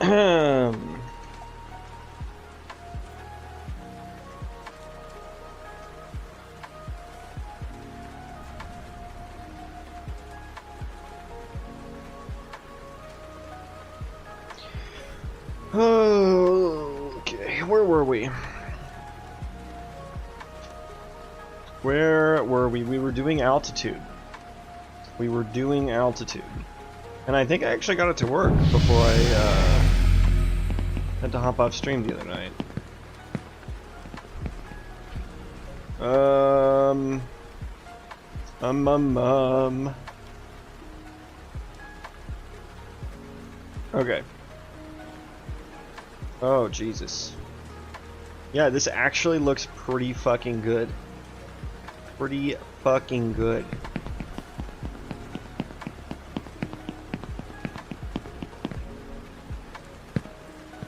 Okay, where were we? Where were we? We were doing altitude. We were doing altitude. And I think I actually got it to work before I had to hop off stream the other night. Okay. Oh, Jesus. Yeah, this actually looks pretty fucking good. Pretty fucking good.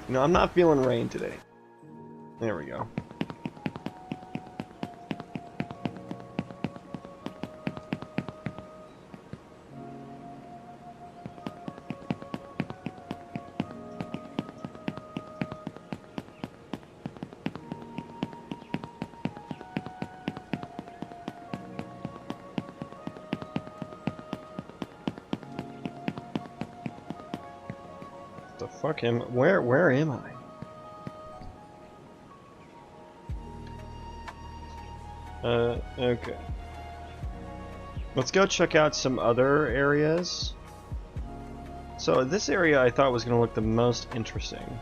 You know, I'm not feeling rain today. There we go. The fuck am where am I? Okay. Let's go check out some other areas. So this area I thought was going to look the most interesting.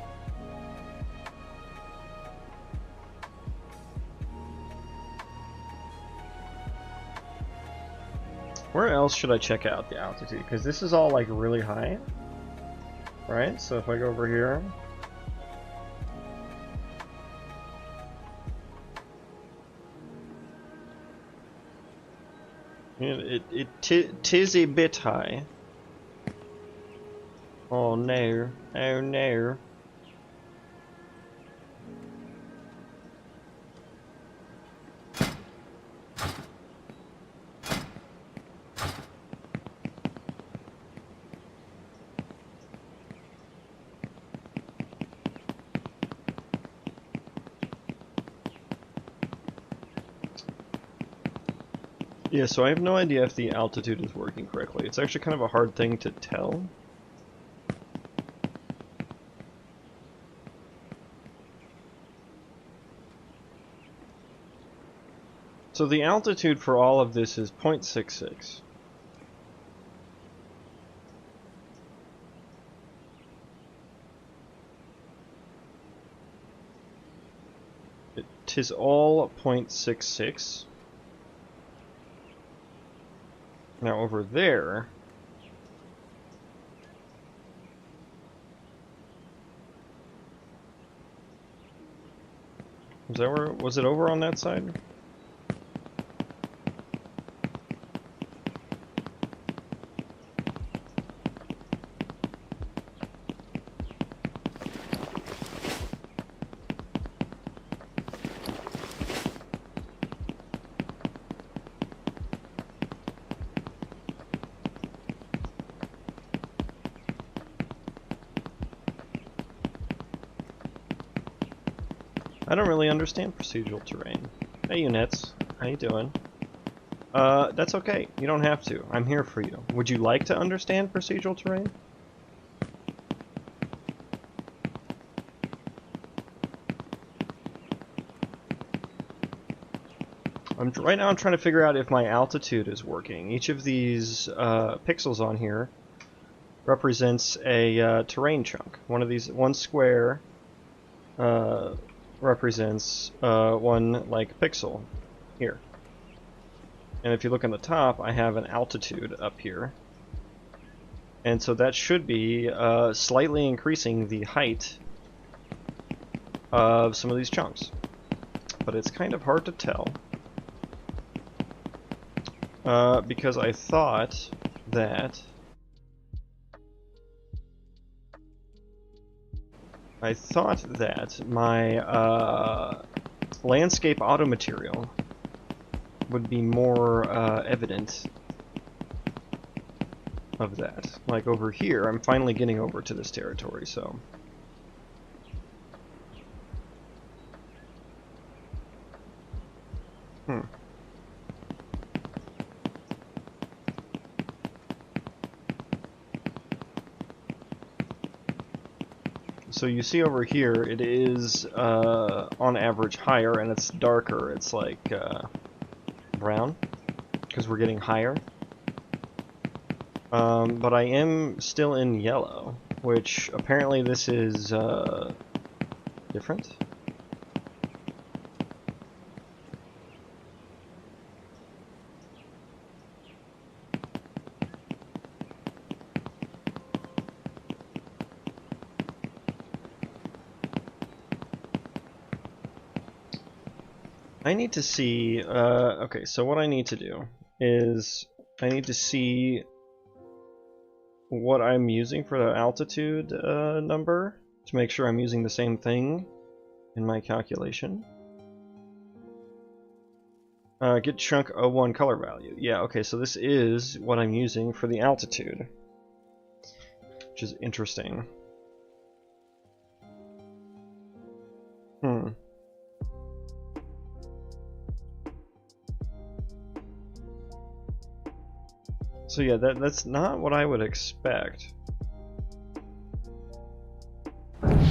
Where else should I check out the altitude? Because this is all like really high. Right? So if I go over here. Tis a bit high. Oh no. Oh no. Yeah, so I have no idea if the altitude is working correctly. It's actually kind of a hard thing to tell. So the altitude for all of this is 0.66. It is all 0.66. Now over there, was it over on that side? I don't really understand procedural terrain. Hey, Units. How you doing? That's okay. You don't have to. I'm here for you. Would you like to understand procedural terrain? Right now I'm trying to figure out if my altitude is working. Each of these pixels on here represents a terrain chunk. One square represents one like pixel here. And if you look on the top, I have an altitude up here. And so that should be slightly increasing the height of some of these chunks. But it's kind of hard to tell. Because I thought that my landscape auto material would be more evident of that. Like over here, I'm finally getting over to this territory, so... So you see over here, it is on average higher, and it's darker. It's like brown, because we're getting higher. But I am still in yellow, which apparently this is different. I need to see, okay, so what I need to do is I need to see what I'm using for the altitude number to make sure I'm using the same thing in my calculation. Get chunk O1 color value. Yeah, okay, so this is what I'm using for the altitude, which is interesting. So yeah, that's not what I would expect. And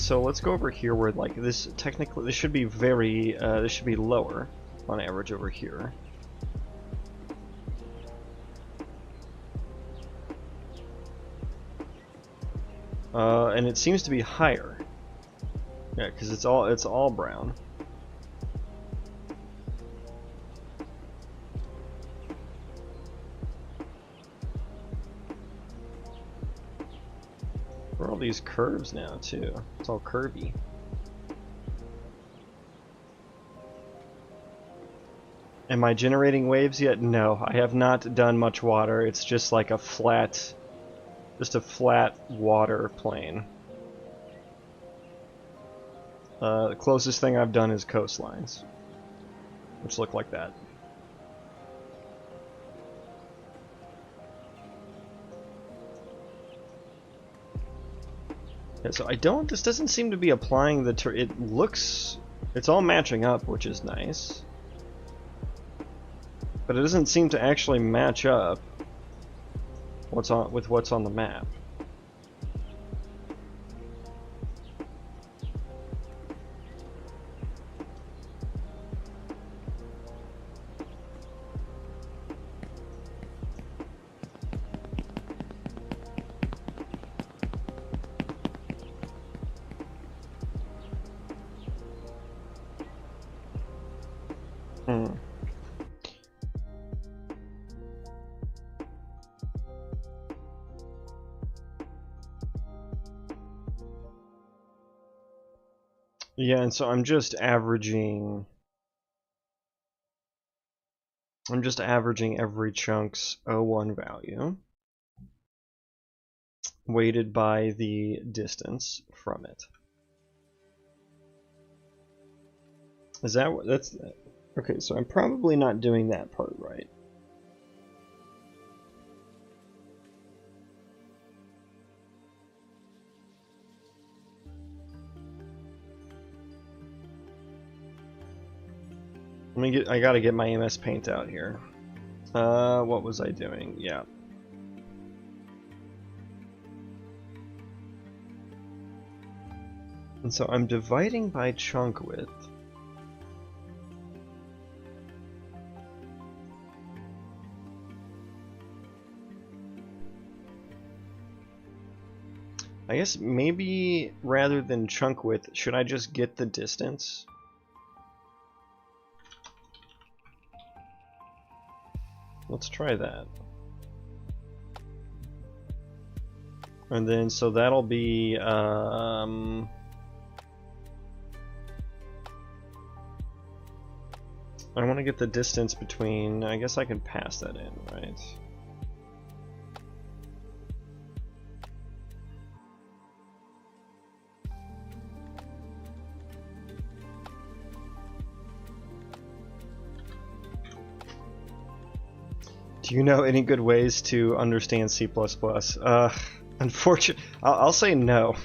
so let's go over here where like this technically this should be very this should be lower on average over here. And it seems to be higher. Yeah, because it's all brown. Where are all these curves now too? It's all curvy. Am I generating waves yet? No, I have not done much water. It's just like a flat, just a flat water plane. The closest thing I've done is coastlines, which look like that. Yeah, so this doesn't seem to be applying the it looks, it's all matching up, which is nice. But it doesn't seem to actually match up with what's on the map. Yeah, and so I'm just averaging every chunk's O1 value weighted by the distance from it. Is that what that's okay, so I'm probably not doing that part right. I gotta get my MS Paint out here. What was I doing? Yeah. And so I'm dividing by chunk width. I guess maybe rather than chunk width, should I just get the distance? Let's try that. And then, so that'll be, I want to get the distance between, I guess I can pass that in, right? Do you know any good ways to understand C++? Unfortunately, I'll say no.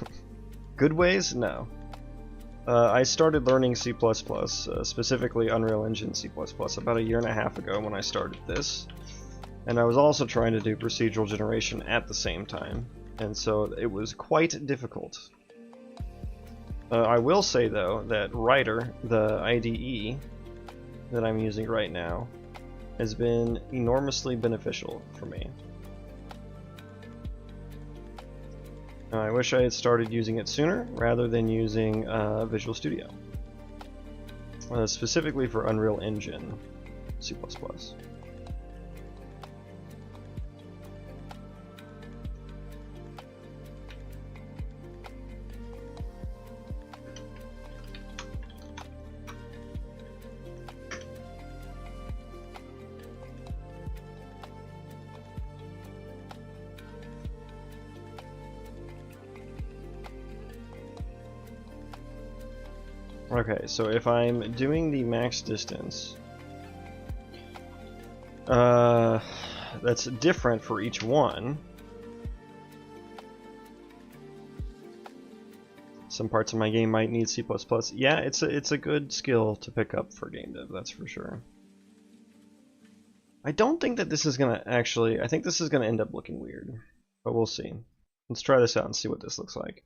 Good ways? No. I started learning C++, specifically Unreal Engine C++, about a year and a half ago when I started this. And I was also trying to do procedural generation at the same time, and so it was quite difficult. I will say, though, that Writer, the IDE that I'm using right now, has been enormously beneficial for me. I wish I had started using it sooner rather than using Visual Studio, specifically for Unreal Engine C++. Okay, so if I'm doing the max distance, that's different for each one. Some parts of my game might need C++. Yeah, it's a good skill to pick up for game dev, that's for sure. I don't think that this is gonna actually, I think this is gonna end up looking weird, but we'll see. Let's try this out and see what this looks like.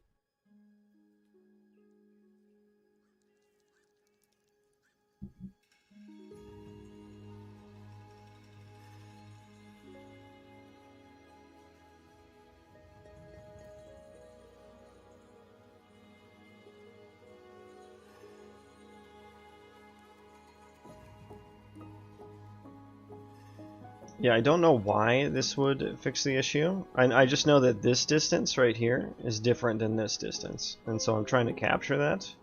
Yeah, I don't know why this would fix the issue. I just know that this distance right here is different than this distance, and so I'm trying to capture that.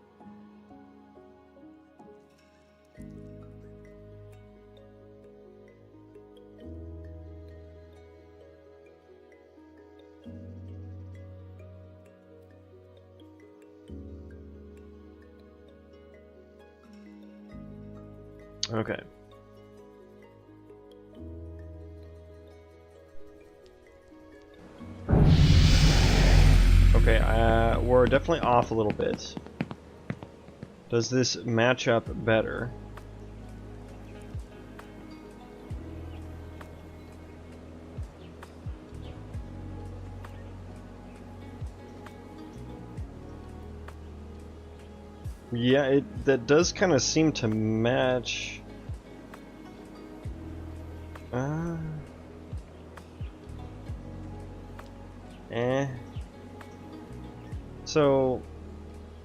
Okay. Okay, we're definitely off a little bit. Does this match up better? Yeah, that does kind of seem to match. So,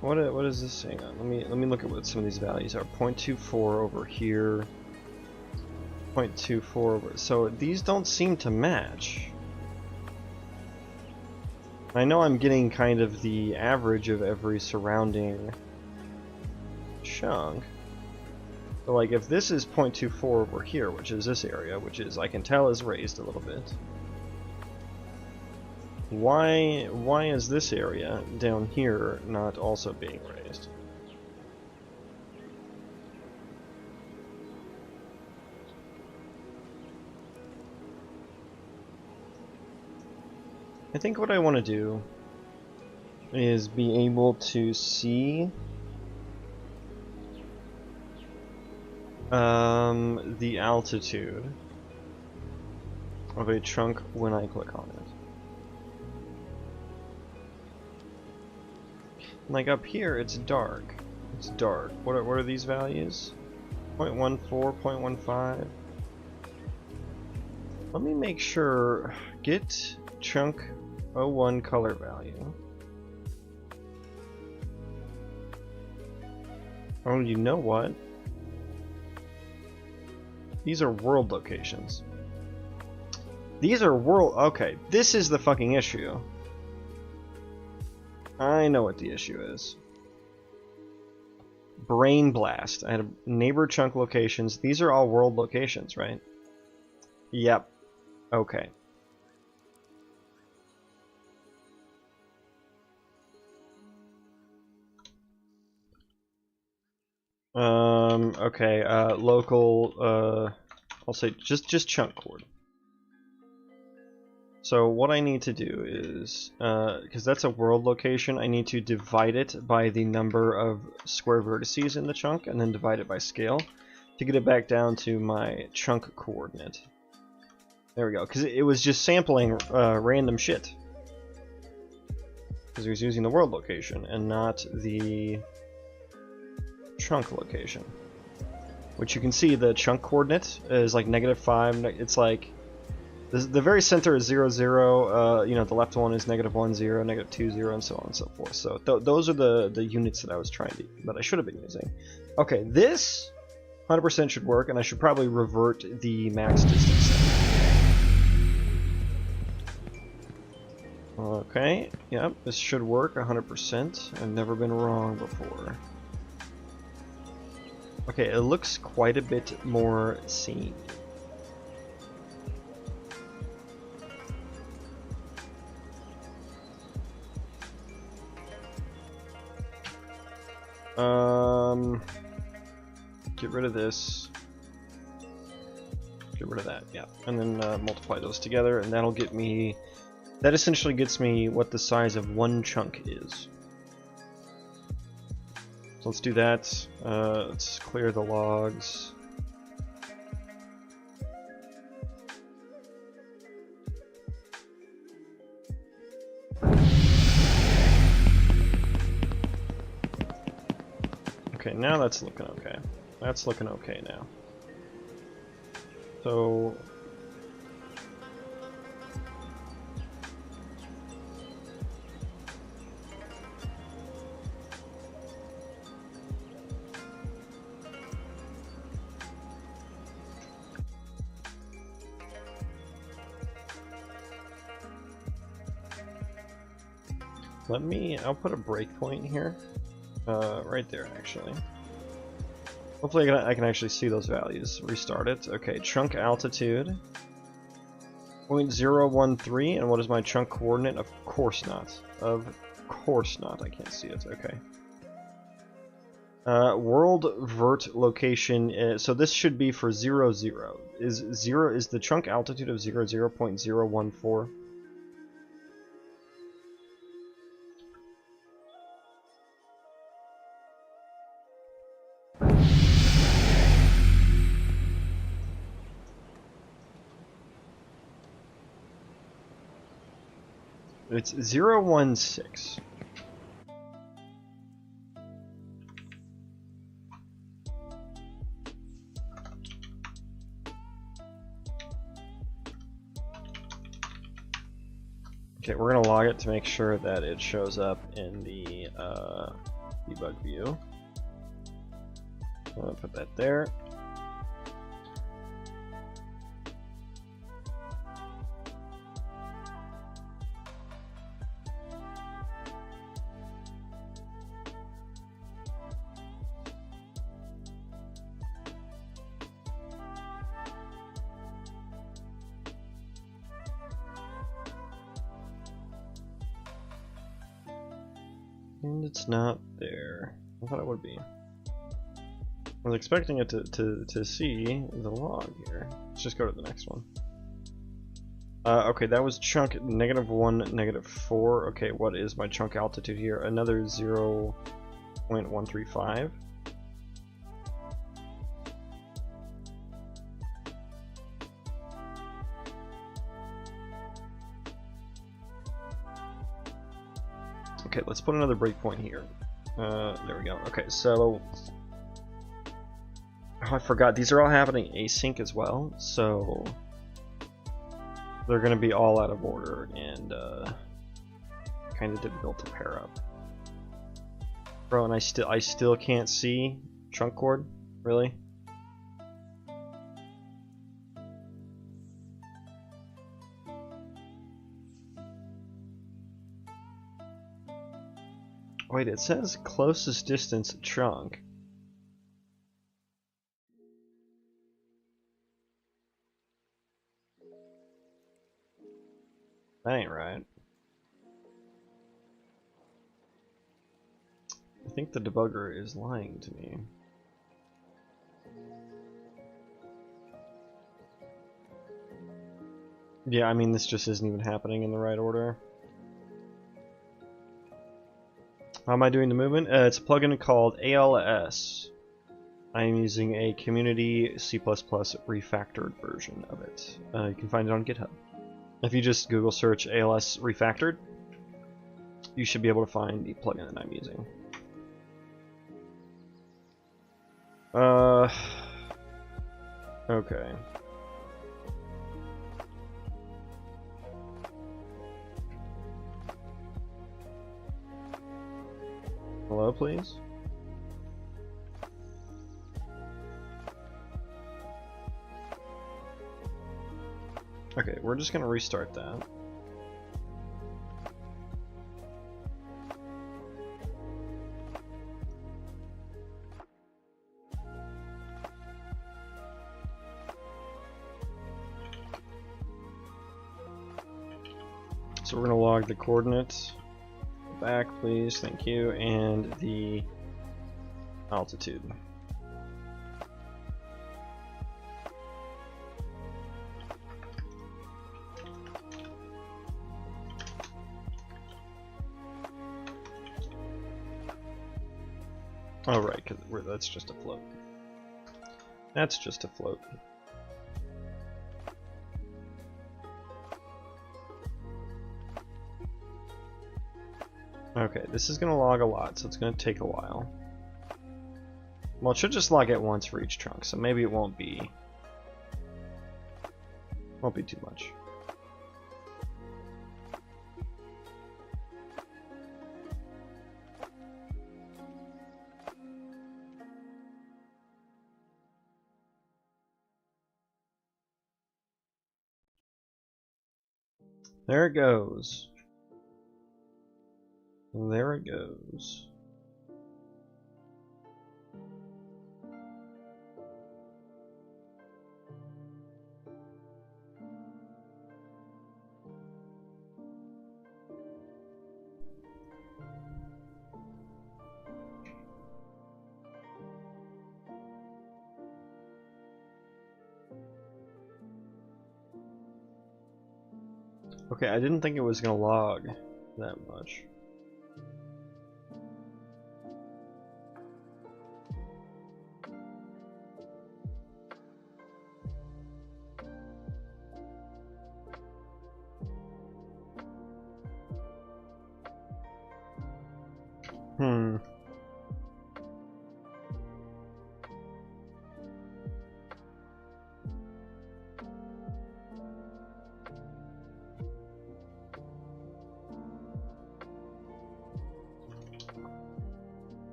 what is this saying? Let me look at what some of these values are. 0.24 over here. 0.24 over. So these don't seem to match. I know I'm getting kind of the average of every surrounding chunk. But like if this is 0.24 over here, which is this area, which is I can tell is raised a little bit. Why is this area down here not also being raised? I think what I want to do is be able to see the altitude of a chunk when I click on it. Like up here, it's dark. It's dark. What are these values? 0.14, 0.15. Let me make sure. Get chunk 01 color value. Oh, you know what? These are world locations. These are world. Okay, this is the fucking issue. I know what the issue is. Brain blast. I had neighbor chunk locations. These are all world locations, right? Yep. Okay. Okay, local, I'll say just chunk chord. So what I need to do is, because that's a world location, I need to divide it by the number of square vertices in the chunk, and then divide it by scale to get it back down to my chunk coordinate. There we go, because it was just sampling random shit. Because he was using the world location and not the chunk location. Which you can see the chunk coordinate is like -5, it's like the very center is 0, 0, you know, the left one is -1, 0, -2, 0, and so on and so forth. So those are the units that I was trying to, that I should have been using. Okay, this 100% should work, and I should probably revert the max distance. Okay, yep, this should work 100%. I've never been wrong before. Okay, it looks quite a bit more sane. Get rid of this. Get rid of that, yeah. And then multiply those together, and that'll get me... That essentially gets me what the size of one chunk is. So let's do that. Let's clear the logs. Okay, now that's looking okay. That's looking okay now. So... I'll put a breakpoint here, right there actually. Hopefully I can actually see those values. Restart it. Okay, chunk altitude, 0.013, and what is my chunk coordinate? Of course not. Of course not. I can't see it. Okay. World vert location. So this should be for 0, 0. Is the chunk altitude of 0, 0.014? It's 016. Okay, we're gonna log it to make sure that it shows up in the debug view. I'm gonna put that there. And it's not there. I thought it would be. I was expecting it to see the log here. Let's just go to the next one. Okay, that was chunk -1, -4. Okay, what is my chunk altitude here? Another 0.135. Okay, let's put another breakpoint here. There we go. Okay, so... Oh, I forgot. These are all happening async as well, so... They're going to be all out of order and kind of difficult to pair up. Bro, and I still can't see chunk cord? Really? Wait, it says closest distance chunk. That ain't right. I think the debugger is lying to me. Yeah, I mean, this just isn't even happening in the right order. How am I doing the movement? It's a plugin called ALS. I am using a community C++ refactored version of it. You can find it on GitHub. If you just Google search ALS refactored, you should be able to find the plugin that I'm using. Okay. Hello, please? Okay, we're just gonna restart that. So we're gonna log the coordinates. Back, please, thank you, and the altitude. Oh right, because that's just a float. That's just a float. Okay, this is going to log a lot, so it's going to take a while. Well, it should just log it once for each chunk, so maybe it won't be too much. There it goes. There it goes. Okay, I didn't think it was going to log that much.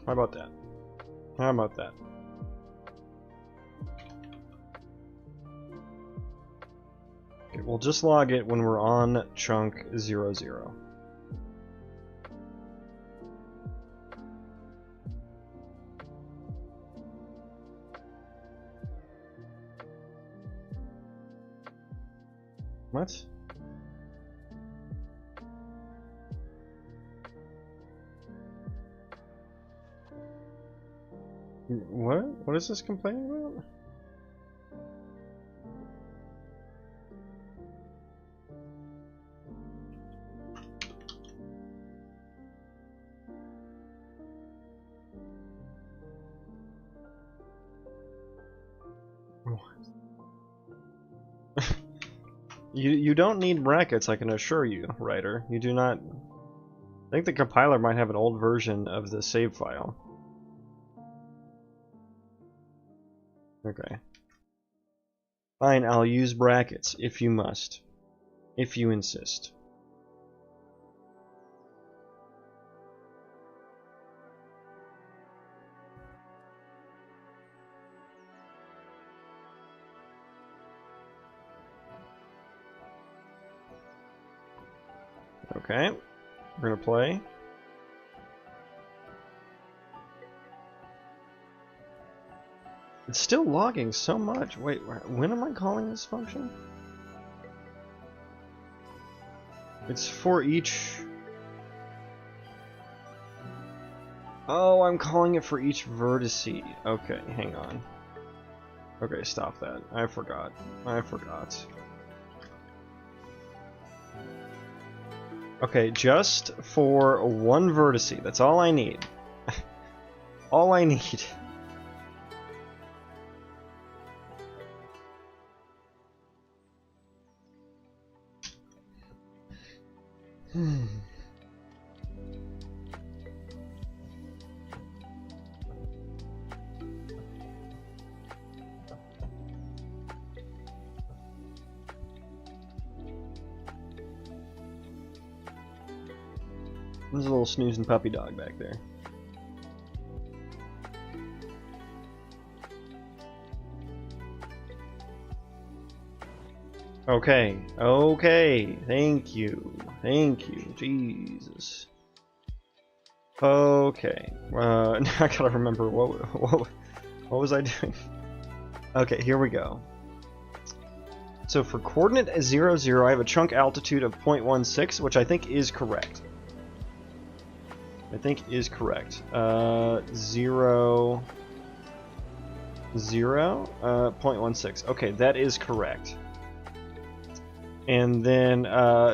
How about that? How about that? Okay, we'll just log it when we're on chunk 00. What? What? What is this complaining about? You don't need brackets, I can assure you, writer. You do not. I think the compiler might have an old version of the save file. Okay. Fine, I'll use brackets if you must. If you insist. Okay. We're gonna play. It's still logging so much. Wait, when am I calling this function? It's for each... Oh, I'm calling it for each vertice. Okay, hang on. Okay, stop that. I forgot. I forgot. Okay, just for one vertice. That's all I need. All I need. There's a little snoozing puppy dog back there. Okay, okay, thank you, Jesus. Okay, now I gotta remember what was I doing? Okay, here we go. So for coordinate 0, 0, I have a chunk altitude of 0.16, which I think is correct. 0, 0, 0.16. Okay, that is correct. And then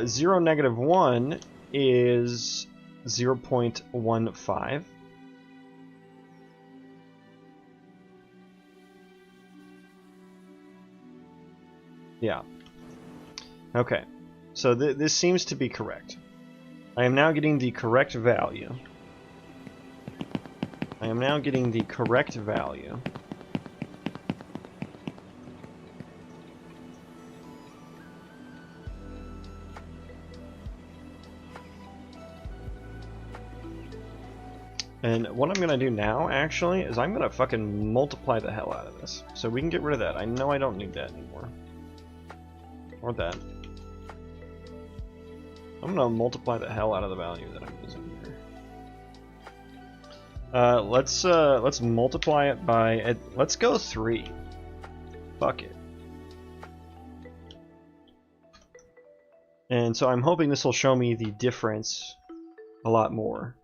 0, negative 1 is 0.15. Yeah. Okay. So this seems to be correct. I am now getting the correct value. And what I'm gonna do now, actually, is I'm gonna fucking multiply the hell out of this. So we can get rid of that. I know I don't need that anymore. Or that. I'm gonna multiply the hell out of the value that I'm using here. Let's multiply it by, let's go 3. Fuck it. And so I'm hoping this will show me the difference a lot more.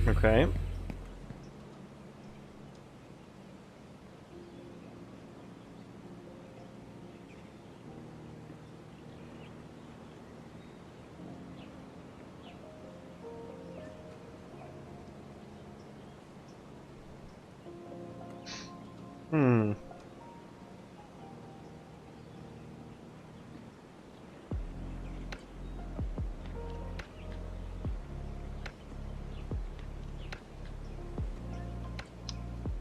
Okay.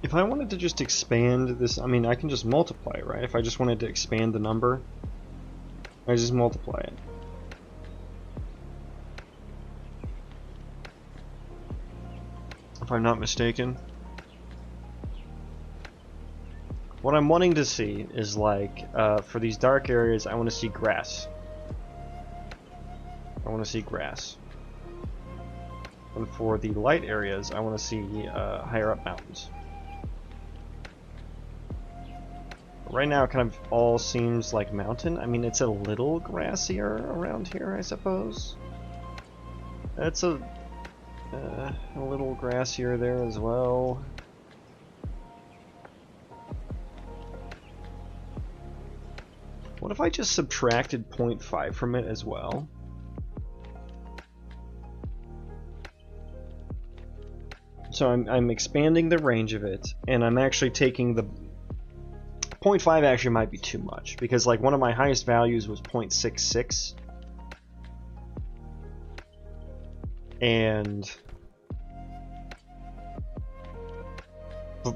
If I wanted to just expand this, I mean, I can just multiply it, right? If I just wanted to expand the number, I just multiply it. If I'm not mistaken. What I'm wanting to see is, like, for these dark areas, I want to see grass. And for the light areas, I want to see higher up mountains. Right now, it kind of all seems like mountain. I mean, it's a little grassier around here, I suppose. It's a little grassier there as well. What if I just subtracted 0.5 from it as well? So I'm expanding the range of it, and I'm actually taking the 0.5 actually might be too much, because like one of my highest values was 0.66, and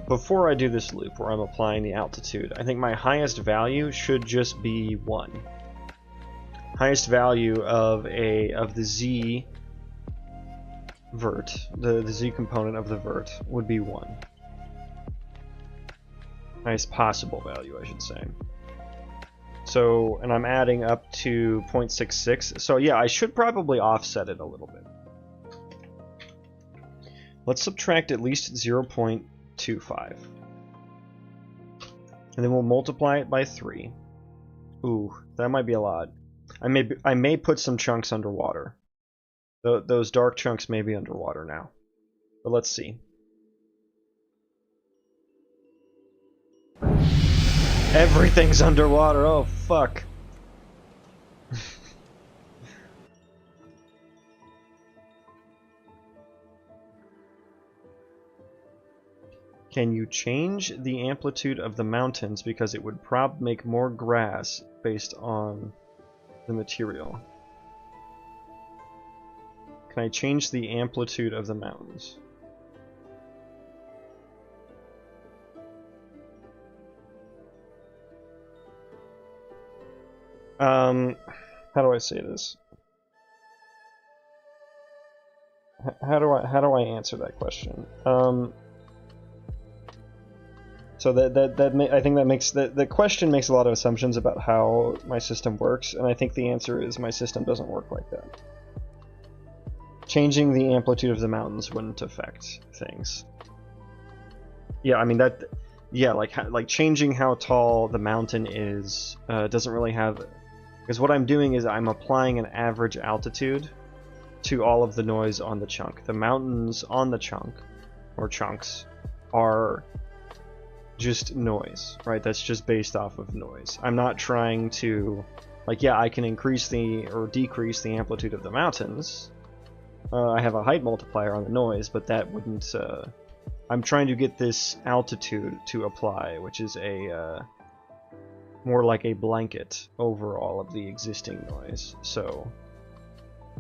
before I do this loop where I'm applying the altitude, I think my highest value should just be 1. Highest value of the z vert, the z component of the vert would be 1. Highest possible value, I should say. So, and I'm adding up to 0.66. So yeah, I should probably offset it a little bit. Let's subtract at least 0.25. And then we'll multiply it by 3. Ooh, that might be a lot. I may put some chunks underwater. Those dark chunks may be underwater now. But let's see. Everything's underwater. Oh fuck. Can you change the amplitude of the mountains because it would probably make more grass based on the material? Can I change the amplitude of the mountains? How do I say this? How do I answer that question? So I think that makes the question makes a lot of assumptions about how my system works, and I think the answer is my system doesn't work like that. Changing the amplitude of the mountains wouldn't affect things. Yeah, I mean that. Yeah, like changing how tall the mountain is doesn't really have. Because what I'm doing is I'm applying an average altitude to all of the noise on the chunk. The mountains on the chunk, or chunks, are just noise, right? That's just based off of noise. I'm not trying to, like, yeah, I can increase or decrease the amplitude of the mountains. I have a height multiplier on the noise, but that wouldn't, I'm trying to get this altitude to apply, which is a, more like a blanket over all of the existing noise. So,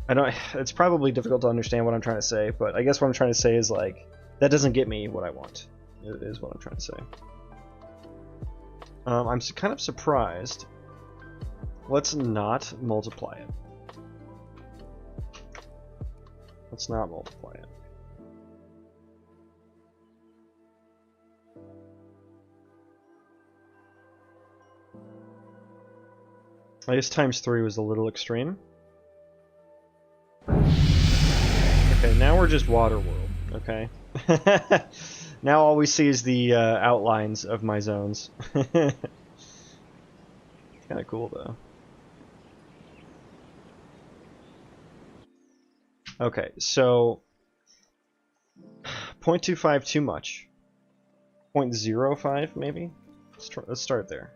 it's probably difficult to understand what I'm trying to say, but I guess what I'm trying to say is, like, that doesn't get me what I want, is what I'm trying to say. I'm kind of surprised. Let's not multiply it. Let's not multiply it. I guess times 3 was a little extreme. Okay, now we're just Waterworld, okay? Now all we see is the outlines of my zones. It's kind of cool, though. Okay, so 0.25 too much. 0.05 maybe? Let's start there.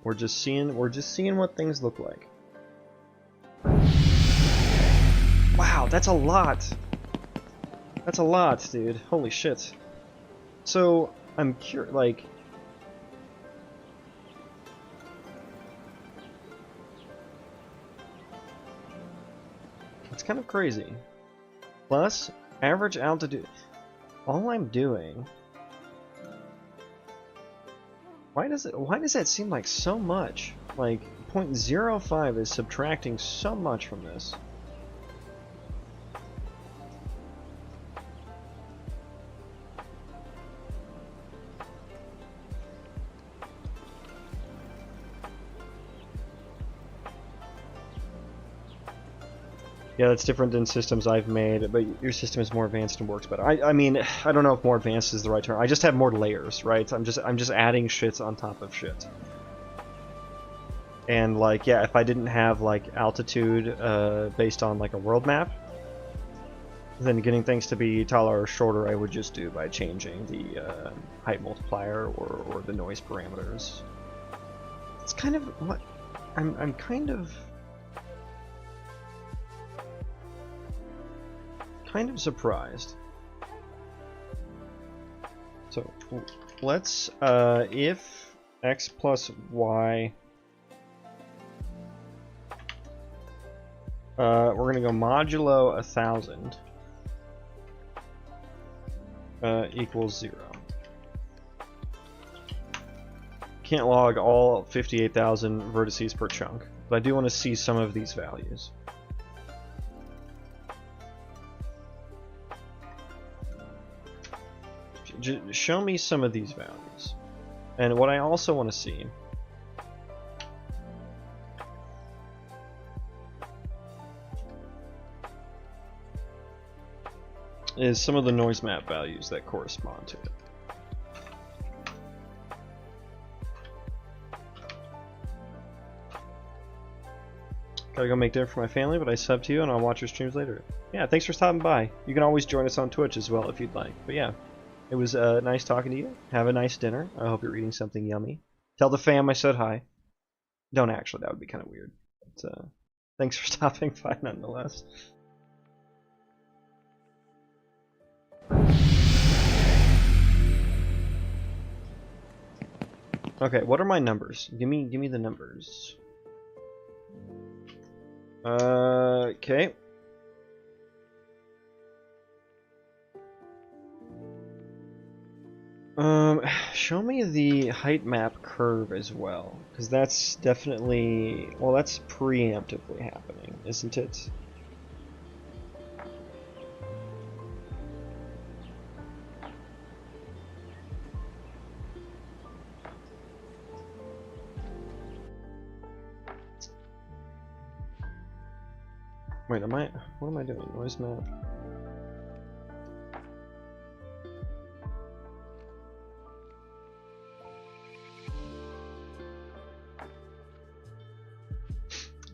We're just seeing what things look like. Wow, that's a lot. That's a lot, dude. Holy shit. So, I'm curious, like, it's kind of crazy. Plus, average altitude. All I'm doing. Why does that seem like so much? Like 0.05 is subtracting so much from this. Yeah, that's different than systems I've made, but your system is more advanced and works better. I mean, I don't know if more advanced is the right term. I just have more layers, right? I'm just adding shit on top of shit. And like, yeah, if I didn't have like altitude based on like a world map, then getting things to be taller or shorter I would just do by changing the height multiplier or the noise parameters. It's kind of what I'm kind of surprised. So let's if x plus y, we're gonna go modulo 1000 equals 0. Can't log all 58,000 vertices per chunk, but I do want to see some of these values. Show me some of these values. And what I also want to see is some of the noise map values that correspond to it. Gotta go make dinner for my family, but I sub to you and I'll watch your streams later. Yeah, thanks for stopping by. You can always join us on Twitch as well if you'd like. But yeah, it was nice talking to you. Have a nice dinner. I hope you're eating something yummy. Tell the fam I said hi. Don't actually, that would be kind of weird. But, thanks for stopping by nonetheless. Okay, what are my numbers? Give me the numbers. Okay. Show me the height map curve as well, because that's definitely, well, that's preemptively happening, isn't it? Wait, what am I doing? Noise map.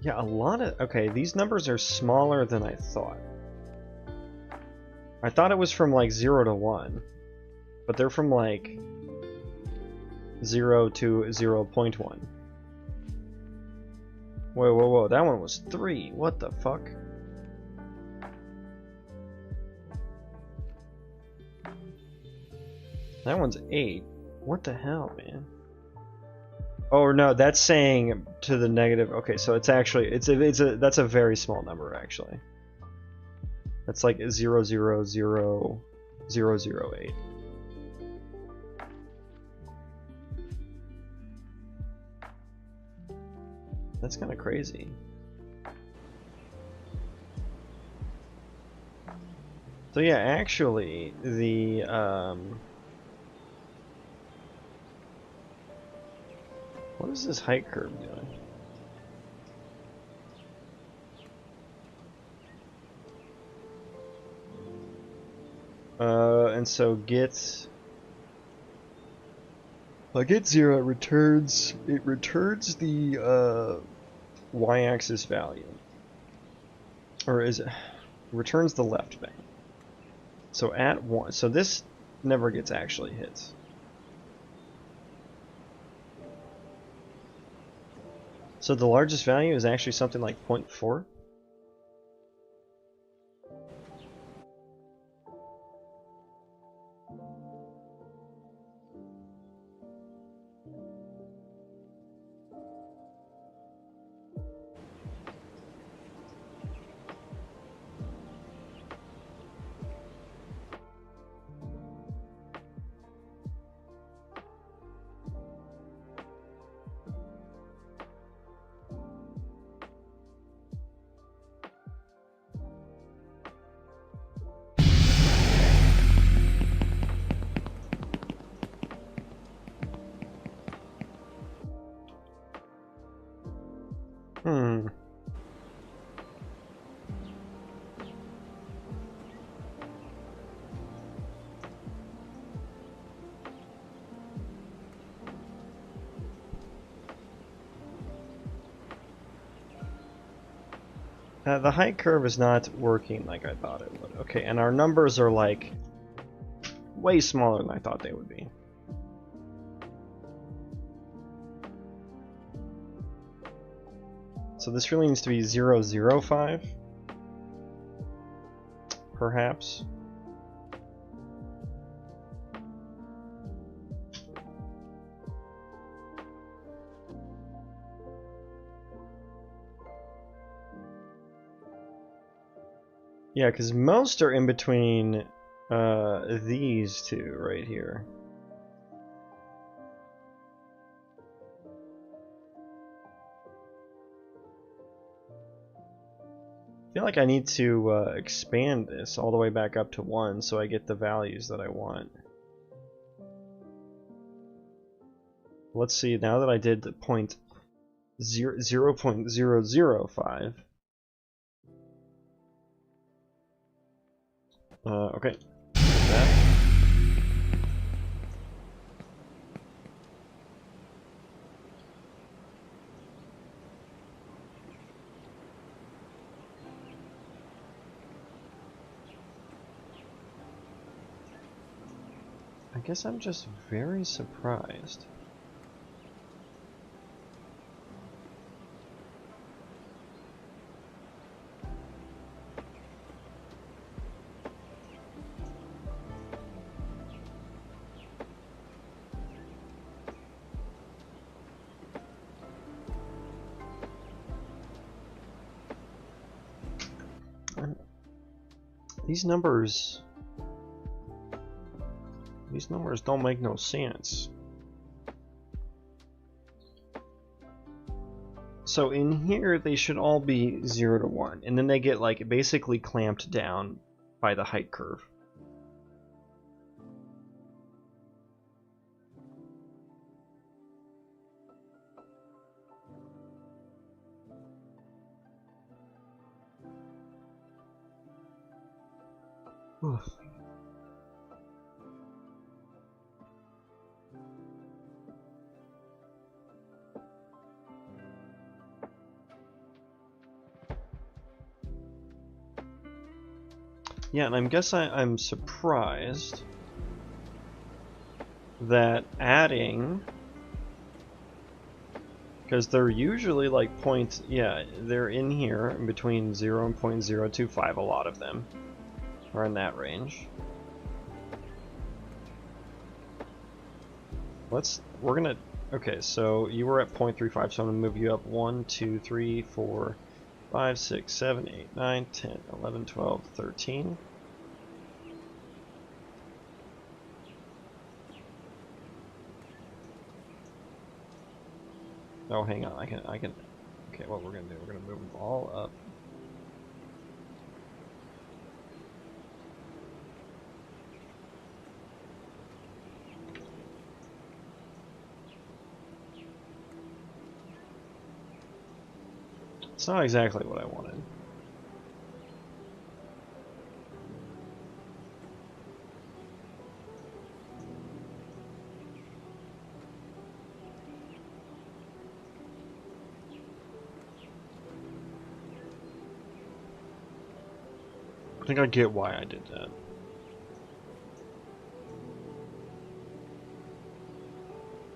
Yeah, a lot of, okay, these numbers are smaller than I thought. I thought it was from like 0 to 1, but they're from like 0 to 0.1. Whoa, that one was 3. What the fuck? That one's 8. What the hell, man? Oh no, that's saying to the negative. Okay, so it's actually that's a very small number actually. That's like 0.0000008. That's kind of crazy. So yeah, actually the what is this height curve doing? And so get 0, it returns the y-axis value, or is it returns the left bank. So at 1, so this never gets actually hit. So the largest value is actually something like 0.4. The height curve is not working like I thought it would. Okay, and our numbers are like way smaller than I thought they would be. So this really needs to be 0.005, perhaps. Yeah, because most are in between these two right here. I feel like I need to expand this all the way back up to 1 so I get the values that I want. Let's see, now that I did the 0.005. Okay. That. I guess I'm just very surprised. These numbers don't make no sense. So in here they should all be 0 to 1, and then they get like basically clamped down by the height curve. Oof. Yeah, and I'm surprised that adding, because they're usually like they're in here in between 0 and 0.025, a lot of them are in that range. Okay, so you were at 0.35, so I'm gonna move you up 1, 2, 3, 4, 5, 6, 7, 8, 9, 10, 11, 12, 13. Oh, hang on, I can, okay, what we're gonna do, we're gonna move them all up. It's not exactly what I wanted. I think I get why I did that.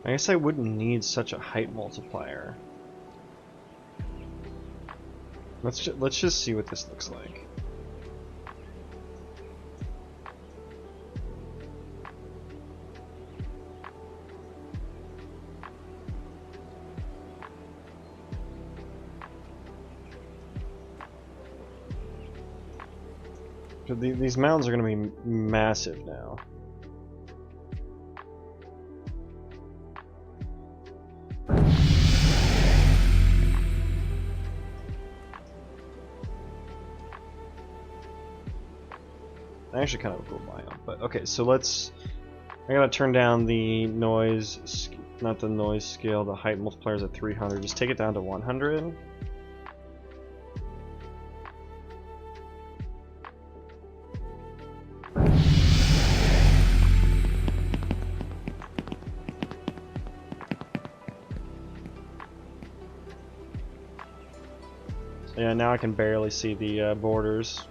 I guess I wouldn't need such a height multiplier. Let's just see what this looks like. These mountains are going to be massive now. Actually kind of a cool biome, but okay, so I gotta turn down the noise, not the noise scale, the height multiplier is at 300, just take it down to 100. Yeah, now I can barely see the borders.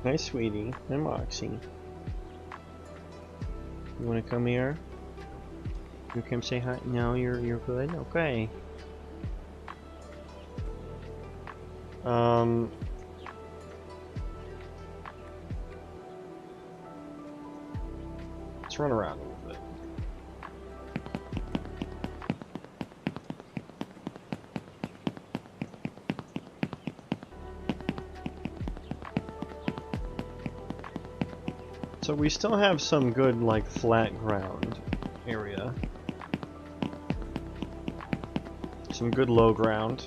Hi, sweetie. I'm Oxy. You want to come here? You come say hi? No, you're good. Okay. Let's run around a little bit. So we still have some good, like, flat ground area. Some good low ground.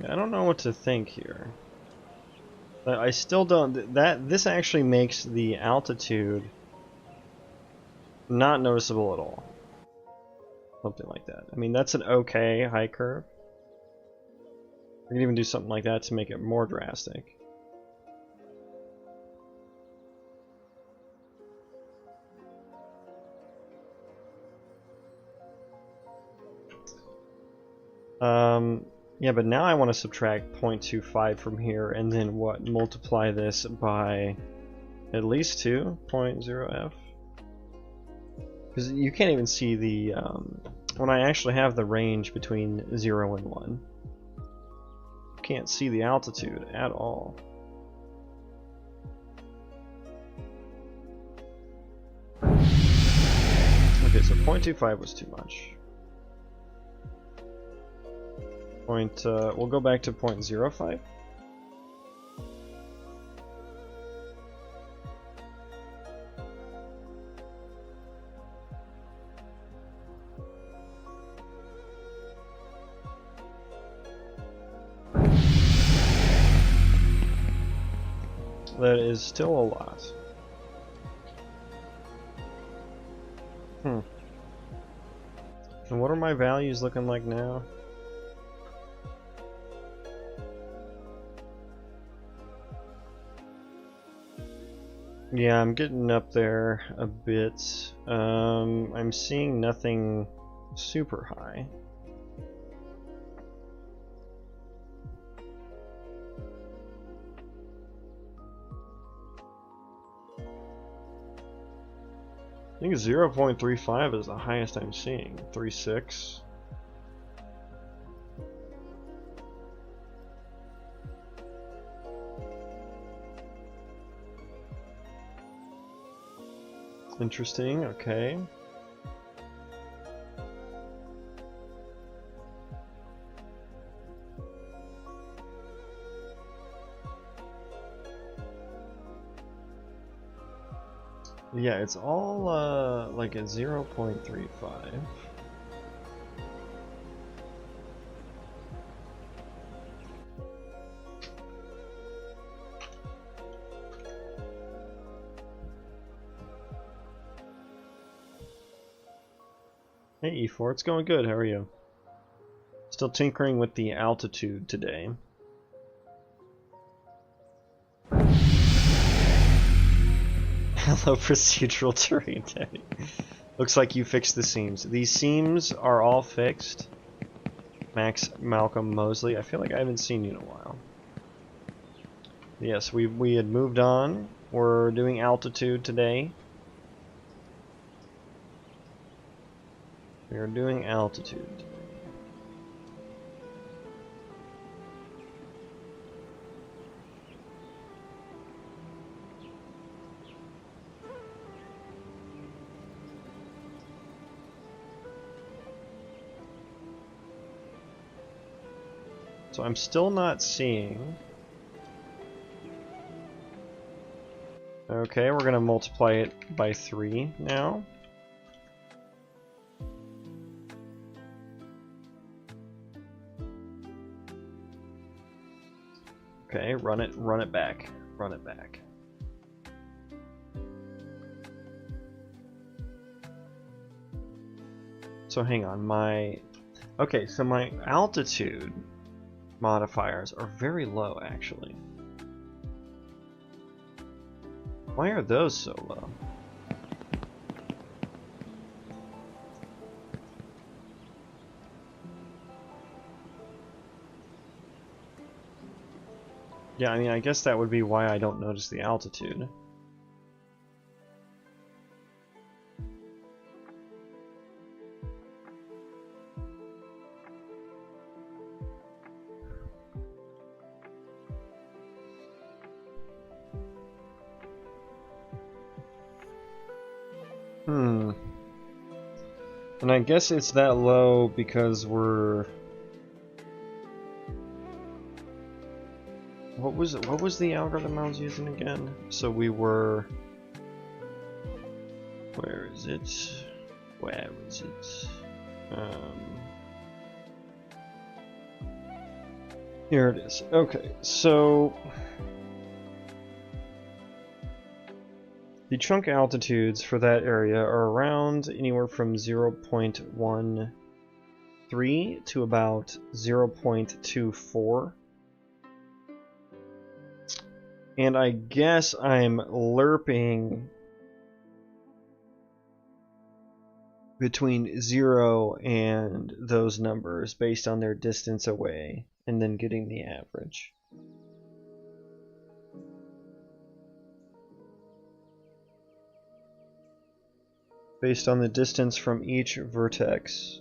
I don't know what to think here. But I still don't. This actually makes the altitude not noticeable at all. Something like that. I mean, that's an okay high curve. We can even do something like that to make it more drastic. Yeah, but now I want to subtract 0.25 from here, and then what? Multiply this by at least 2.0f? Because you can't even see the, when I actually have the range between 0 and 1. You can't see the altitude at all. Okay, so 0.25 was too much. We'll go back to 0.05. That is still a lot. And what are my values looking like now? Yeah, I'm getting up there a bit. I'm seeing nothing super high. I think 0.35 is the highest I'm seeing. 3.6. Interesting, okay. Yeah, it's all like at 0.35. Hey E4, it's going good, how are you? Still tinkering with the altitude today. Hello procedural terrain Daddy. Looks like you fixed the seams. These seams are all fixed. Max Malcolm Mosley, I feel like I haven't seen you in a while. Yes, we had moved on. We're doing altitude today. We are doing altitude today. So I'm still not seeing. Okay, we're gonna multiply it by 3 now. Okay, run it back. Run it back. So hang on, okay, so my altitude modifiers are very low actually. Why are those so low? Yeah, I mean, I guess that would be why I don't notice the altitude. And I guess it's that low because we're... What was the algorithm I was using again? So we were... Where is it? Where is it? Here it is. Okay, so the chunk altitudes for that area are around anywhere from 0.13 to about 0.24. And I guess I'm lerping between 0 and those numbers based on their distance away, and then getting the average. Based on the distance from each vertex.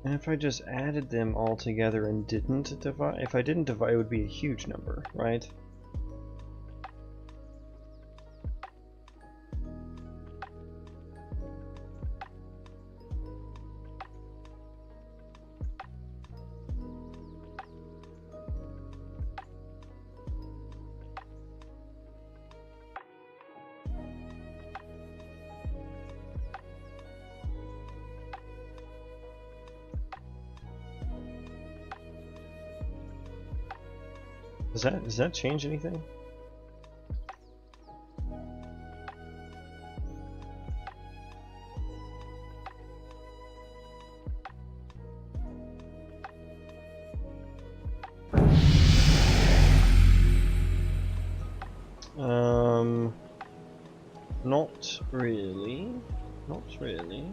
And if I just added them all together and didn't divide, if I didn't divide, it would be a huge number, right? Does that change anything? Not really. Not really.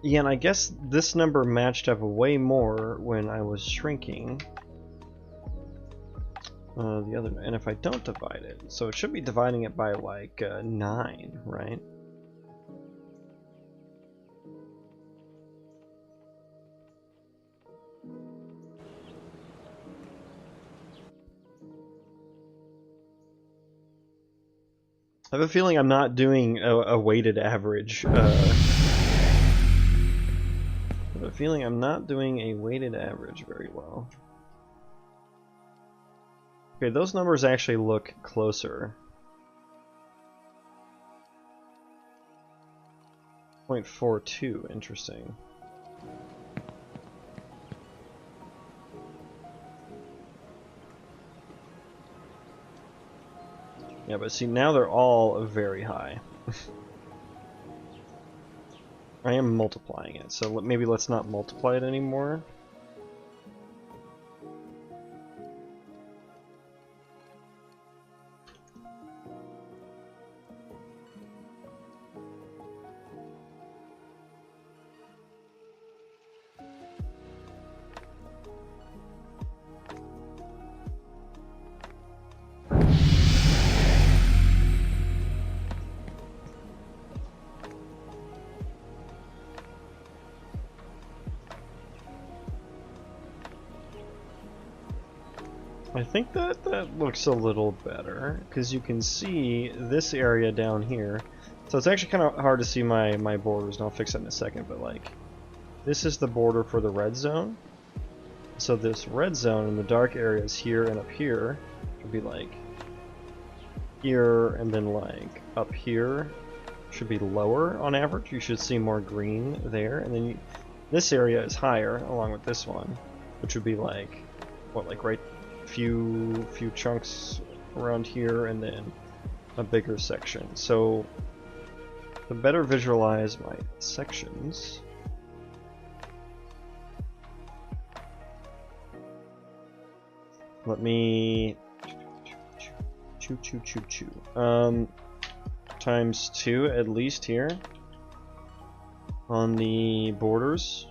Yeah, and I guess this number matched up way more when I was shrinking the other, and if I don't divide it, so it should be dividing it by like 9, right? I have a feeling I'm not doing a weighted average. I have a feeling I'm not doing a weighted average very well. Okay, those numbers actually look closer. 0.42, interesting. Yeah, but see, now they're all very high. I am multiplying it, so maybe let's not multiply it anymore. I think that looks a little better, because you can see this area down here. So it's actually kind of hard to see my borders, and I'll fix that in a second, but like, this is the border for the red zone. So this red zone in the dark areas here and up here should be like here, and then like up here should be lower on average. You should see more green there, and then this area is higher along with this one, which would be like, what, like right few chunks around here, and then a bigger section. So to better visualize my sections, let me times 2 at least here on the borders.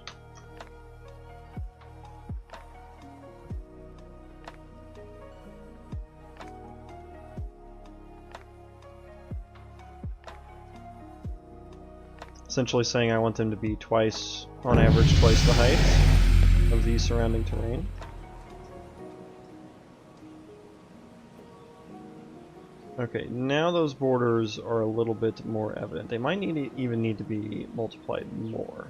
essentially saying I want them to be twice, on average, twice the height of the surrounding terrain. Okay, now those borders are a little bit more evident. They might even need to be multiplied more.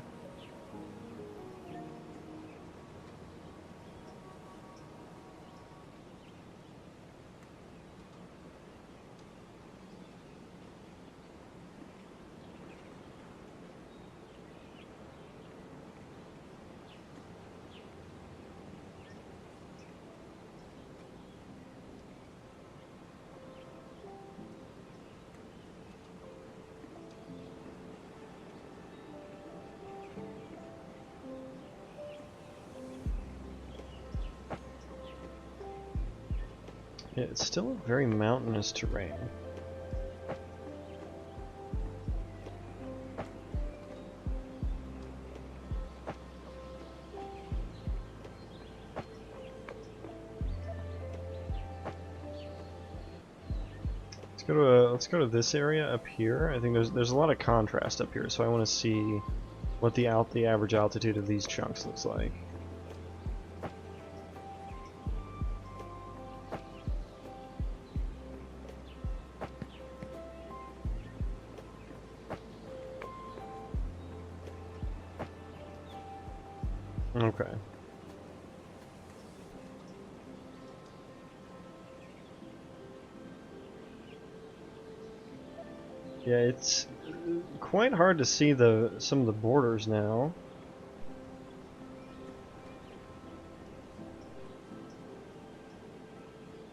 Yeah, it's still a very mountainous terrain. Let's go to this area up here. I think there's a lot of contrast up here, so I want to see what the average altitude of these chunks looks like. Okay. Yeah, it's quite hard to see some of the borders now.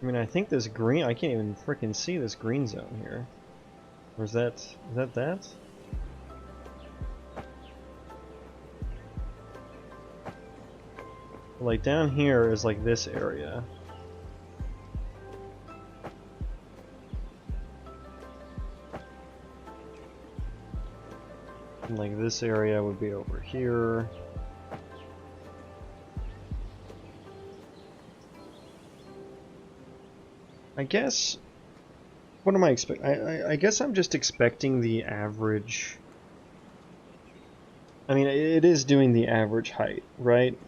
I mean, I think this green, I can't even freaking see this green zone here. Or is that that? Like down here is like this area. And like this area would be over here. I guess, what am I expecting? I guess I'm just expecting the average. I mean, it is doing the average height, right?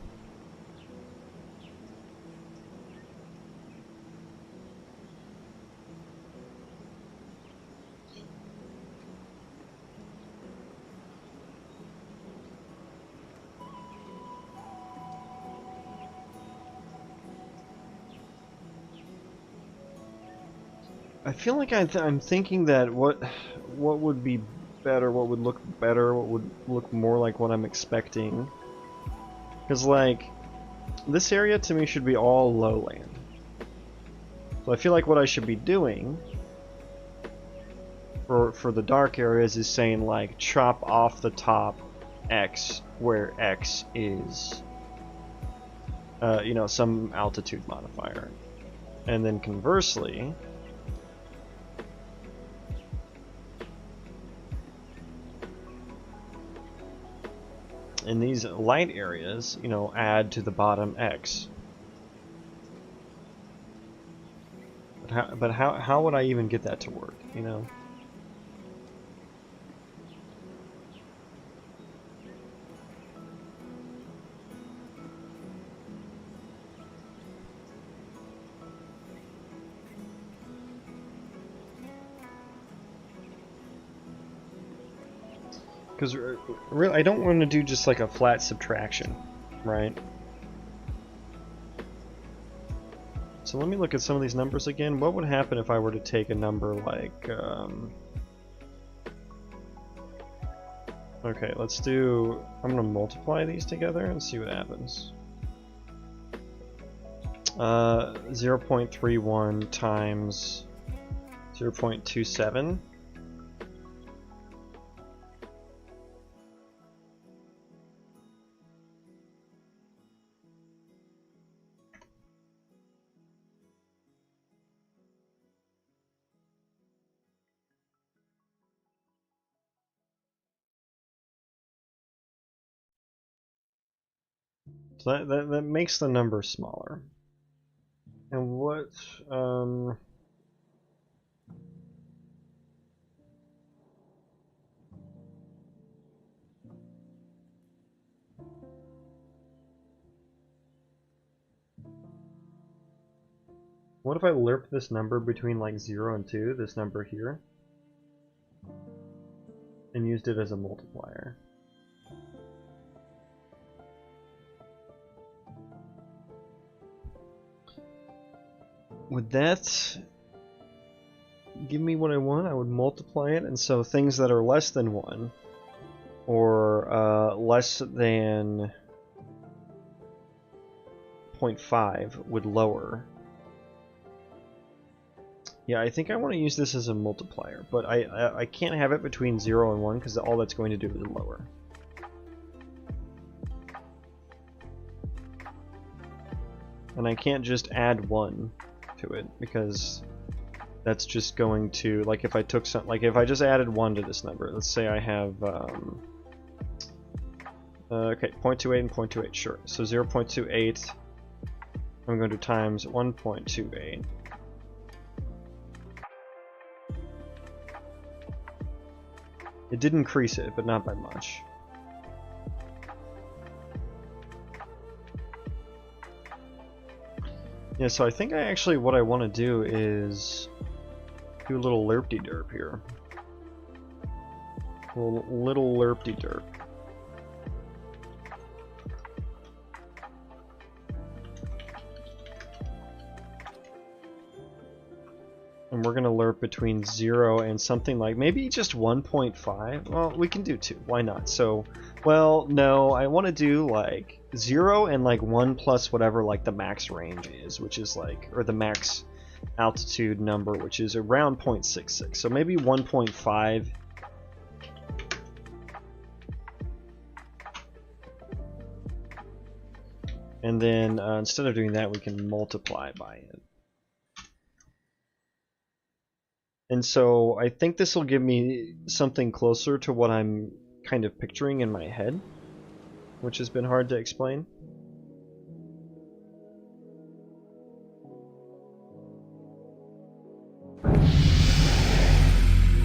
I feel like I'm thinking that what would be better, what would look better, what would look more like what I'm expecting. Because like, this area to me should be all lowland. So I feel like what I should be doing for the dark areas is saying like chop off the top X where X is you know, some altitude modifier. And then conversely, in these light areas, you know, add to the bottom X. But how would I even get that to work, you know? Because really, I don't want to do just like a flat subtraction, right? So let me look at some of these numbers again. What would happen if I were to take a number like... okay, let's do... I'm going to multiply these together and see what happens. 0.31 times 0.27. So that makes the number smaller. And what, What if I lerp this number between like 0 and 2, this number here, and used it as a multiplier? Would that give me what I want? I would multiply it, and so things that are less than 1, or less than 0.5 would lower. Yeah, I think I want to use this as a multiplier, but I can't have it between 0 and 1 because all that's going to do is lower. And I can't just add 1 to it because that's just going to, like if I took some, like if I just added 1 to this number, let's say I have, okay, 0.28 and 0.28, sure. So 0.28, I'm going to times 1.28. It did increase it, but not by much. Yeah, so I think what I want to do is do a little lerp-de-derp here. A little lerp-de-derp. And we're going to lerp between 0 and something like maybe just 1.5. Well, we can do 2. Why not? So, well, no, I want to do like 0 and like 1 plus whatever like the max range is, which is like, or the max altitude number, which is around 0.66. So maybe 1.5. And then instead of doing that, we can multiply by it. And so I think this will give me something closer to what I'm kind of picturing in my head, which has been hard to explain.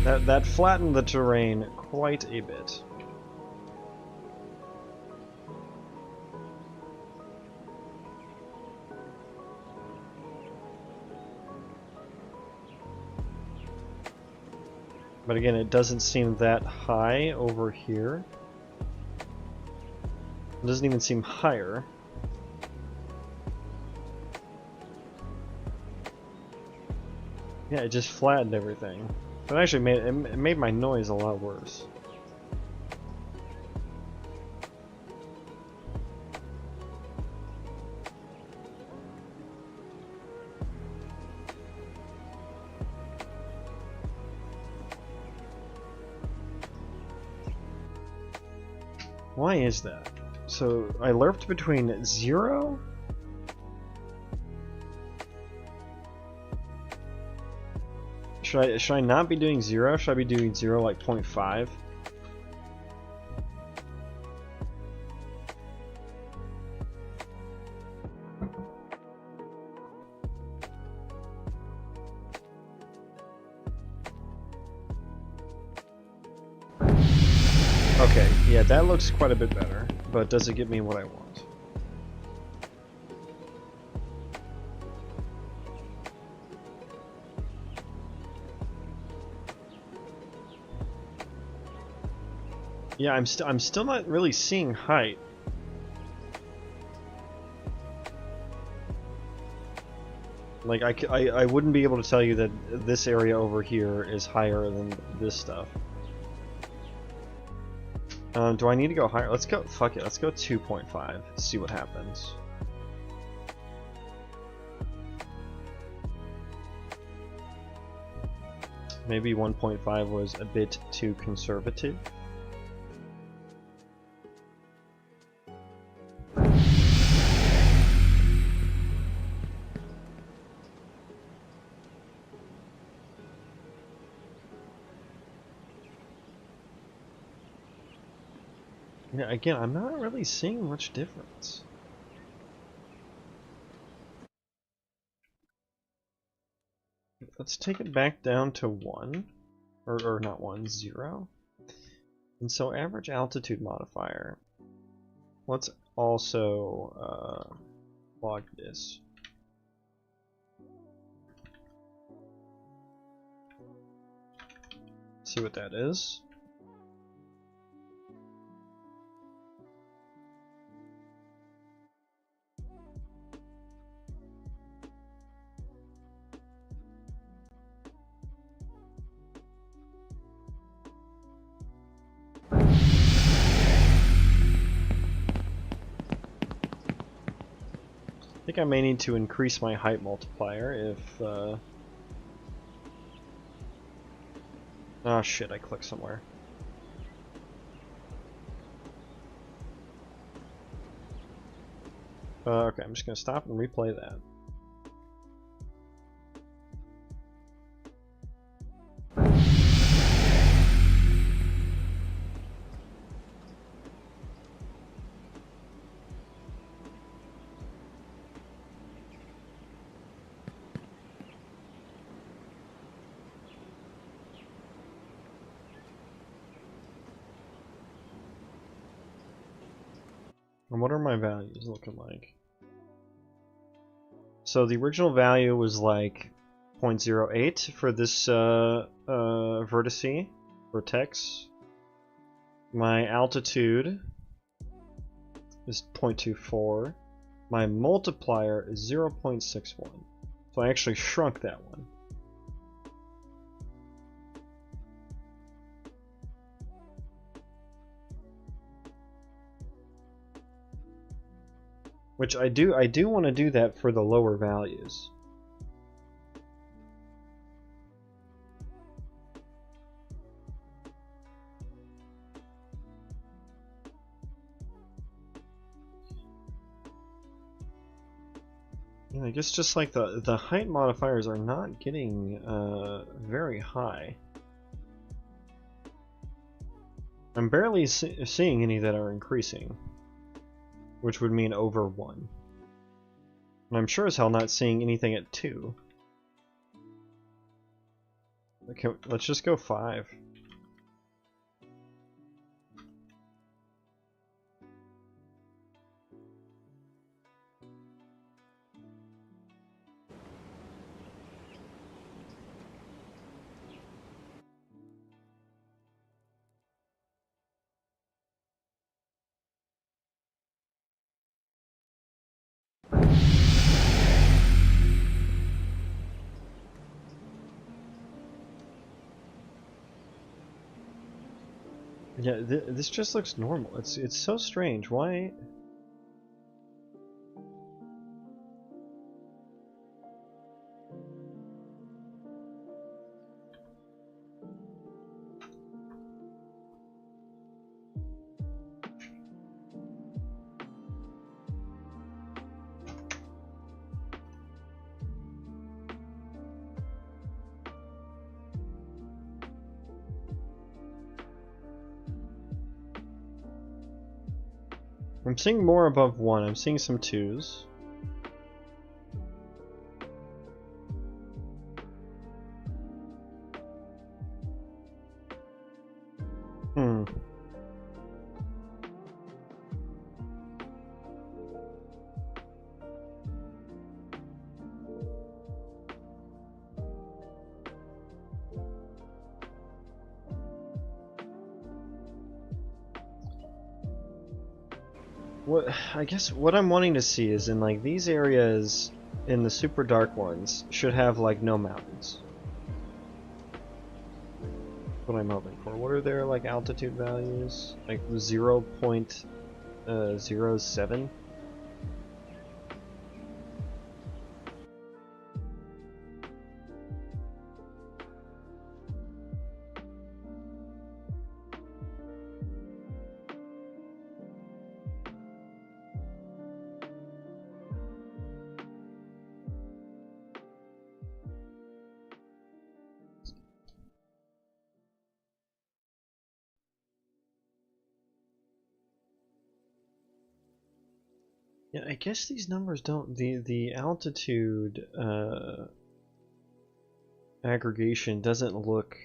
That flattened the terrain quite a bit. But again, it doesn't seem that high over here. It doesn't even seem higher. Yeah, it just flattened everything. But it actually made my noise a lot worse. Why is that? So I lerped between 0 Should I not be doing 0? Should I be doing 0 like 0.5? Okay, yeah, that looks quite a bit better, but does it get me what I want? Yeah, I'm still not really seeing height. Like I wouldn't be able to tell you that this area over here is higher than this stuff. Do I need to go higher? Let's go, fuck it, let's go 2.5, see what happens. Maybe 1.5 was a bit too conservative. Yeah, again, I'm not really seeing much difference. Let's take it back down to 1, or not 1, 0. And so average altitude modifier. Let's also log this. see what that is. I think I may need to increase my height multiplier if oh shit, I clicked somewhere. Okay, I'm just gonna stop and replay that. And what are my values looking like? So the original value was like 0.08 for this vertex. My altitude is 0.24. My multiplier is 0.61. So I actually shrunk that one. Which I do want to do that for the lower values. Yeah, I guess just like the height modifiers are not getting very high. I'm barely seeing any that are increasing, which would mean over 1. And I'm sure as hell not seeing anything at 2. Okay, let's just go 5. Yeah, this just looks normal. It's so strange. Why? I'm seeing more above 1. I'm seeing some 2s. I guess what I'm wanting to see is in like these areas in the super dark ones should have like no mountains. What I'm hoping for. What are their like altitude values? Like 0.07? Yeah, I guess these numbers don't. The altitude aggregation doesn't look.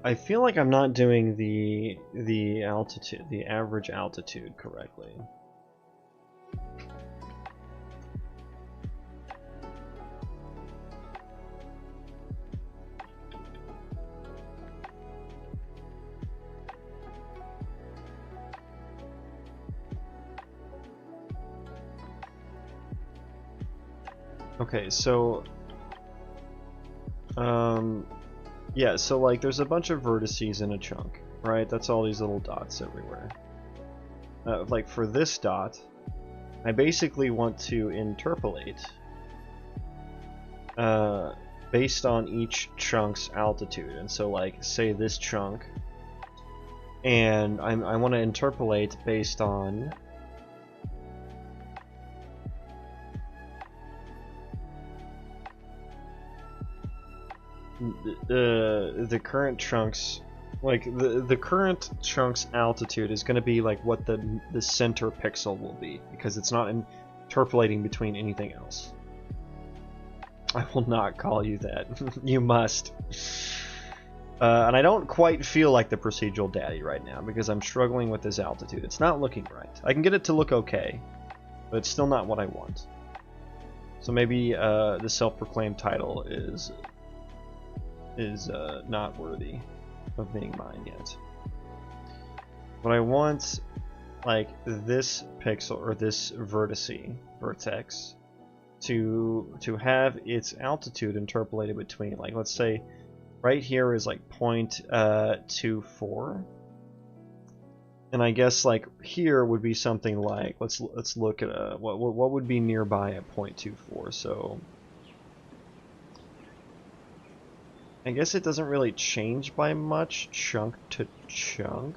I feel like I'm not doing the altitude, the average altitude correctly. Okay, so yeah, so like there's a bunch of vertices in a chunk, right? That's all these little dots everywhere. Like for this dot, I basically want to interpolate based on each chunk's altitude. And so like say this chunk, and I want to interpolate based on the current chunks, like the current chunk's altitude is going to be like what the center pixel will be, because it's not interpolating between anything else. I will not call you that. You must. And I don't quite feel like the procedural daddy right now because I'm struggling with this altitude. It's not looking right. I can get it to look okay, but it's still not what I want. So maybe the self-proclaimed title is not worthy of being mine yet. But I want like this pixel or this vertex to have its altitude interpolated between, like, let's say right here is like 0.24, and I guess like here would be something like, let's look at what would be nearby at 0.24. So I guess it doesn't really change by much chunk to chunk.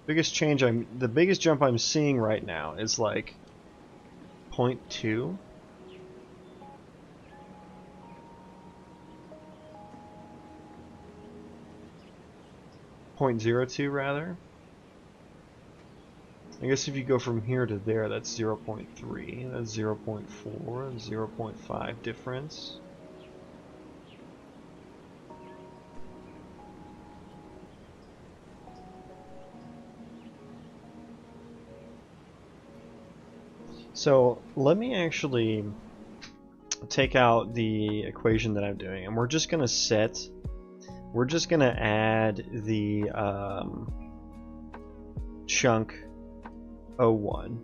The biggest jump I'm seeing right now is like 0.2. .02 rather. I guess if you go from here to there, that's 0.3, that's 0.4, 0.5 difference. So let me actually take out the equation that I'm doing, and we're just going to add the chunk 01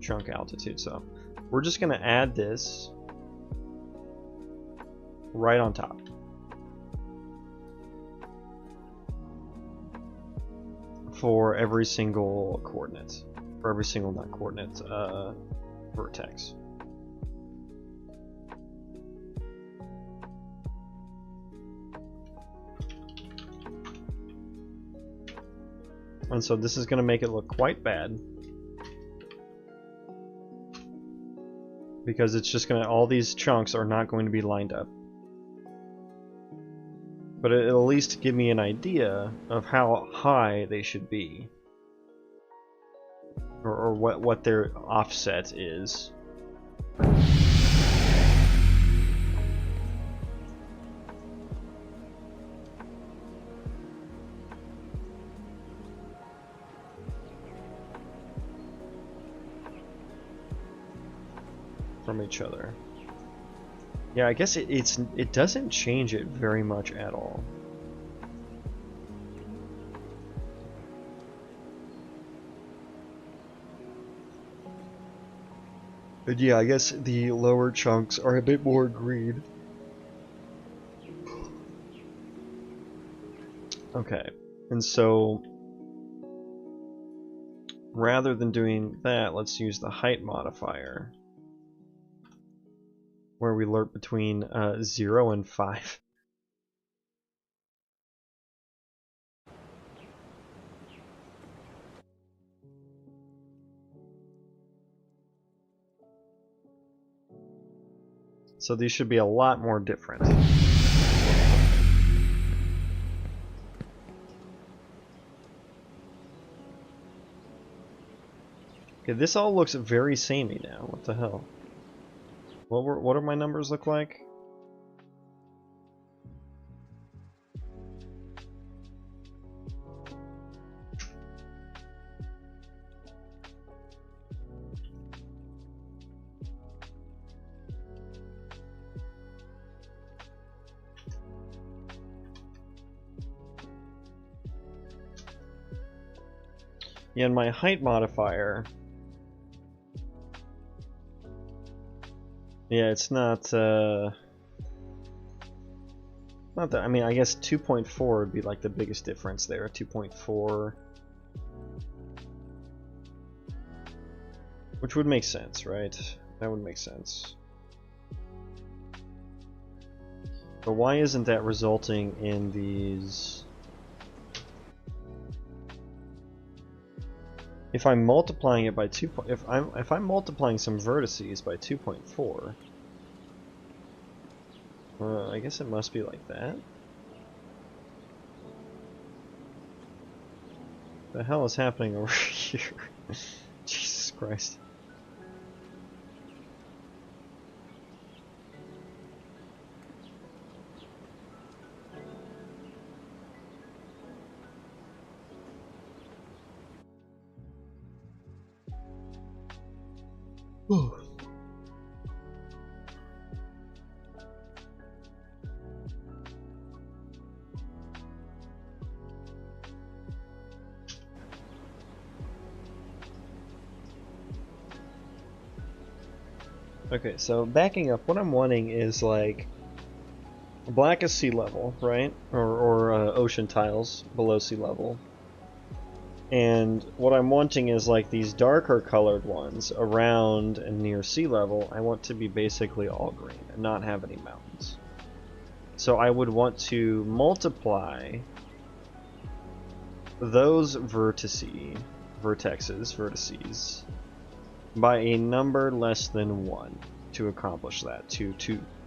chunk altitude. So we're just going to add this right on top. For every single coordinate, for every single non-coordinate vertex. And so this is going to make it look quite bad, because it's just going to, all these chunks are not going to be lined up. But it'll at least give me an idea of how high they should be, or what their offset is. From each other. Yeah, I guess it doesn't change it very much at all. But yeah, I guess the lower chunks are a bit more green. Okay, and so rather than doing that, let's use the height modifier, where we lerp between 0 and 5. So these should be a lot more different. Okay, this all looks very samey now. What the hell? What do my numbers look like? Yeah, and my height modifier. Yeah, it's not that. I mean, I guess 2.4 would be like the biggest difference there. 2.4, which would make sense, right? That would make sense. But why isn't that resulting in these? If I'm multiplying it by 2, if I'm multiplying some vertices by 2.4, I guess it must be like that. The hell is happening over here? Jesus Christ. Okay, so backing up, what I'm wanting is like black is sea level, right? Or ocean tiles below sea level. And what I'm wanting is like these darker colored ones around and near sea level. I want to be basically all green and not have any mountains. So I would want to multiply those vertices by a number less than 1 to accomplish that, to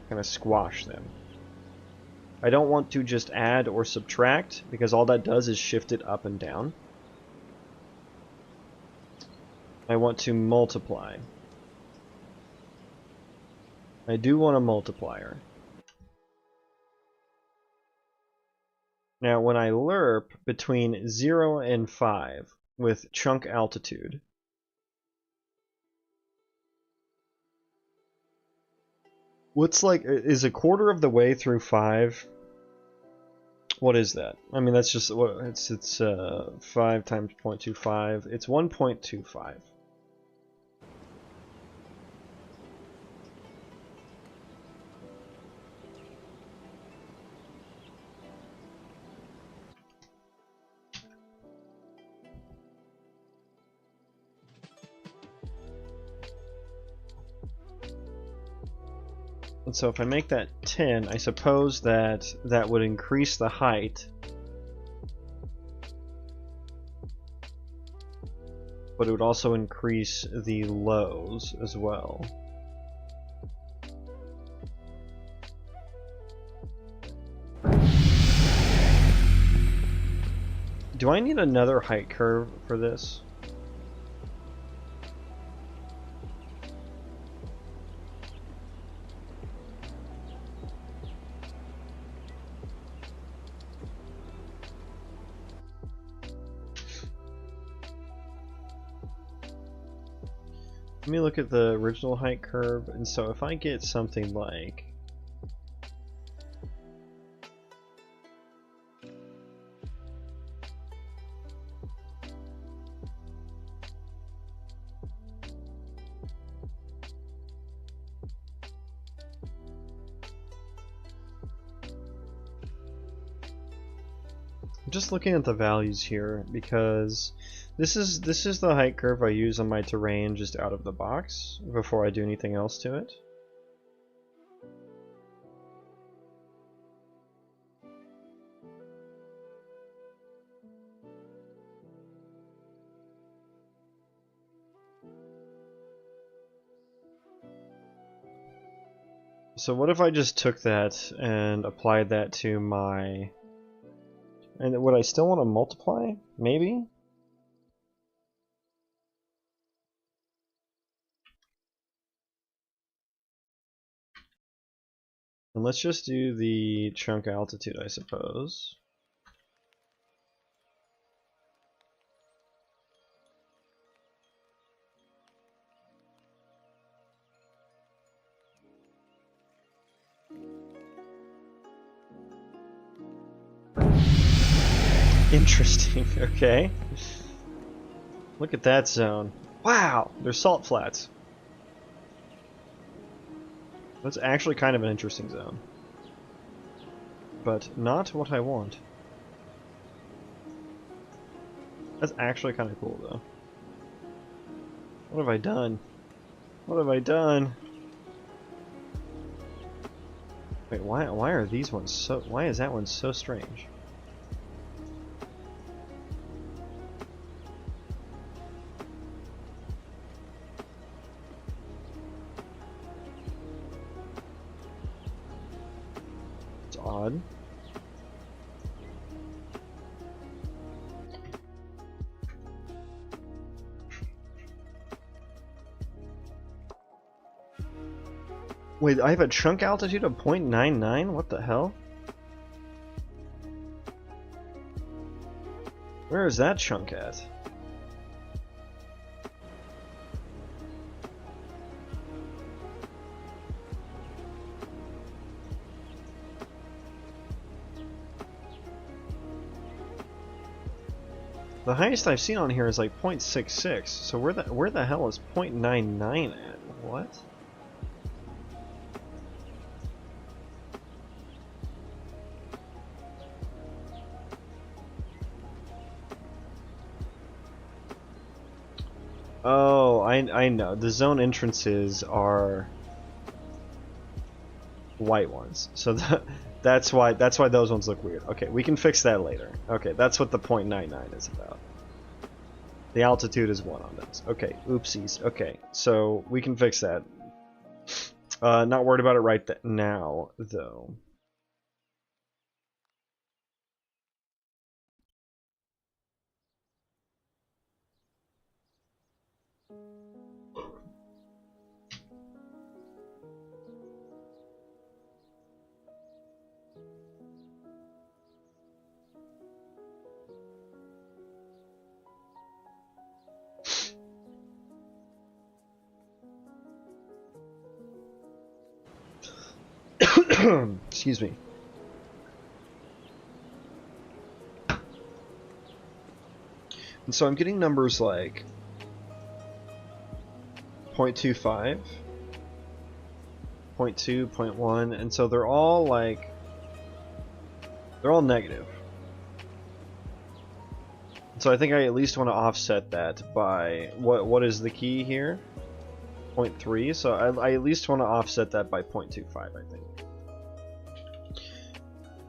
kind of squash them. I don't want to just add or subtract, because all that does is shift it up and down. I want to multiply. I do want a multiplier. Now when I lerp between 0 and 5 with chunk altitude, what's like, is a quarter of the way through 5? What is that? I mean, that's just, it's 5 times 0.25. It's 1.25. And so if I make that 10, I suppose that would increase the height, but it would also increase the lows as well. Do I need another height curve for this? Let me look at the original height curve, and so if I get something like I'm just looking at the values here, because this is the height curve I use on my terrain just out of the box before I do anything else to it. So what if I just took that and applied that to my... And would I still want to multiply? Maybe? And let's just do the chunk altitude, I suppose. Interesting, okay. Look at that zone. Wow, there's salt flats. That's actually kind of an interesting zone. But not what I want. That's actually kind of cool, though. What have I done? What have I done? Wait, why are these ones so... Why is that one so strange? It's odd. Wait, I have a chunk altitude of 0.99? What the hell? Where is that chunk at? The highest I've seen on here is like 0.66. So where the hell is 0.99 at? What? Oh, I know. The zone entrances are white ones. So that's why those ones look weird. Okay, we can fix that later. Okay, that's what the 0.99 is about. The altitude is 1 on those. Okay, oopsies. Okay, so we can fix that. Not worried about it right now, though. Excuse me. And so I'm getting numbers like 0.25, 0.2, 0.1, and so they're all like, they're all negative. So I think I at least want to offset that by, what is the key here? 0.3, so I at least want to offset that by 0.25, I think.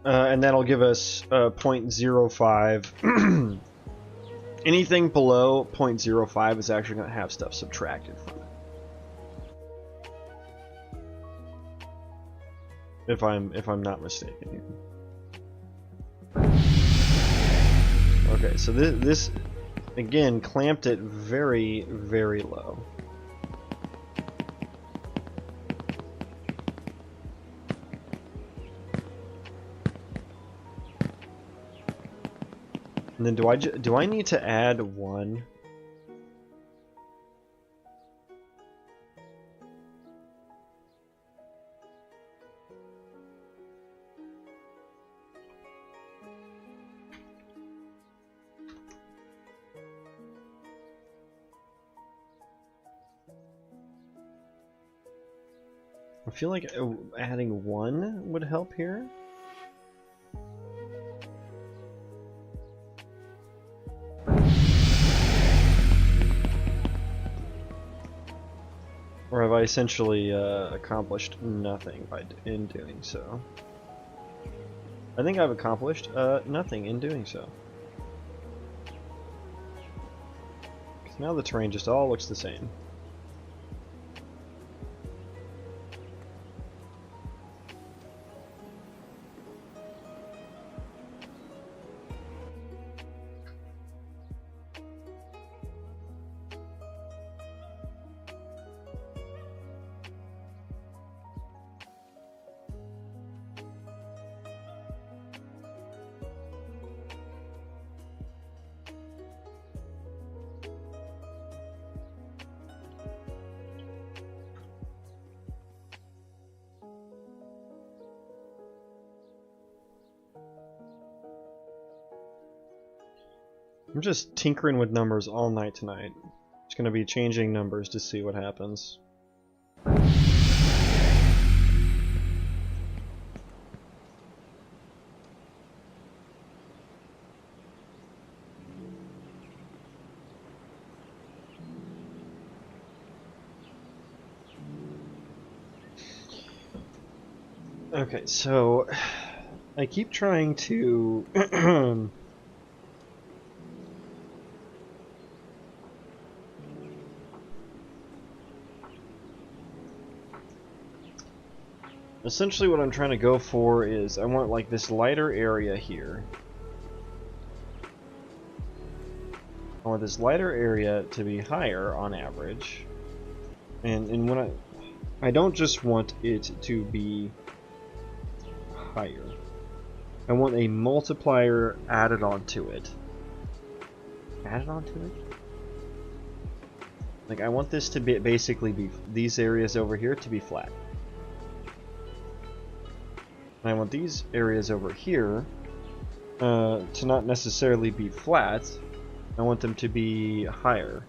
And that'll give us 0.05. Anything below 0.05 is actually going to have stuff subtracted from it. If I'm not mistaken here. Okay, so this again clamped it very, very low. And then do I need to add 1? I feel like adding 1 would help here. Or have I essentially accomplished nothing in doing so? I think I've accomplished nothing in doing so. Because now the terrain just all looks the same. I'm just tinkering with numbers all night tonight. Just gonna be changing numbers to see what happens. Okay, so I keep trying to essentially what I'm trying to go for is I want like this lighter area here. I want this lighter area to be higher on average. And when I don't just want it to be higher. I want a multiplier added onto it. Added onto it? Like I want this to be basically be these areas over here to be flat. And I want these areas over here to not necessarily be flat. I want them to be higher.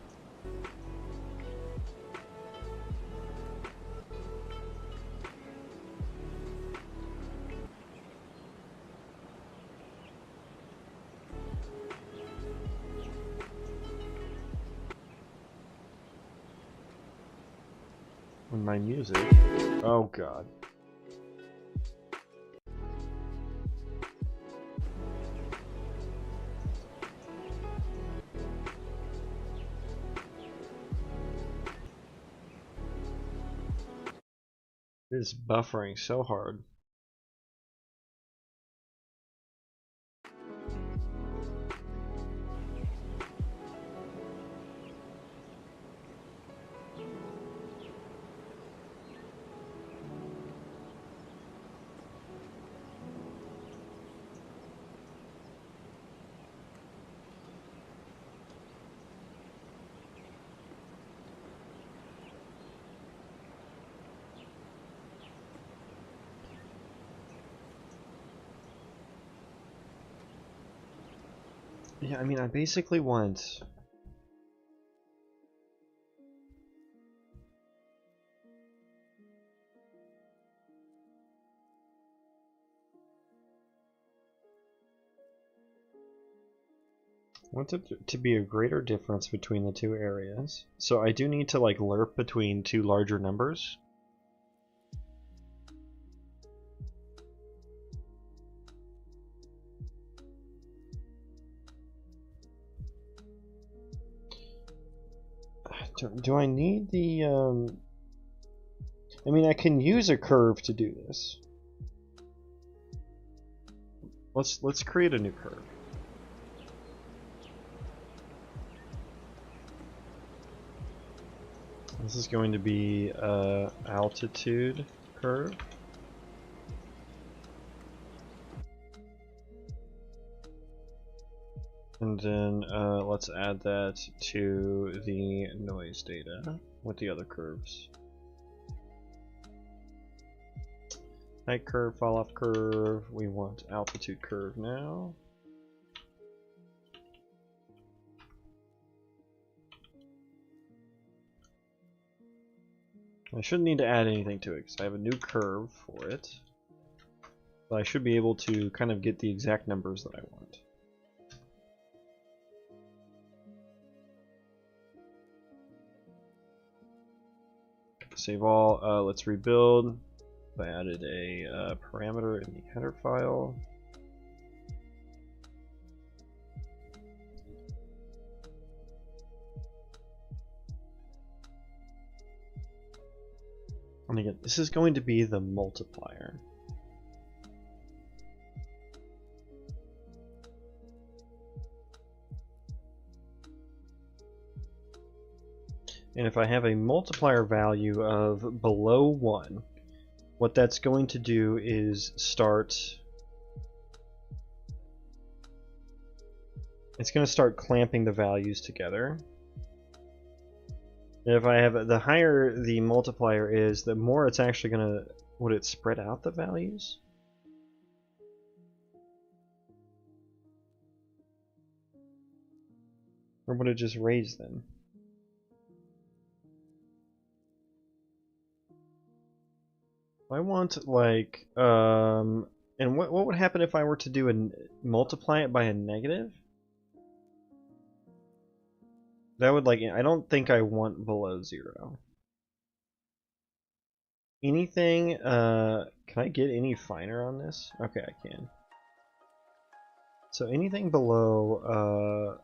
And my music. Oh god. It is buffering so hard. Yeah, I mean, I basically want... I want it to be a greater difference between the two areas. So I do need to like lerp between two larger numbers. Do I need the I mean, I can use a curve to do this. Let's create a new curve. This is going to be altitude curve. And then let's add that to the noise data with the other curves. Height curve, fall off curve, we want altitude curve now. I shouldn't need to add anything to it because I have a new curve for it. But I should be able to kind of get the exact numbers that I want. Save all, let's rebuild. I added a parameter in the header file. And again, this is going to be the multiplier. And if I have a multiplier value of below 1, what that's going to do is start... It's going to start clamping the values together. And if I have the higher the multiplier is, the more it's actually going to... Would it spread out the values? Or would it just raise them? I want like and what would happen if I were to do multiply it by a negative? That would like I don't think I want below 0. Anything can I get any finer on this? Okay, I can. So anything below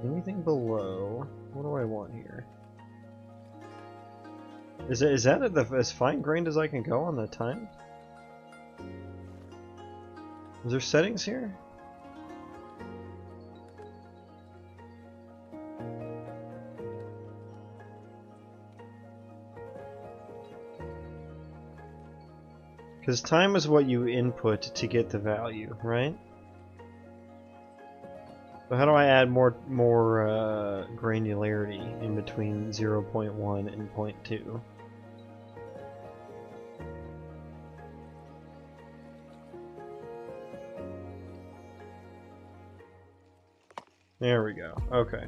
anything below, what do I want here? Is that as fine grained as I can go on the time? Is there settings here? Because time is what you input to get the value, right? So how do I add more granularity in between 0.1 and 0.2? There we go. Okay.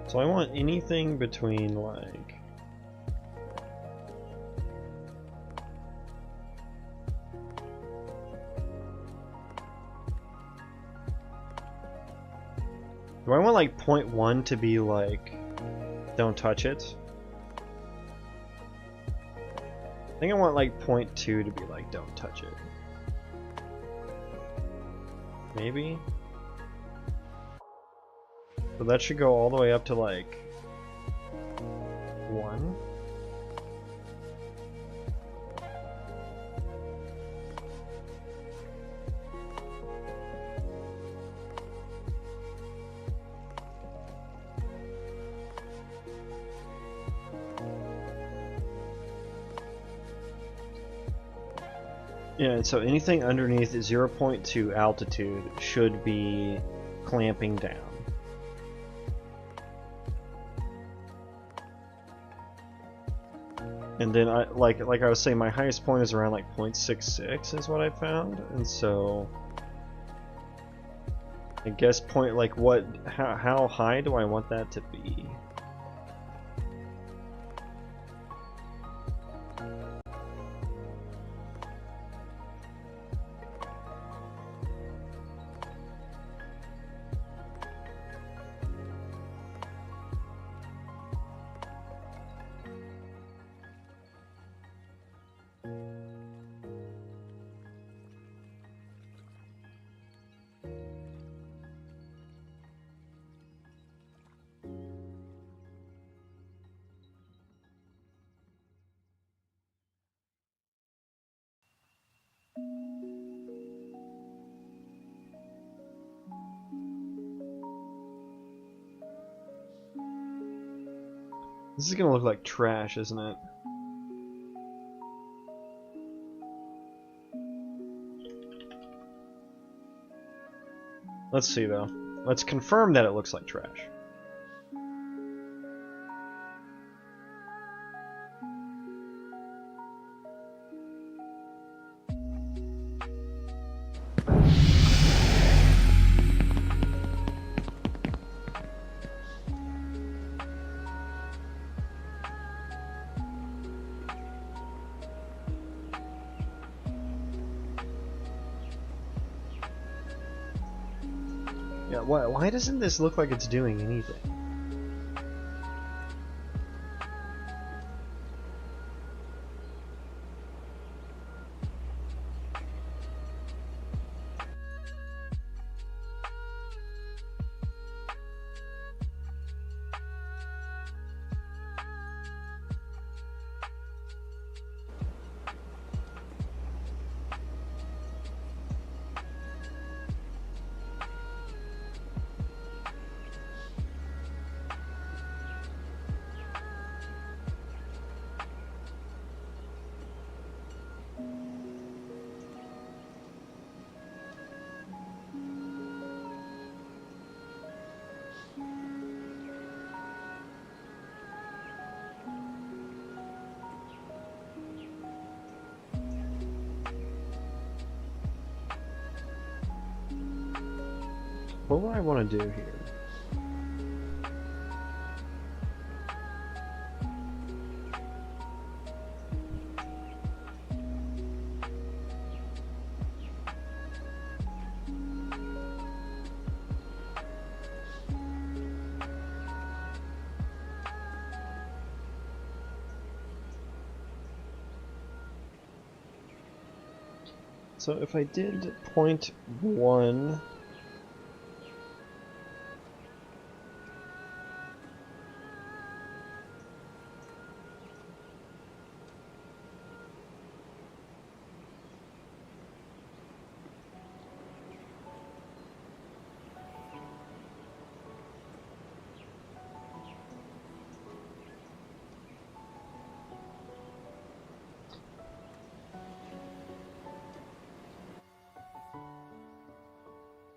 So I want anything between like do I want like 0.1 to be like don't touch it? I think I want like 0.2 to be like don't touch it. Maybe? So that should go all the way up to like 1. Yeah, and so anything underneath 0.2 altitude should be clamping down. And then like I was saying, my highest point is around like 0.66 is what I found, and so I guess how high do I want that to be? This is gonna look like trash, isn't it? Let's see though. Let's confirm that it looks like trash. Yeah, why doesn't this look like it's doing anything? What would I want to do here? So if I did 0.1,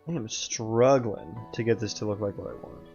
I am struggling to get this to look like what I want.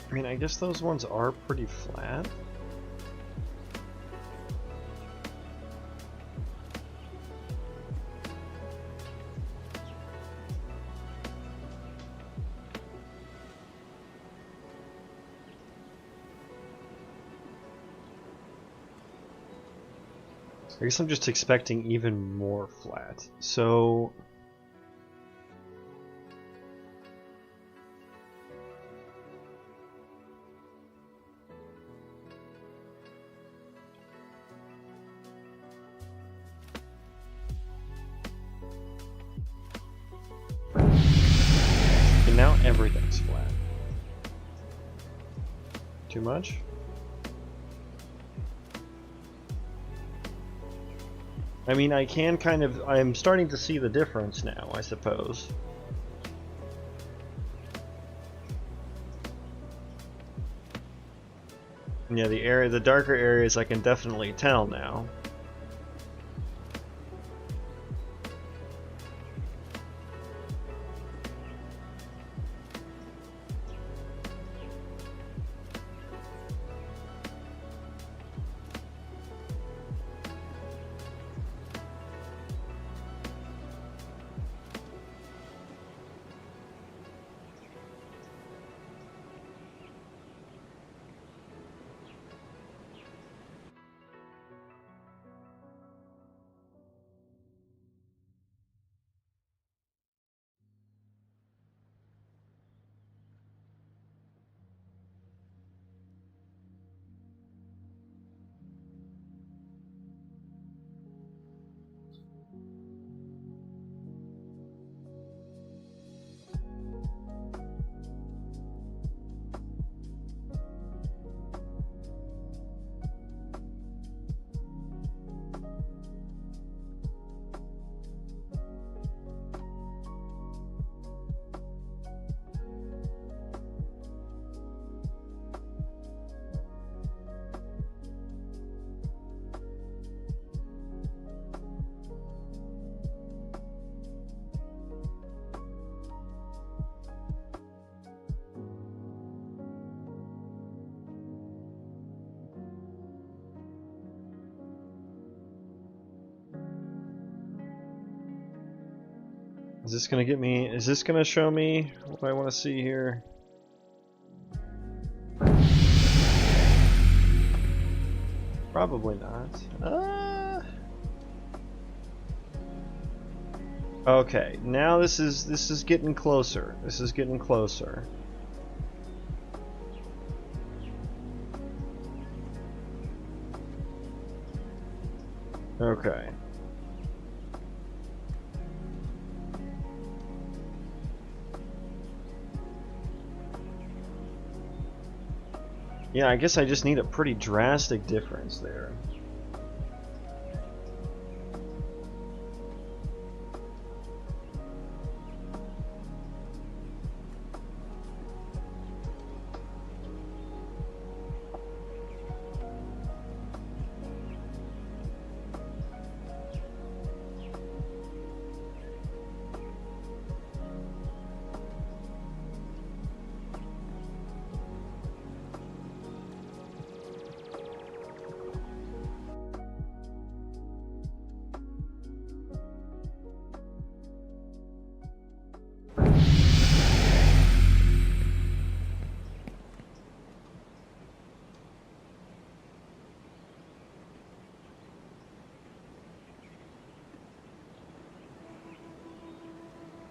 I mean, I guess those ones are pretty flat. I guess I'm just expecting even more flat. So and now everything's flat. Too much? I mean, I can kind of, I'm starting to see the difference now, I suppose. Yeah, the darker areas I can definitely tell now. Is this gonna get me, is this gonna show me what I want to see here? Probably not. Okay, now this is getting closer. This is getting closer. Okay. Yeah, I guess I just need a pretty drastic difference there.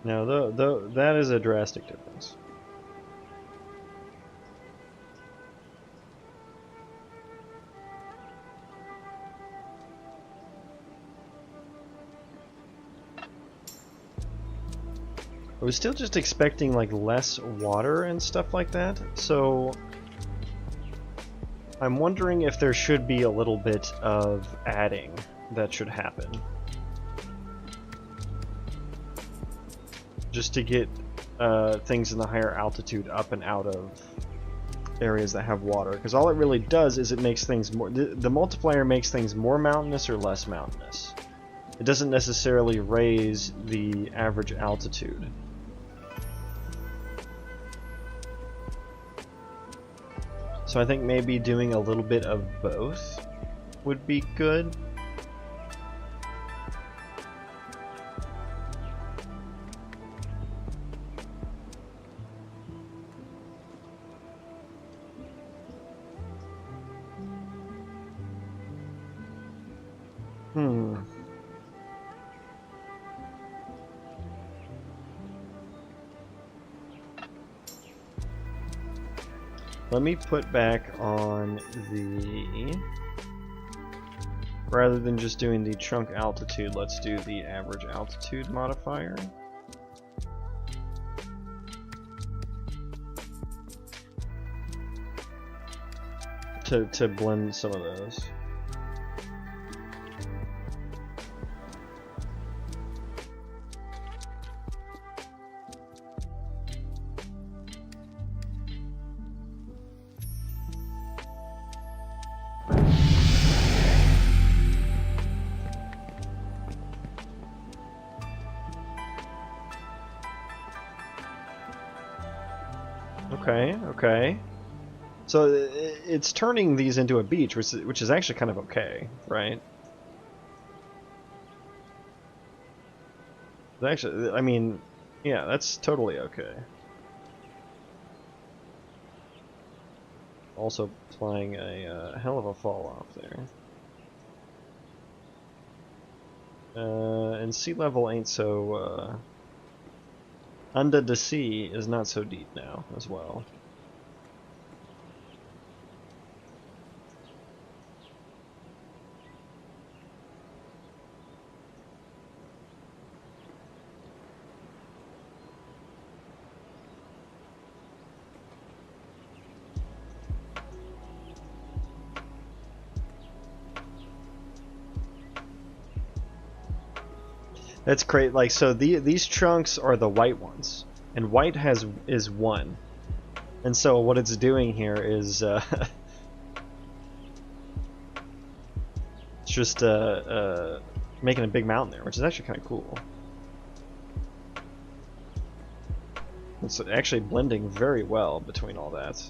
Now, though that is a drastic difference. I was still just expecting like less water and stuff like that, so I'm wondering if there should be a little bit of adding that should happen. Just to get things in the higher altitude up and out of areas that have water, because all it really does is it makes things more, the multiplier makes things more mountainous or less mountainous. It doesn't necessarily raise the average altitude. So I think maybe doing a little bit of both would be good. Let me put back on the... Rather than just doing the chunk altitude, let's do the average altitude modifier. To blend some of those. Okay. So it's turning these into a beach, which is actually kind of okay, right? Actually, I mean, yeah, that's totally okay. Also applying a hell of a fall off there. And sea level ain't so... under the sea is not so deep now as well. That's great. Like, so these chunks are the white ones, and white is 1, and so what it's doing here is it's just making a big mountain there, which is actually kind of cool. It's actually blending very well between all that.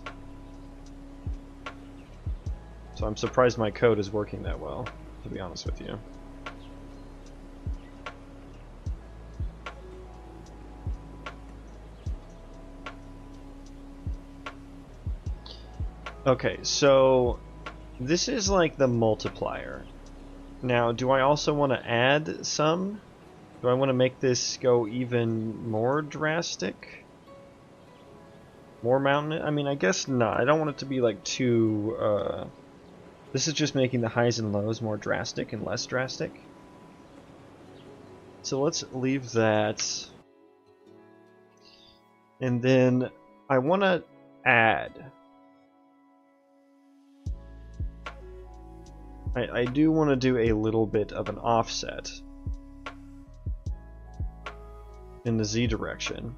So I'm surprised my code is working that well, to be honest with you. Okay, so this is like the multiplier. Now, do I also want to add some? Do I want to make this go even more drastic? More mountain? I mean, I guess not. I don't want it to be like too... This is just making the highs and lows more drastic and less drastic. So let's leave that. And then I want to add I do want to do a little bit of an offset in the z direction.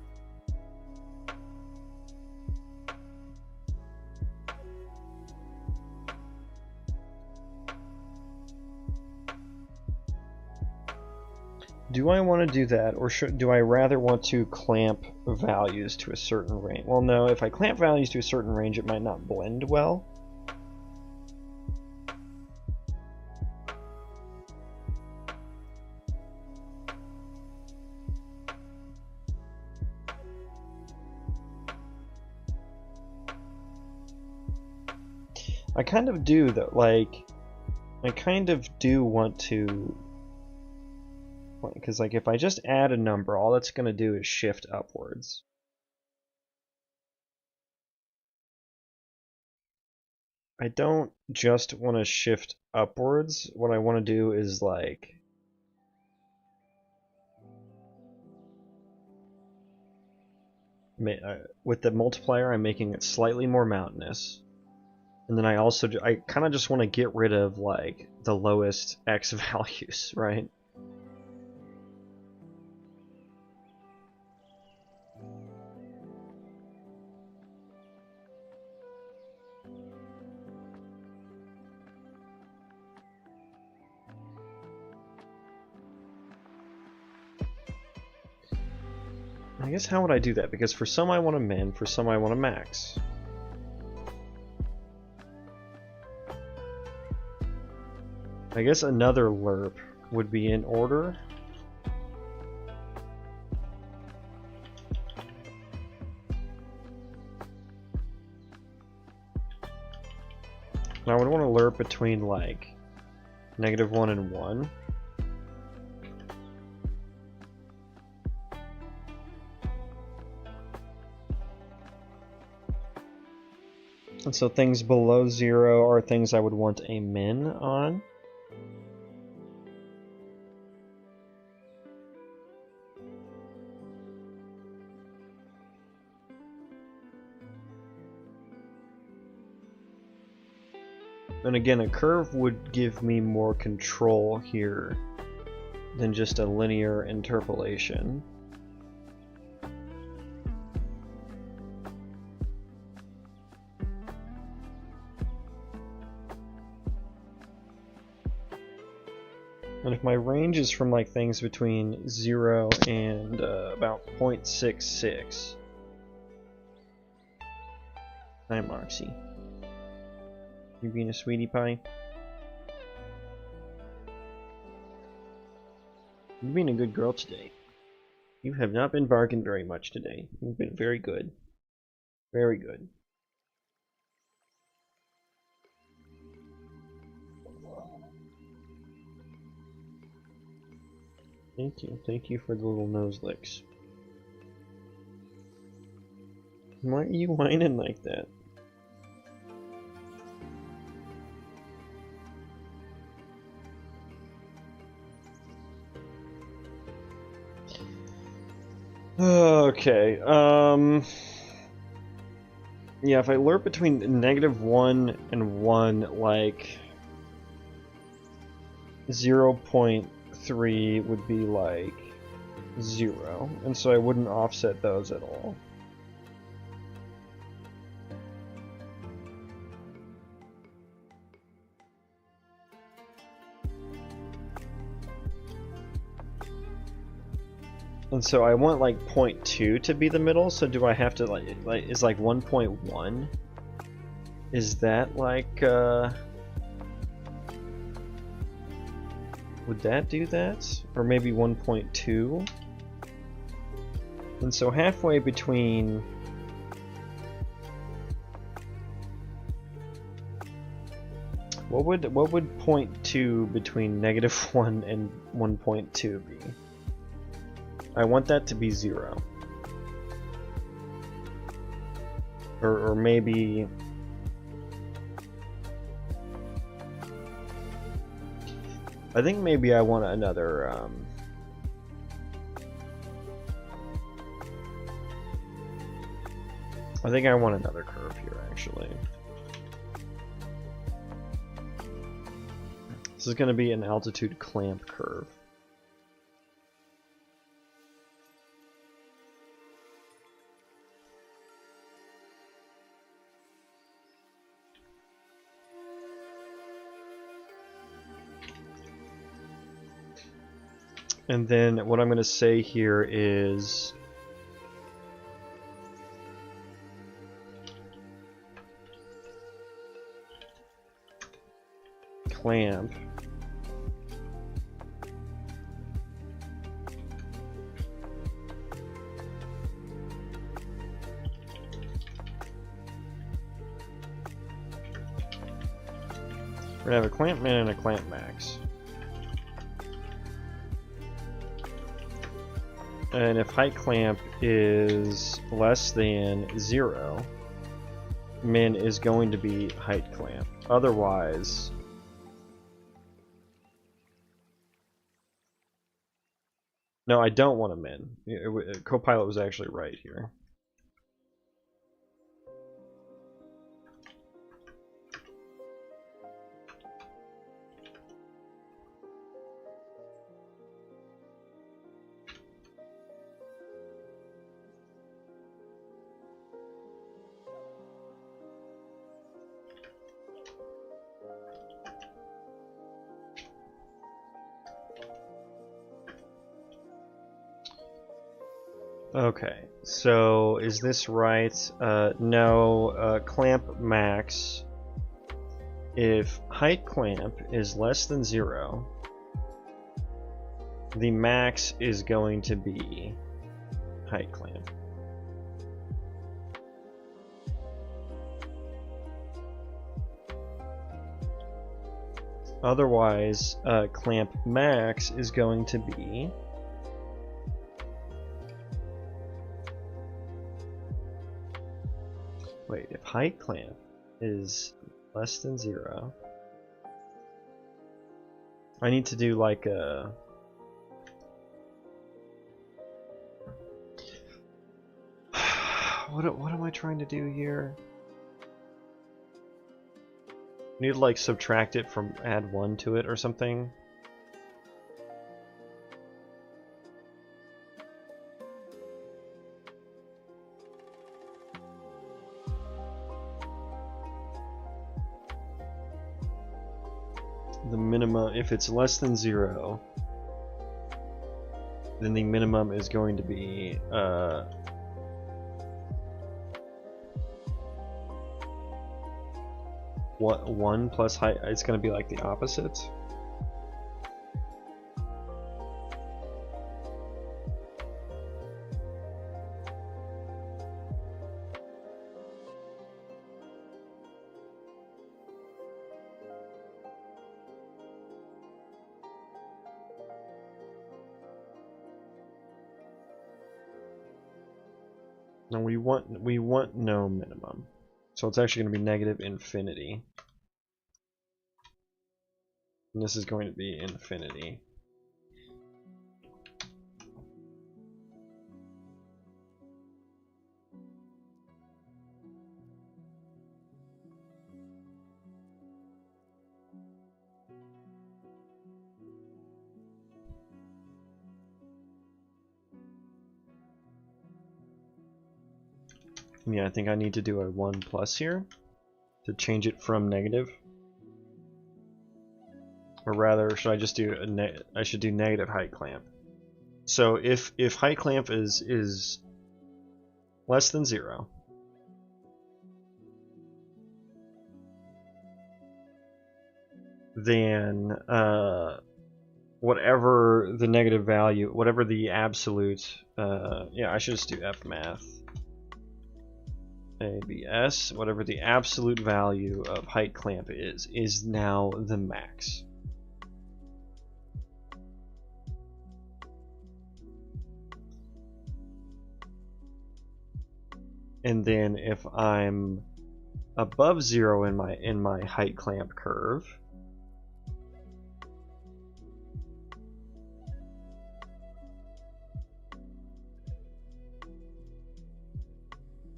Do I want to do that, or do I rather want to clamp values to a certain range? Well, no, if I clamp values to a certain range, it might not blend well. I kind of do, though. Like, I kind of do want to... Because, like, if I just add a number, all that's going to do is shift upwards. I don't just want to shift upwards. What I want to do is, like... with the multiplier, I'm making it slightly more mountainous. And then I kind of just want to get rid of, like, the lowest x values, right? I guess how would I do that? Because for some I want to min, for some I want to max. I guess another lerp would be in order. And I would want to lerp between, like, -1 and 1. And so things below 0 are things I would want a min on. And again, a curve would give me more control here than just a linear interpolation. And if my range is from, like, things between 0 and about 0.66. Hi, Moxie. You being a sweetie pie? You've been a good girl today. You have not been barking very much today. You've been very good. Very good. Thank you. Thank you for the little nose licks. Why are you whining like that? Okay, yeah, if I lerp between -1 and 1, like 0.3 would be like 0, and so I wouldn't offset those at all. And so I want, like, 0.2 to be the middle, so do I have to, like is, like, 1.1? Is that, like, would that do that? Or maybe 1.2? And so halfway between... What would 0.2 between -1 and 1.2 be? I want that to be 0. Or maybe... I think maybe I want another... I think I want another curve here, actually. This is going to be an altitude clamp curve. And then what I'm going to say here is clamp we're going to have a clamp min and a clamp max. And if height clamp is less than 0, min is going to be height clamp. Otherwise, no, I don't want a min. Copilot was actually right here. Okay, so is this right? No, clamp max. If height clamp is less than 0, the max is going to be height clamp. Otherwise, clamp max is going to be wait, if height clamp is less than 0, I need to do like a what am I trying to do here? I need to like subtract it from add 1 to it or something. The minimum, if it's less than 0, then the minimum is going to be what 1 plus height. It's going to be like the opposite. No, we want no minimum. So it's actually going to be negative infinity. And this is going to be infinity. Yeah, I think I need to do a 1 plus here to change it from negative. Or rather, should I just do I should do negative height clamp. So if height clamp is less than 0, then whatever the negative value, whatever the absolute, yeah, I should just do fmath. ABS, whatever the absolute value of height clamp is now the max. And then if I'm above 0 in my height clamp curve,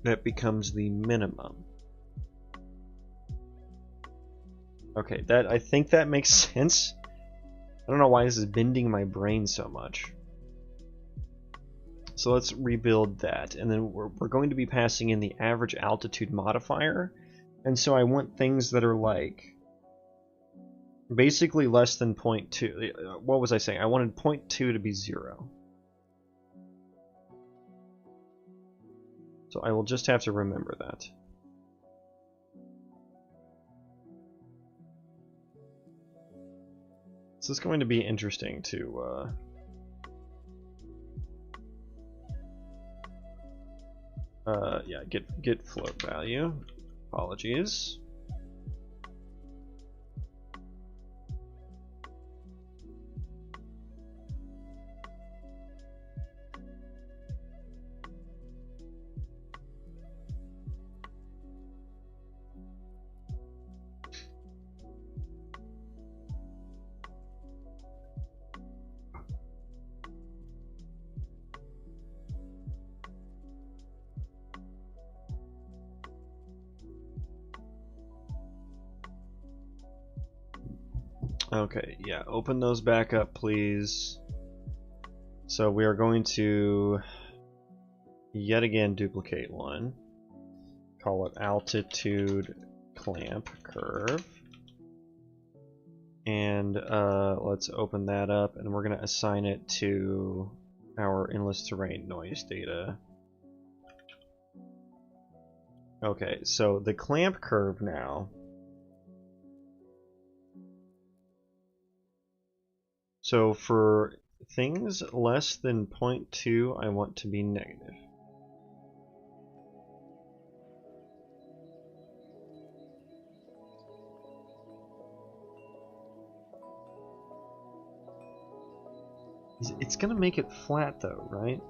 that becomes the minimum. Okay, I think that makes sense. I don't know why this is bending my brain so much. So let's rebuild that, and then we're going to be passing in the average altitude modifier, and so I want things that are like basically less than 0.2. What was I saying? I wanted 0.2 to be 0. So I will just have to remember that. So it's going to be interesting to yeah, get float value. Apologies. Okay, yeah, open those back up, please. So we are going to yet again duplicate one. Call it altitude clamp curve. And let's open that up, and we're going to assign it to our endless terrain noise data. Okay, so the clamp curve now. So for things less than 0.2, I want to be negative. It's gonna make it flat though, right?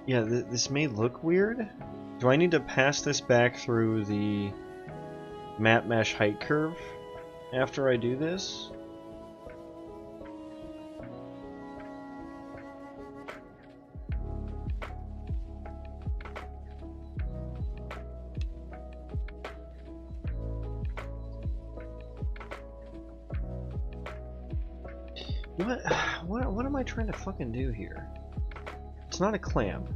Yeah, this may look weird. Do I need to pass this back through the map mesh height curve after I do this? What am I trying to fucking do here? It's not a clamp.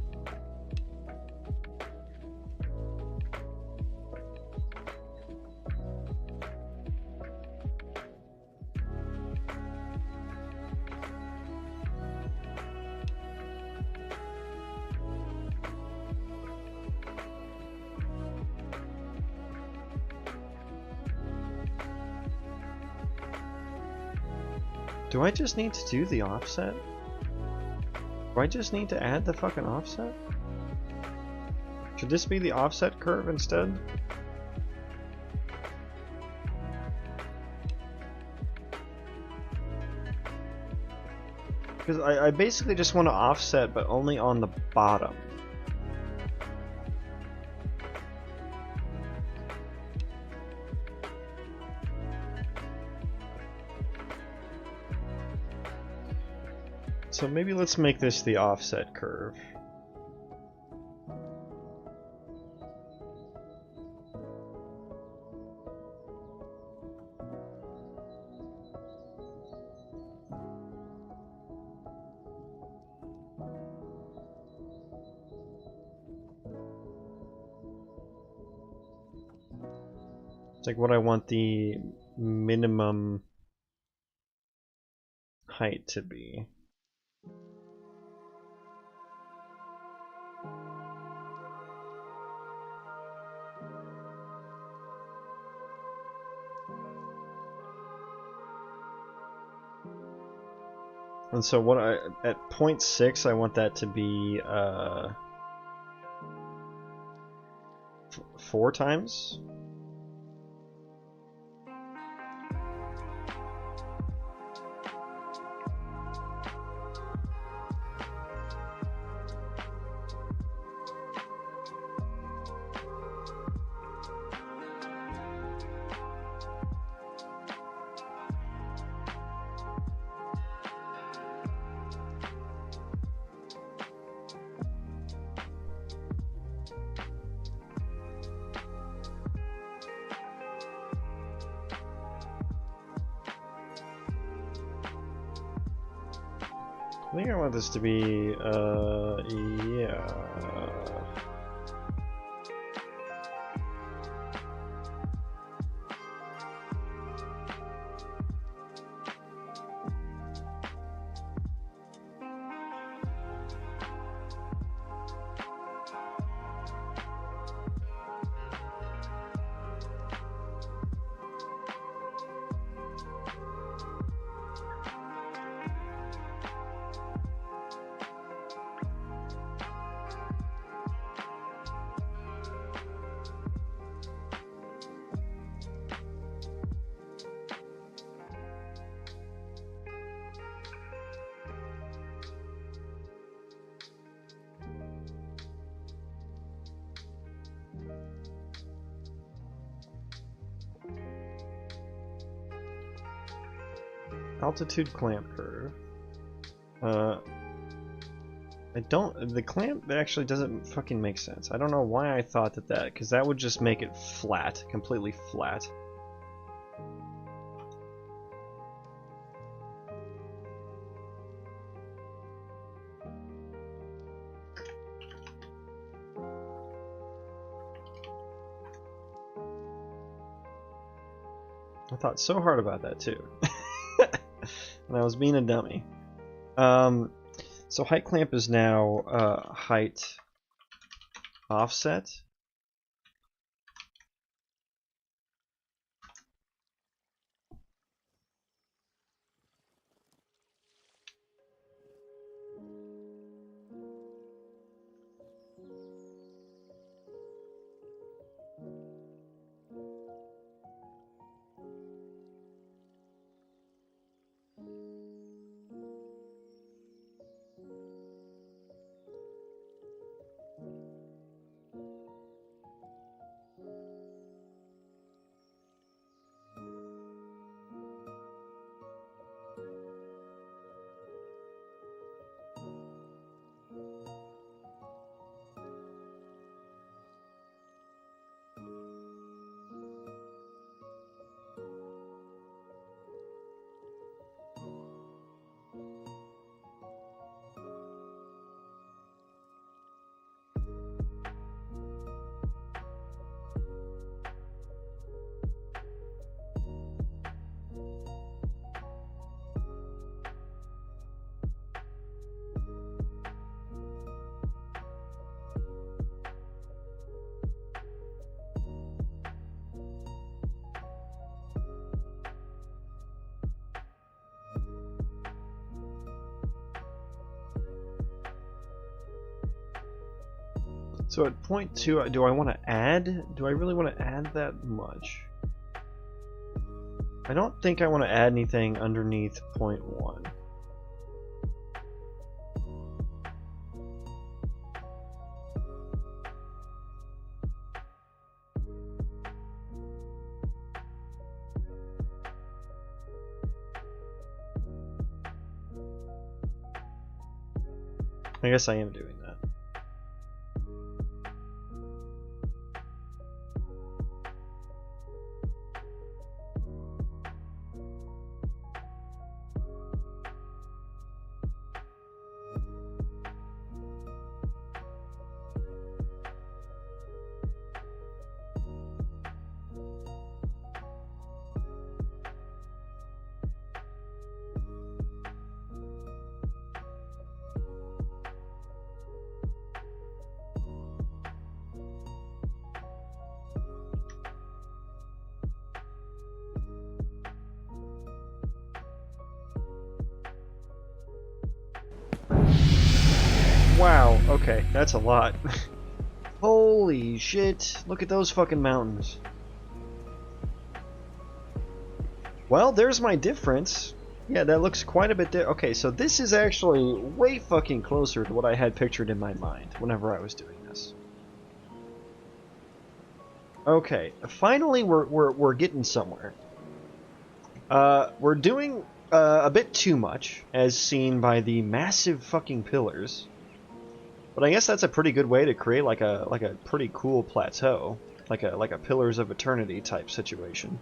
Do I just need to do the offset? Do I just need to add the fucking offset? Should this be the offset curve instead? Because I basically just want to offset, but only on the bottom. So maybe let's make this the offset curve. It's like what I want the minimum height to be. And so what at 0.6 I want that to be 4 times. I think I want this to be, yeah. Altitude clamp curve. The clamp actually doesn't fucking make sense. I don't know why I thought that, because that would just make it flat, completely flat. I thought so hard about that too. And I was being a dummy. So height clamp is now height offset. So at point 2, do I want to add? Do I really want to add that much? I don't think I want to add anything underneath point 1. I guess I am doing that. Wow, okay, that's a lot. Holy shit, look at those fucking mountains. Well, there's my difference. Yeah, that looks quite a bit there. Okay, so this is actually way fucking closer to what I had pictured in my mind whenever I was doing this. Okay, finally we're getting somewhere. We're doing a bit too much, as seen by the massive fucking pillars. But I guess that's a pretty good way to create like a pretty cool plateau, like a Pillars of Eternity type situation.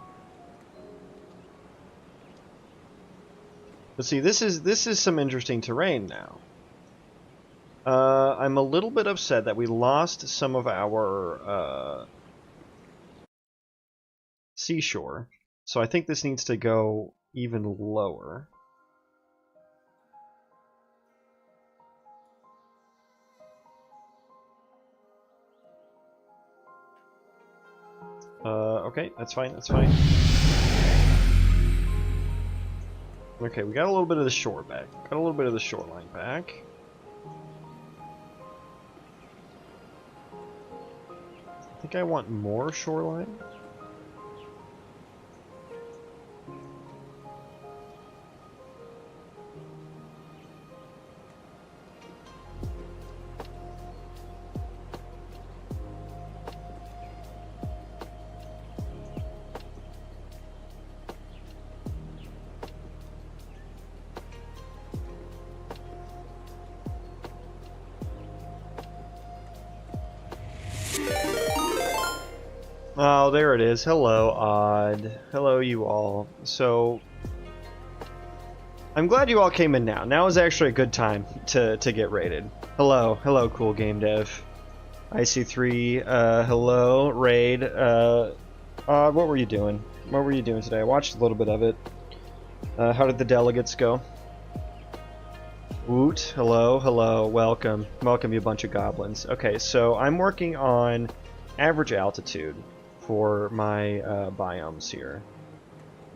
But see, this is some interesting terrain now. I'm a little bit upset that we lost some of our seashore, so I think this needs to go even lower. Okay, that's fine, that's fine. Okay, we got a little bit of the shore back. Got a little bit of the shoreline back. I think I want more shoreline. Oh, there it is. Hello, Odd. Hello, you all. So, I'm glad you all came in now. Now is actually a good time to get raided. Hello, cool game dev. IC3, hello, raid. What were you doing? What were you doing today? I watched a little bit of it. How did the delegates go? Woot, hello, welcome. Welcome, you bunch of goblins. Okay, so I'm working on average altitude for my biomes here.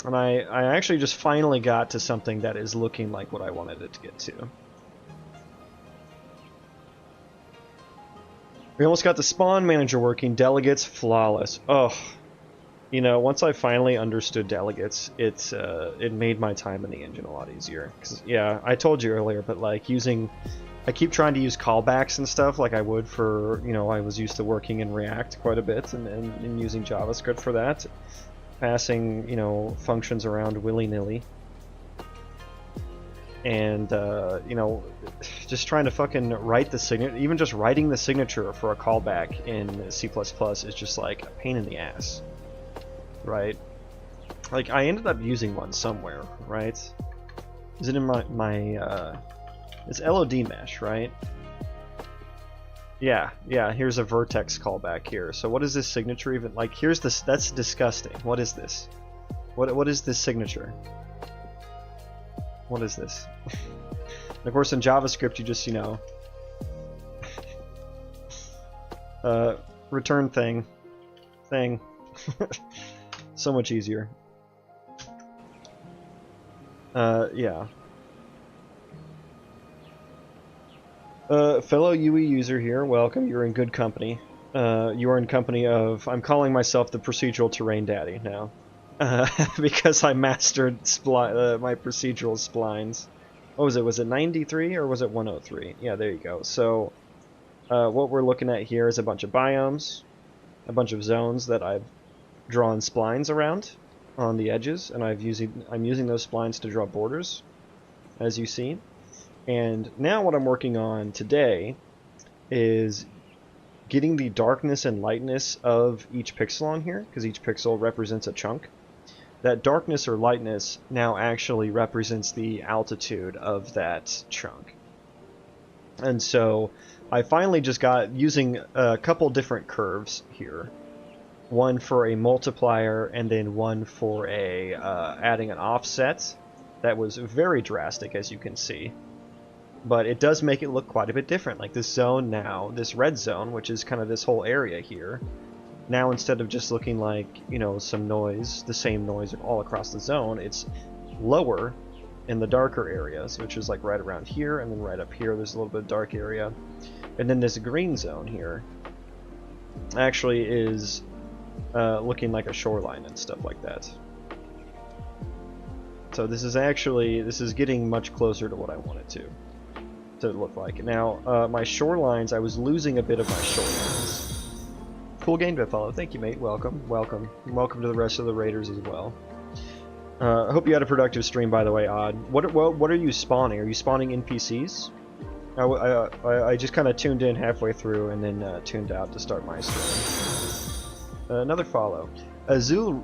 And I actually just finally got to something that is looking like what I wanted it to get to. We almost got the spawn manager working, delegates flawless. Oh, you know, once I finally understood delegates, it made my time in the engine a lot easier. 'Cause, yeah, I told you earlier, but like I keep trying to use callbacks and stuff like I would for, you know, I was used to working in React quite a bit and using JavaScript for that. Passing, you know, functions around willy-nilly. And, you know, just trying to fucking write the signature, even just writing the signature for a callback in C++ is just like a pain in the ass. Right? Like, I ended up using one somewhere, right? Is it in my it's LOD mesh, right? Yeah, here's a vertex callback here. So what is this signature even? Like, here's this, that's disgusting. What is this? What is this signature? What is this? And of course in JavaScript you just, you know, return thing. So much easier. Yeah. Fellow UE user here, welcome. You're in good company. You are in company of... I'm calling myself the procedural terrain daddy now. Because I mastered my procedural splines. What was it? Was it 93 or was it 103? Yeah, there you go. So, what we're looking at here is a bunch of biomes, a bunch of zones that I've drawn splines around on the edges, and I'm using those splines to draw borders, as you see. And now what I'm working on today is getting the darkness and lightness of each pixel on here, because each pixel represents a chunk. That darkness or lightness now actually represents the altitude of that chunk. And so I finally just got using a couple different curves here. One for a multiplier and then one for a adding an offset. That was very drastic, as you can see. But it does make it look quite a bit different. Like this zone now, this red zone, which is kind of this whole area here, now instead of just looking like, you know, some noise, the same noise all across the zone, it's lower in the darker areas, which is like right around here, and then right up here there's a little bit of dark area. And then this green zone here actually is looking like a shoreline and stuff like that. So this is getting much closer to what I want it to look like. Now, my shorelines, I was losing a bit of my shorelines. Cool game to follow. Thank you, mate. Welcome to the rest of the raiders as well. I hope you had a productive stream, by the way, Odd. What are you spawning? Are you spawning NPCs? I just kind of tuned in halfway through and then tuned out to start my stream. Another follow. Azul.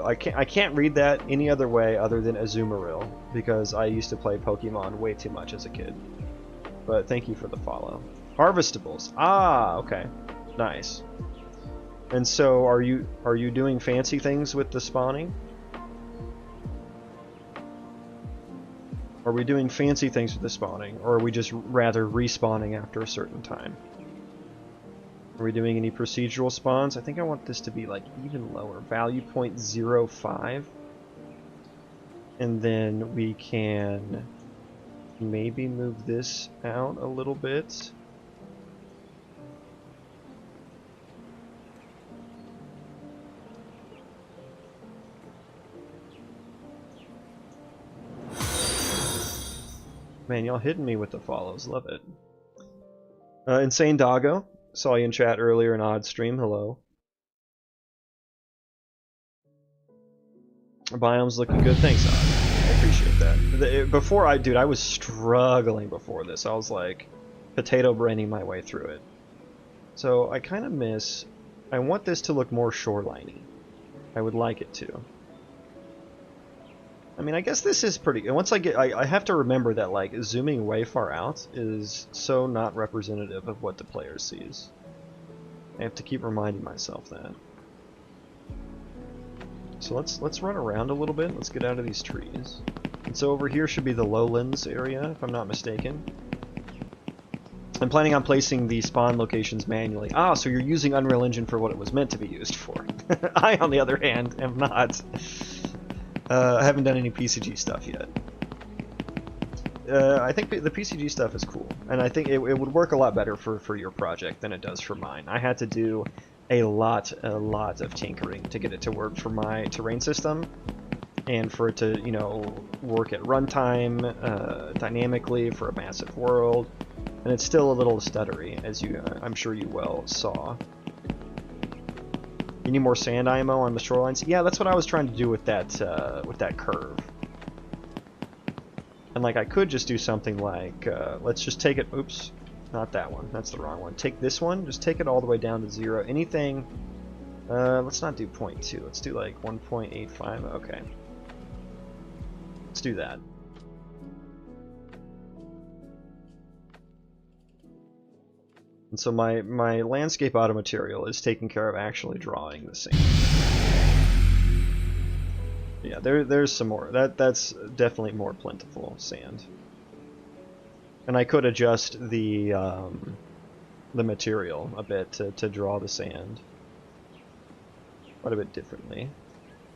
I can't read that any other way other than Azumarill because I used to play Pokemon way too much as a kid. But thank you for the follow. Harvestables. Ah, okay, nice. And so, are you doing fancy things with the spawning? Are we doing fancy things with the spawning, or are we just rather respawning after a certain time? Are we doing any procedural spawns? I think I want this to be like even lower. Value 0.05. And then we can maybe move this out a little bit. Man, y'all hitting me with the follows. Love it. Insane Doggo. Saw you in chat earlier in Odd Stream. Hello. Biome's looking good. Thanks, Odd. I appreciate that. Before I was struggling before this. I was like potato braining my way through it. So I kind of miss... I want this to look more shoreliney. I would like it to. I mean, I guess this is pretty... Once I get... I have to remember that, like, zooming way far out is so not representative of what the player sees. I have to keep reminding myself that. So let's run around a little bit. Let's get out of these trees. And so over here should be the lowlands area, if I'm not mistaken. I'm planning on placing the spawn locations manually. Ah, so you're using Unreal Engine for what it was meant to be used for. I, on the other hand, am not... I haven't done any PCG stuff yet. I think the PCG stuff is cool, and I think it would work a lot better for your project than it does for mine. I had to do a lot of tinkering to get it to work for my terrain system, and for it to, you know, work at runtime dynamically for a massive world, and it's still a little stuttery, as I'm sure you well saw. You need more sand IMO on the shorelines? Yeah, that's what I was trying to do with that curve. And like I could just do something like, let's just take it, oops, not that one, that's the wrong one. Take this one, just take it all the way down to 0. Anything, let's not do 0.2, let's do like 1.85, okay. Let's do that. And so my landscape auto material is taking care of actually drawing the sand. Yeah, there's some more. That's definitely more plentiful sand. And I could adjust the material a bit to draw the sand quite a bit differently.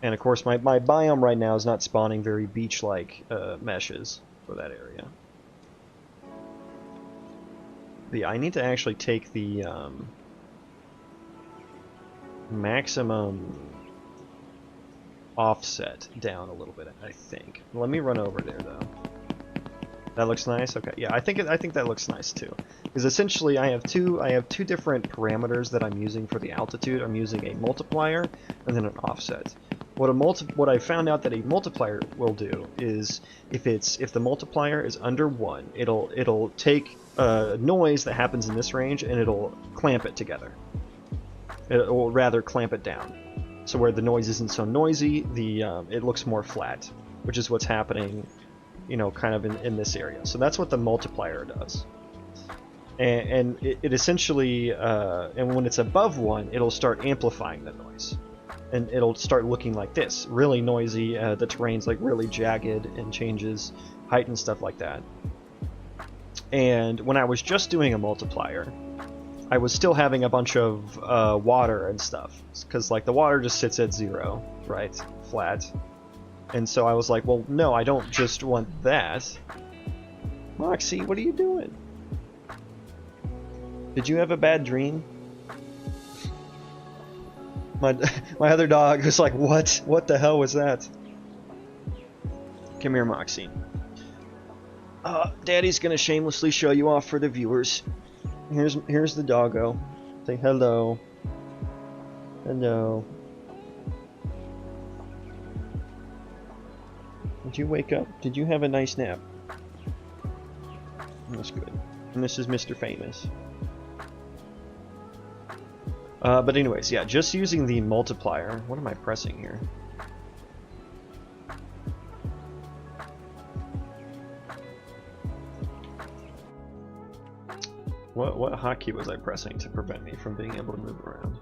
And of course my biome right now is not spawning very beach-like meshes for that area. Yeah, I need to actually take the maximum offset down a little bit, I think. Let me run over there though. That looks nice. Okay, yeah, I think that looks nice too. Because essentially I have two different parameters that I'm using for the altitude. I'm using a multiplier and then an offset. What I found out that a multiplier will do is if the multiplier is under 1, it'll take noise that happens in this range and it'll clamp it together. It will rather clamp it down. So where the noise isn't so noisy, it looks more flat, which is what's happening, you know, kind of in this area. So that's what the multiplier does. And it essentially, and when it's above 1, it'll start amplifying the noise. And it'll start looking like this, really noisy, the terrain's like really jagged and changes height and stuff like that. And when I was just doing a multiplier, I was still having a bunch of water and stuff, because like the water just sits at 0, right, flat. And so I was like, well, no, I don't just want that. Moxie, what are you doing? Did you have a bad dream? My other dog was like, what? What the hell was that? Come here, Moxie. Daddy's gonna shamelessly show you off for the viewers. Here's the doggo. Say hello. Hello. Did you wake up? Did you have a nice nap? That's good. And this is Mr. Famous. But anyways, yeah, just using the multiplier. What am I pressing here? What hotkey was I pressing to prevent me from being able to move around?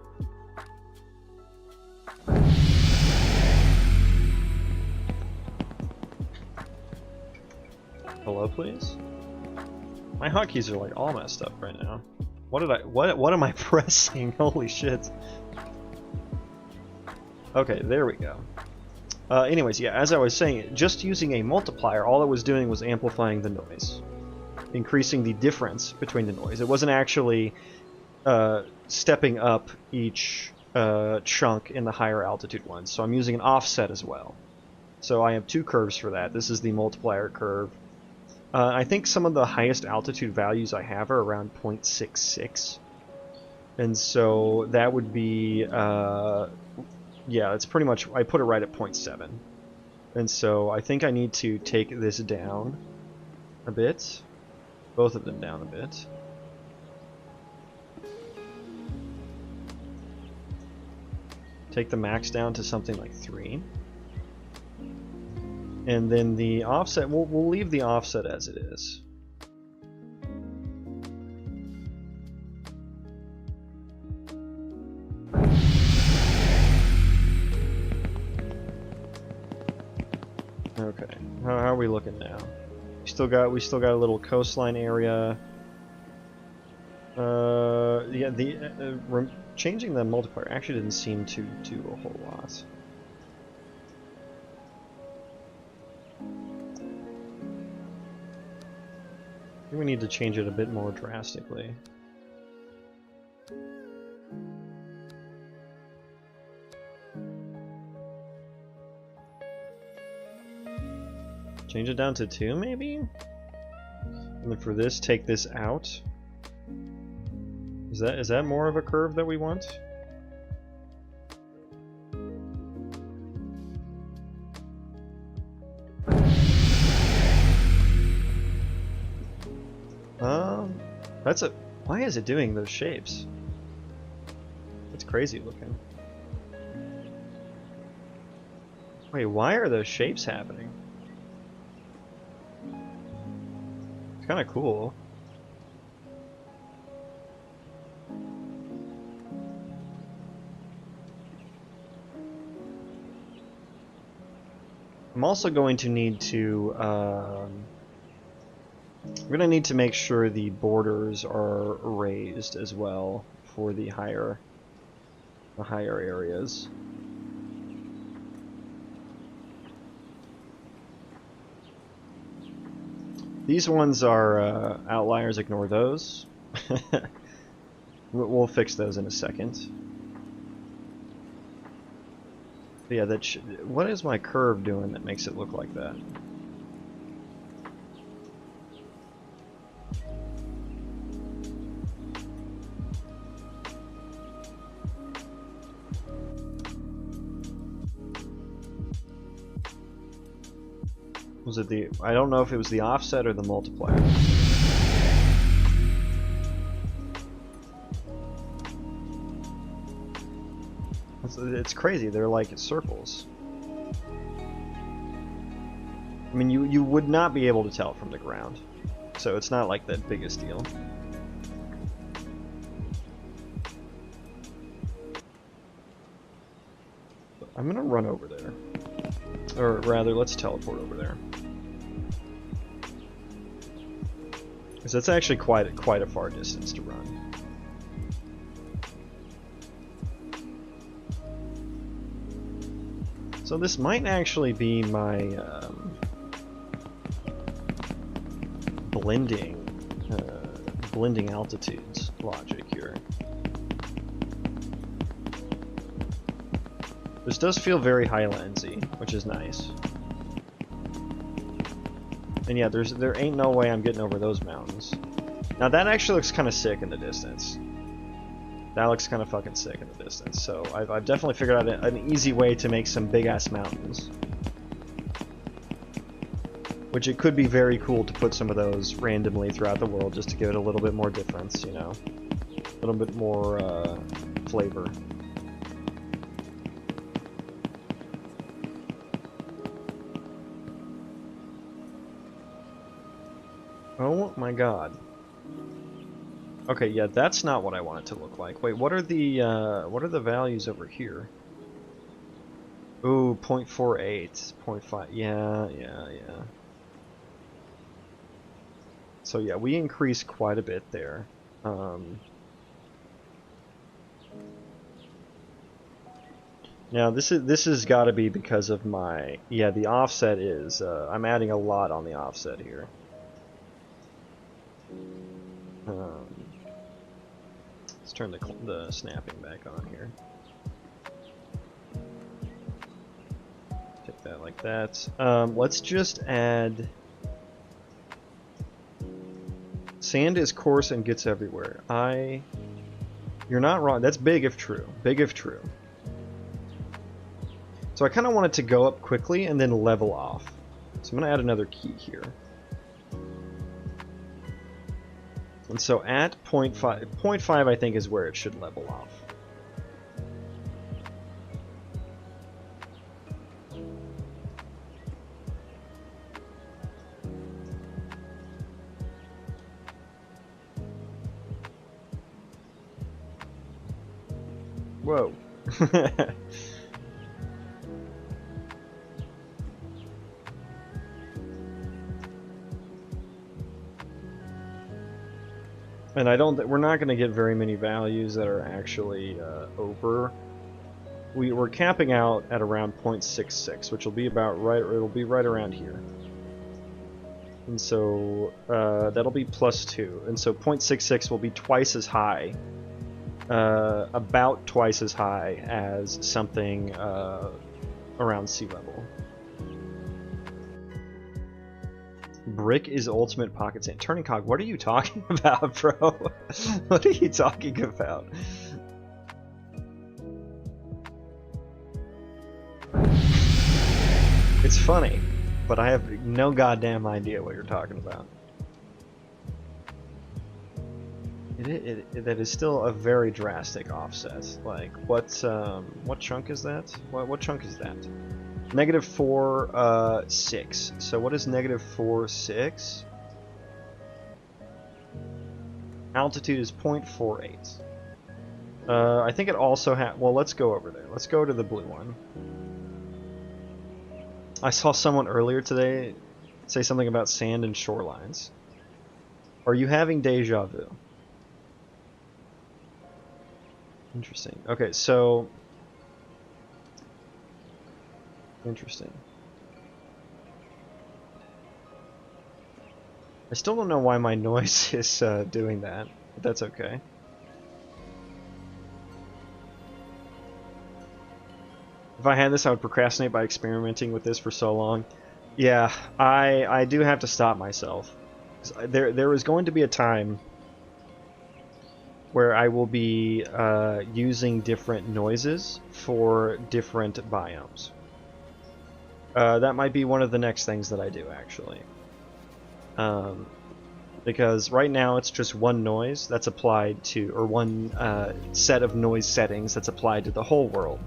Hello, please? My hotkeys are like all messed up right now. What am I pressing? Holy shit. Okay, there we go. Anyways, yeah, as I was saying, just using a multiplier, all it was doing was amplifying the noise. Increasing the difference between the noise. It wasn't actually stepping up each chunk in the higher altitude ones. So I'm using an offset as well. So I have two curves for that. This is the multiplier curve. I think some of the highest altitude values I have are around 0.66. And so that would be, yeah, it's pretty much, I put it right at 0.7. And so I think I need to take this down a bit. Both of them down a bit. Take the max down to something like 3. And then the offset, we'll leave the offset as it is. Okay, how are we looking now? We still got a little coastline area. Yeah, changing the multiplier actually didn't seem to do a whole lot. I think we need to change it a bit more drastically. Change it down to 2, maybe? And then for this, take this out. Is that more of a curve that we want? That's a... Why is it doing those shapes? It's crazy looking. Wait, why are those shapes happening? It's kind of cool. I'm also going to need to... we're going to need to make sure the borders are raised as well for the higher areas. These ones are outliers, ignore those. We'll fix those in a second. But yeah, what is my curve doing that makes it look like that? Was it the... I don't know if it was the offset or the multiplier. It's crazy, they're like circles. I mean, you would not be able to tell from the ground, so it's not like that biggest deal. I'm gonna run over there. Or rather, let's teleport over there. Because that's actually quite a far distance to run. So this might actually be my blending altitudes logic here. This does feel very Highlandsy, which is nice. And yeah, there ain't no way I'm getting over those mountains. Now that actually looks kind of sick in the distance. That looks kind of fucking sick in the distance. So I've definitely figured out an easy way to make some big-ass mountains. Which it could be very cool to put some of those randomly throughout the world just to give it a little bit more difference, you know? A little bit more flavor. Oh my god. Okay, yeah, that's not what I want it to look like. Wait, what are the values over here? Ooh, 0.48, 0.5. Yeah. So yeah, we increased quite a bit there. Now this has got to be because of my the offset is I'm adding a lot on the offset here. Let's turn the snapping back on here. Take that like that. Let's just add. Sand is coarse and gets everywhere. You're not wrong. That's big if true. Big if true. So I kind of want it to go up quickly and then level off. So I'm going to add another key here. And so at 0.5 I think is where it should level off. Whoa. And we're not going to get very many values that are actually over. We're capping out at around 0.66, which will be about right, or it'll be right around here. And so that'll be +2. And so 0.66 will be twice as high, about twice as high as something around sea level. Brick is ultimate pocket sand. Turning cog, what are you talking about, bro? What are you talking about? It's funny, but I have no goddamn idea what you're talking about. That is still a very drastic offset. Like, what chunk is that? What chunk is that? -4, 6. So what is -4, 6? Altitude is 0.48. I think it also well, let's go over there. Let's go to the blue one. I saw someone earlier today say something about sand and shorelines. Are you having deja vu? Interesting. Okay, so... Interesting. I still don't know why my noise is doing that, but that's okay. If I had this, I would procrastinate by experimenting with this for so long. Yeah, I do have to stop myself. There is going to be a time where I will be using different noises for different biomes. That might be one of the next things that I do, actually. Because right now it's just one noise that's applied to, or one set of noise settings that's applied to the whole world.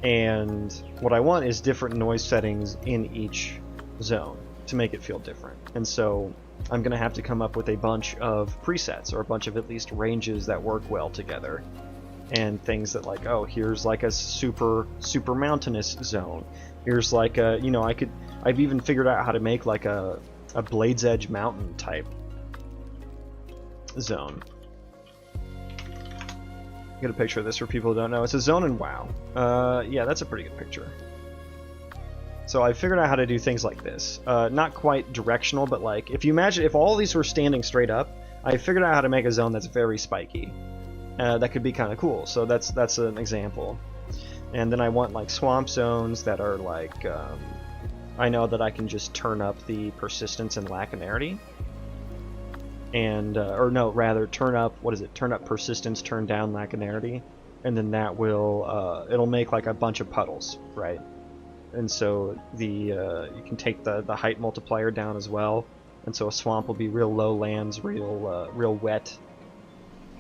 And what I want is different noise settings in each zone to make it feel different. And so I'm going to have to come up with a bunch of presets, or a bunch of at least ranges that work well together. And things that, like, oh, here's like a super mountainous zone. Here's like a, you know, I've even figured out how to make like a Blade's Edge mountain type zone. Get a picture of this for people who don't know. It's a zone in WoW. Yeah, that's a pretty good picture. So I figured out how to do things like this. Not quite directional, but like, if you imagine, if all of these were standing straight up, I figured out how to make a zone that's very spiky. That could be kind of cool. So that's an example. And then I want like swamp zones that are like, I know that I can just turn up the persistence and laconarity. And, or no, rather turn up, what is it? Turn up persistence, turn down laconarity. And then that will, it'll make like a bunch of puddles, right? And so you can take the height multiplier down as well. And so a swamp will be real low lands, real wet.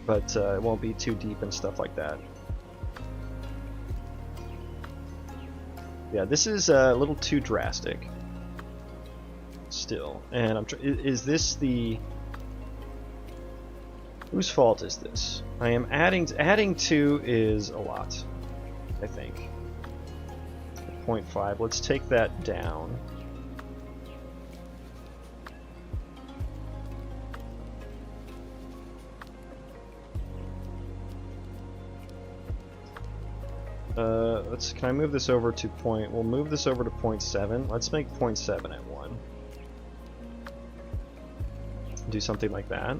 but it won't be too deep and stuff like that. Yeah, this is a little too drastic still, and is this the... Whose fault is this? I am adding 2 is a lot, I think. 0.5, let's take that down. Can I move this over to we'll move this over to 0.7. Let's make 0.7 at 1. Do something like that.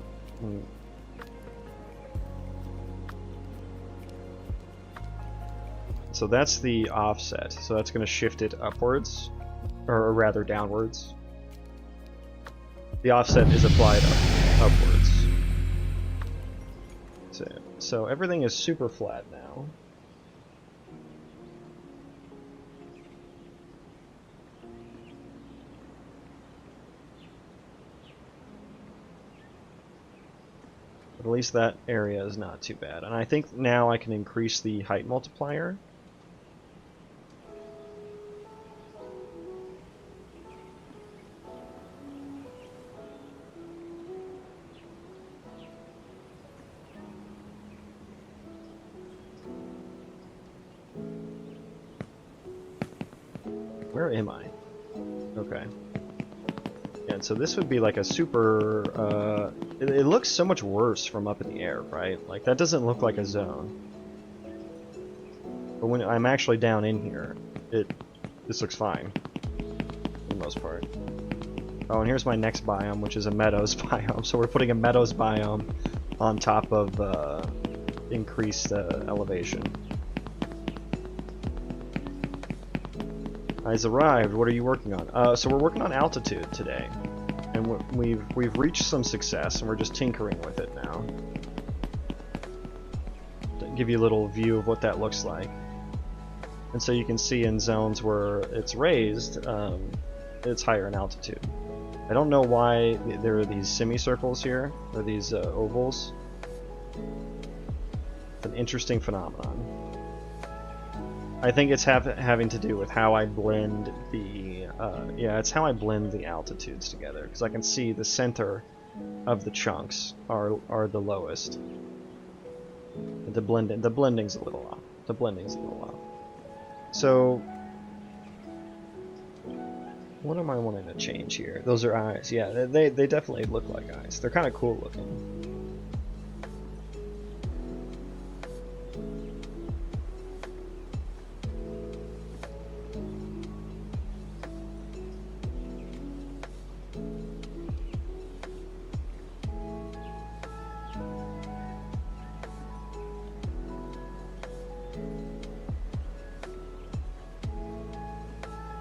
So that's the offset. So that's going to shift it upwards, or rather downwards. The offset is applied upwards. So everything is super flat now. But at least that area is not too bad. And I think now I can increase the height multiplier. Where am I? Okay. And so this would be like a super... it looks so much worse from up in the air, right? Like, that doesn't look like a zone. But when I'm actually down in here, this looks fine. For the most part. Oh, and here's my next biome, which is a meadows biome. So we're putting a meadows biome on top of increased elevation. Eyes arrived. What are you working on? So we're working on altitude today, and we've reached some success, and we're just tinkering with it now. To give you a little view of what that looks like, and so you can see in zones where it's raised, it's higher in altitude. I don't know why there are these semicircles here, or these ovals. It's an interesting phenomenon. I think it's having to do with how I blend the, it's how I blend the altitudes together, because I can see the center of the chunks are the lowest. The blending's a little off. So, what am I wanting to change here? Those are eyes. Yeah, they definitely look like eyes. They're kind of cool looking.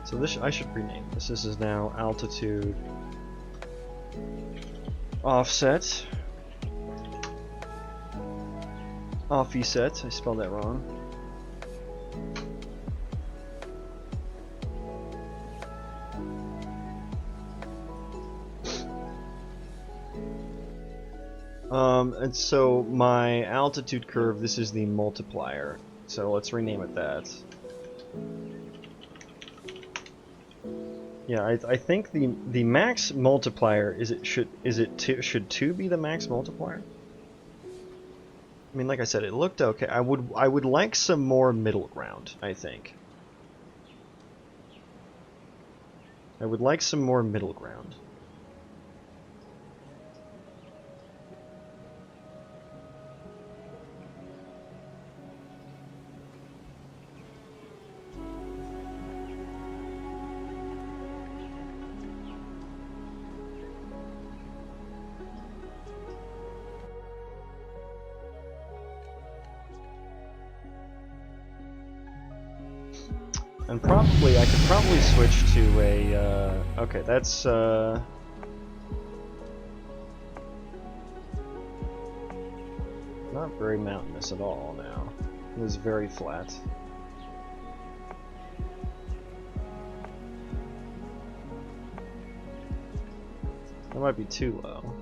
So this, I should rename this. This is now altitude offset. Offset, I spelled that wrong. And so my altitude curve, this is the multiplier. So let's rename it that. Yeah, I think the max multiplier should 2 be the max multiplier? I mean, like I said, it looked okay. I would like some more middle ground, I think. I would like some more middle ground. And probably, I could probably switch to a, okay, that's, not very mountainous at all now. It was very flat. That might be too low.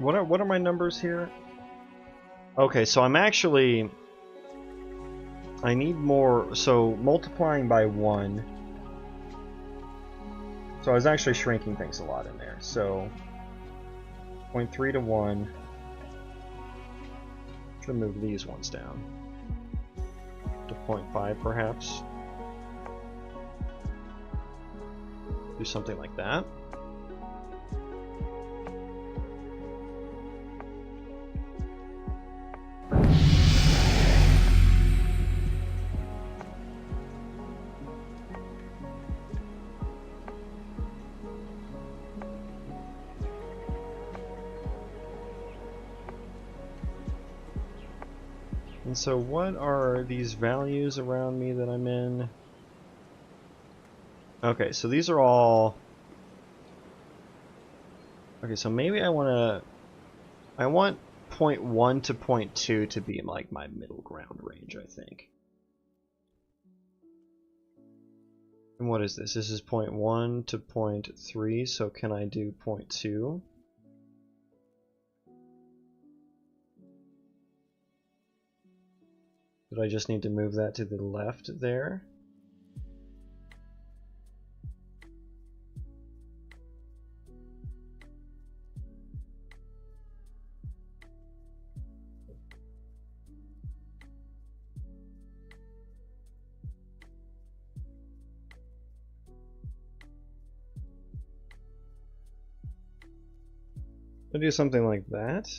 What are my numbers here? Okay, so I'm actually... I need more, so multiplying by 1. So I was actually shrinking things a lot in there. So 0.3 to 1. Should move these ones down to 0.5 perhaps. Do something like that. And so what are these values around me that I'm in? Okay, so these are all... Okay, so maybe I want 0.1 to 0.2 to be like my middle ground range, I think. And what is this? This is 0.1 to 0.3, so can I do 0.2? Did I just need to move that to the left there? I do something like that.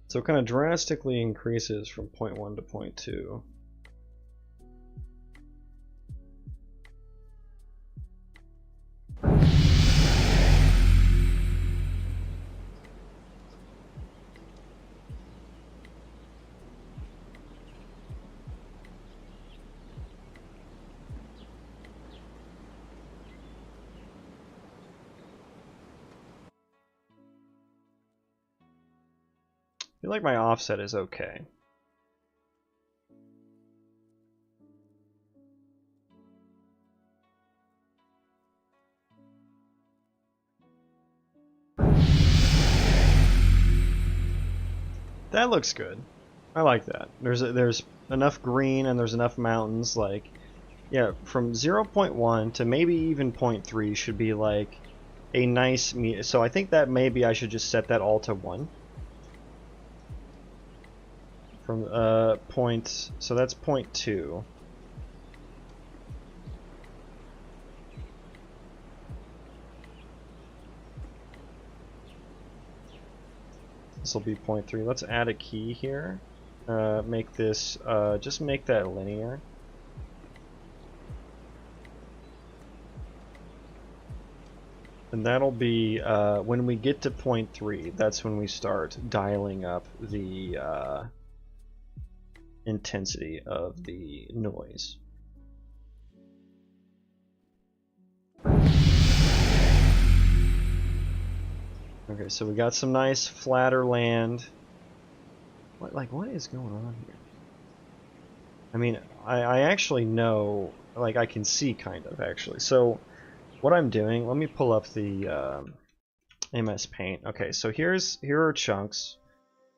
So it kind of drastically increases from 0.1 to 0.2. I feel like my offset is okay. That looks good. I like that. There's enough green and there's enough mountains. Like, yeah, from 0.1 to maybe even 0.3 should be like a nice so I think that maybe I should just set that all to 1. From so that's 0.2. This will be 0.3. Let's add a key here. Make this just make that linear. And that'll be when we get to 0.3. That's when we start dialing up the intensity of the noise. Okay, so we got some nice flatter land. What is going on here? I mean, I actually know, like I can see kind of actually. So what I'm doing, let me pull up the MS Paint. Okay, so here are chunks.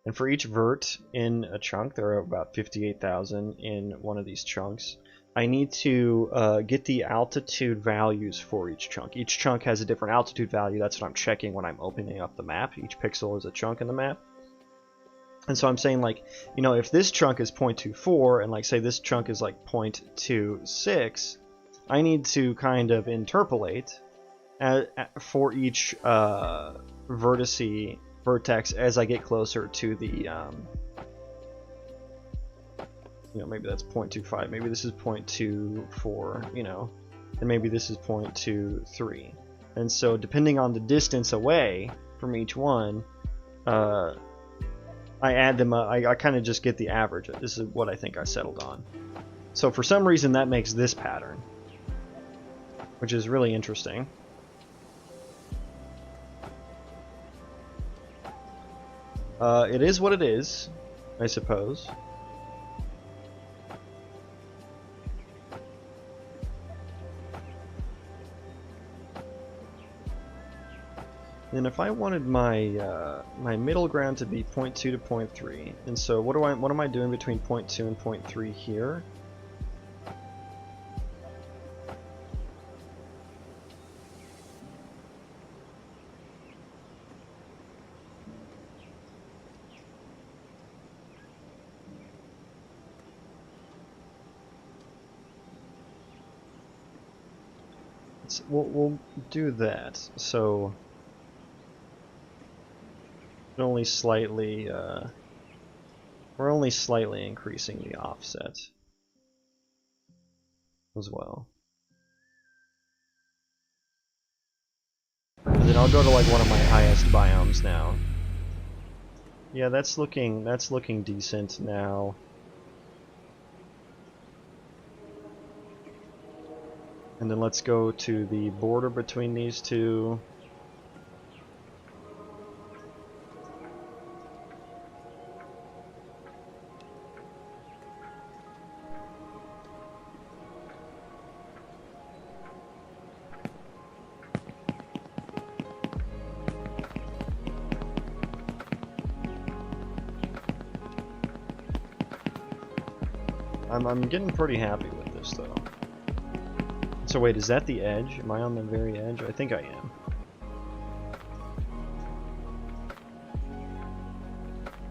And for each vert in a chunk, there are about 58,000 in one of these chunks. I need to get the altitude values for each chunk. Each chunk has a different altitude value. That's what I'm checking when I'm opening up the map. Each pixel is a chunk in the map. And so I'm saying, like, you know, if this chunk is 0.24 and, like, say this chunk is like 0.26, I need to kind of interpolate for each vertex as I get closer to the, you know, maybe that's 0.25, maybe this is 0.24, you know, and maybe this is 0.23. And so depending on the distance away from each one, I add them up. I kind of just get the average. This is what I think I settled on. So for some reason that makes this pattern, which is really interesting. It is what it is, I suppose. And if I wanted my my middle ground to be 0.2 to 0.3, and so what am I doing between 0.2 and 0.3 here? We'll do that. So only slightly we're only slightly increasing the offset as well. And then I'll go to like one of my highest biomes now. Yeah, that's looking decent now. And then let's go to the border between these two. I'm getting pretty happy with this though. So wait, is that the edge? Am I on the very edge? I think I am.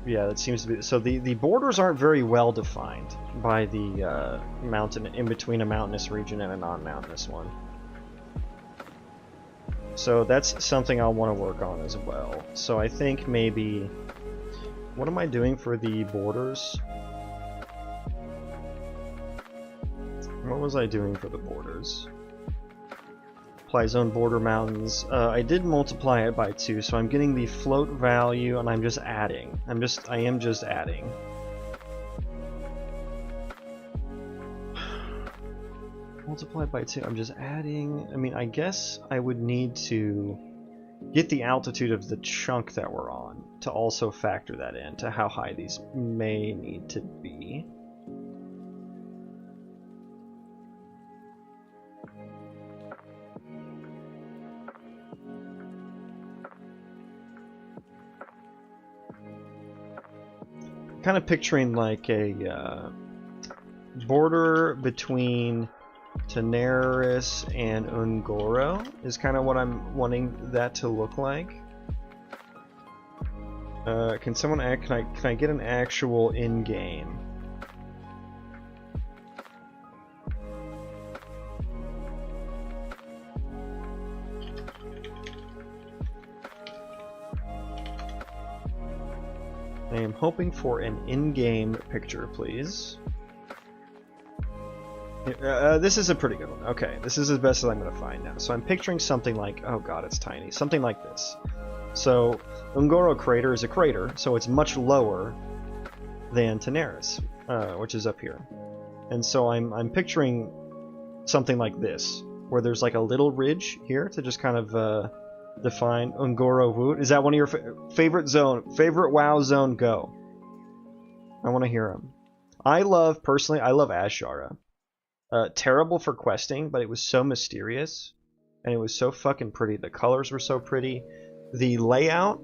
Yeah, that seems to be. So the borders aren't very well defined by the mountain, in between a mountainous region and a non-mountainous one. So that's something I'll want to work on as well. So I think maybe, what am I doing for the borders? What was I doing for the borders? Apply zone border mountains. I did multiply it by 2, so I'm getting the float value, and I'm just adding. I am just adding. Multiplied by 2. I'm just adding. I mean, I guess I would need to get the altitude of the chunk that we're on to also factor that in to how high these may need to be. Kind of picturing like a border between Teneris and Ungoro is kind of what I'm wanting that to look like. Can someone can I get an actual in-game? I am hoping for an in-game picture, please. This is a pretty good one. Okay, this is as best as I'm going to find now. So I'm picturing something like, oh god, it's tiny. Something like this. So, Ungoro Crater is a crater, so it's much lower than Teneris, which is up here. And so I'm picturing something like this, where there's like a little ridge here to just kind of define Ungoro Woot. Is that one of your favorite WoW zone? Go. I want to hear them. Personally, I love Azshara. Terrible for questing, but it was so mysterious, and it was so fucking pretty. The colors were so pretty. The layout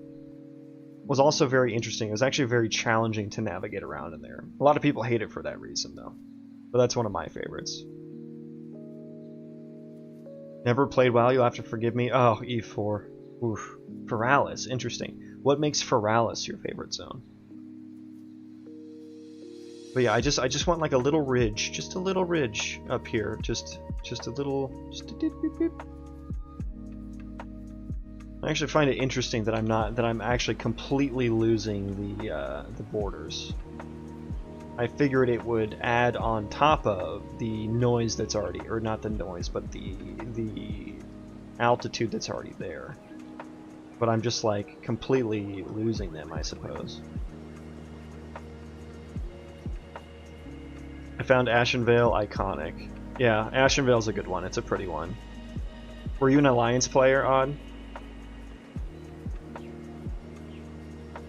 was also very interesting. It was actually very challenging to navigate around in there. A lot of people hate it for that reason, though. But that's one of my favorites. Never played WoW, you'll have to forgive me. Oh, E4. Oof. Feralis, interesting. What makes Feralis your favorite zone? But yeah, I just want like a little ridge, just a little ridge up here, just a little, I actually find it interesting that I'm actually completely losing the borders. I figured it would add on top of the noise that's already, or not the noise, but the altitude that's already there. But I'm just like completely losing them, I suppose. I found Ashenvale iconic. Yeah, Ashenvale's a good one. It's a pretty one. Were you an Alliance player, Odd?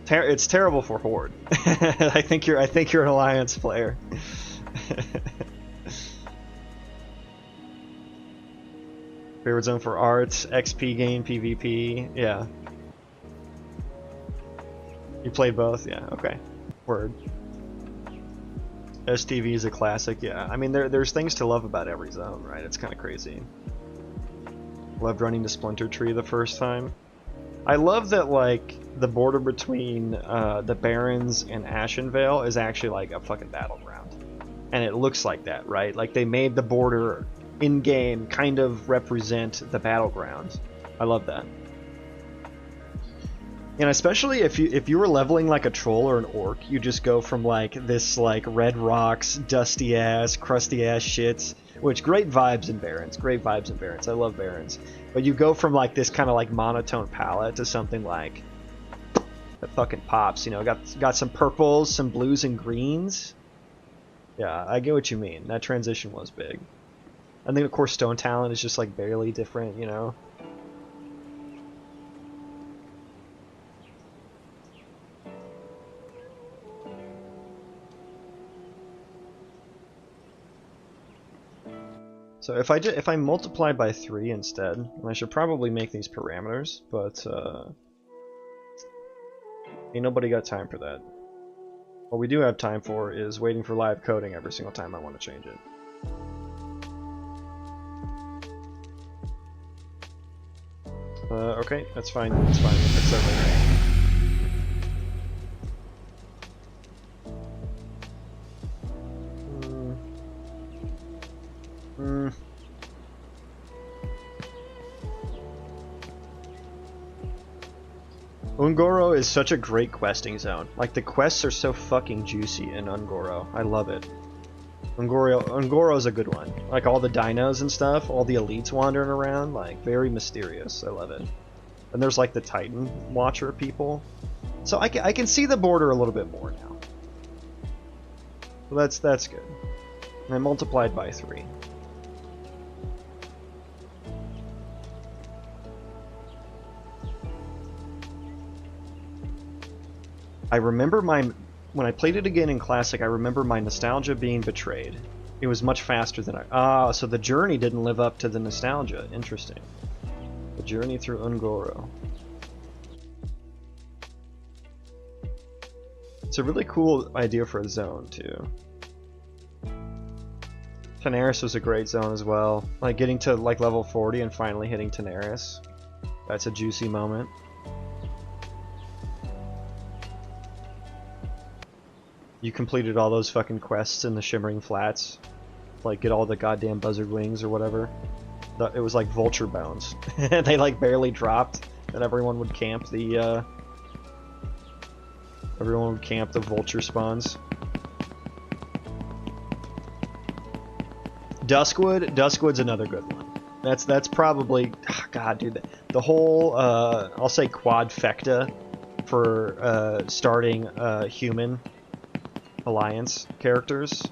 It's terrible for Horde. I think you're an Alliance player. Favorite zone for arts, XP gain, PvP. Yeah, played both? Yeah, okay. Word. STV is a classic, yeah. I mean, there's things to love about every zone, right? It's kind of crazy. Loved running to Splinter Tree the first time. I love that, like, the border between the Barrens and Ashenvale is actually like a fucking battleground. And it looks like that, right? Like, they made the border in-game kind of represent the battleground. I love that. And especially if you were leveling like a troll or an orc, you just go from like this like red rocks, dusty ass, crusty ass shits, which great vibes in Barrens, great vibes in Barrens. I love Barrens. But you go from like this kind of like monotone palette to something like that fucking pops, you know, got some purples, some blues and greens. Yeah, I get what you mean. That transition was big. And then of course Stone Talon is just like barely different, you know. So if I multiply by 3 instead, and I should probably make these parameters, but ain't nobody got time for that. What we do have time for is waiting for live coding every single time I want to change it. Okay, that's fine. That's fine. We'll fix that later. Ungoro is such a great questing zone. Like, the quests are so fucking juicy in Ungoro. I love it. Ungoro's a good one. Like, all the dinos and stuff, all the elites wandering around, like, very mysterious. I love it. And there's, like, the Titan Watcher people. So I can see the border a little bit more now. So that's good. And I multiplied by 3. I remember when I played it again in Classic, I remember my nostalgia being betrayed. It was much faster than so the journey didn't live up to the nostalgia. Interesting. The journey through Ungoro. It's a really cool idea for a zone, too. Tanaris was a great zone as well. Like, getting to, like, level 40 and finally hitting Tanaris. That's a juicy moment. You completed all those fucking quests in the Shimmering Flats. Like, get all the goddamn buzzard wings or whatever. It was like vulture bones. They like barely dropped, and everyone would camp the vulture spawns. Duskwood's another good one. That's probably, god dude, the whole I'll say quadfecta for starting human alliance characters.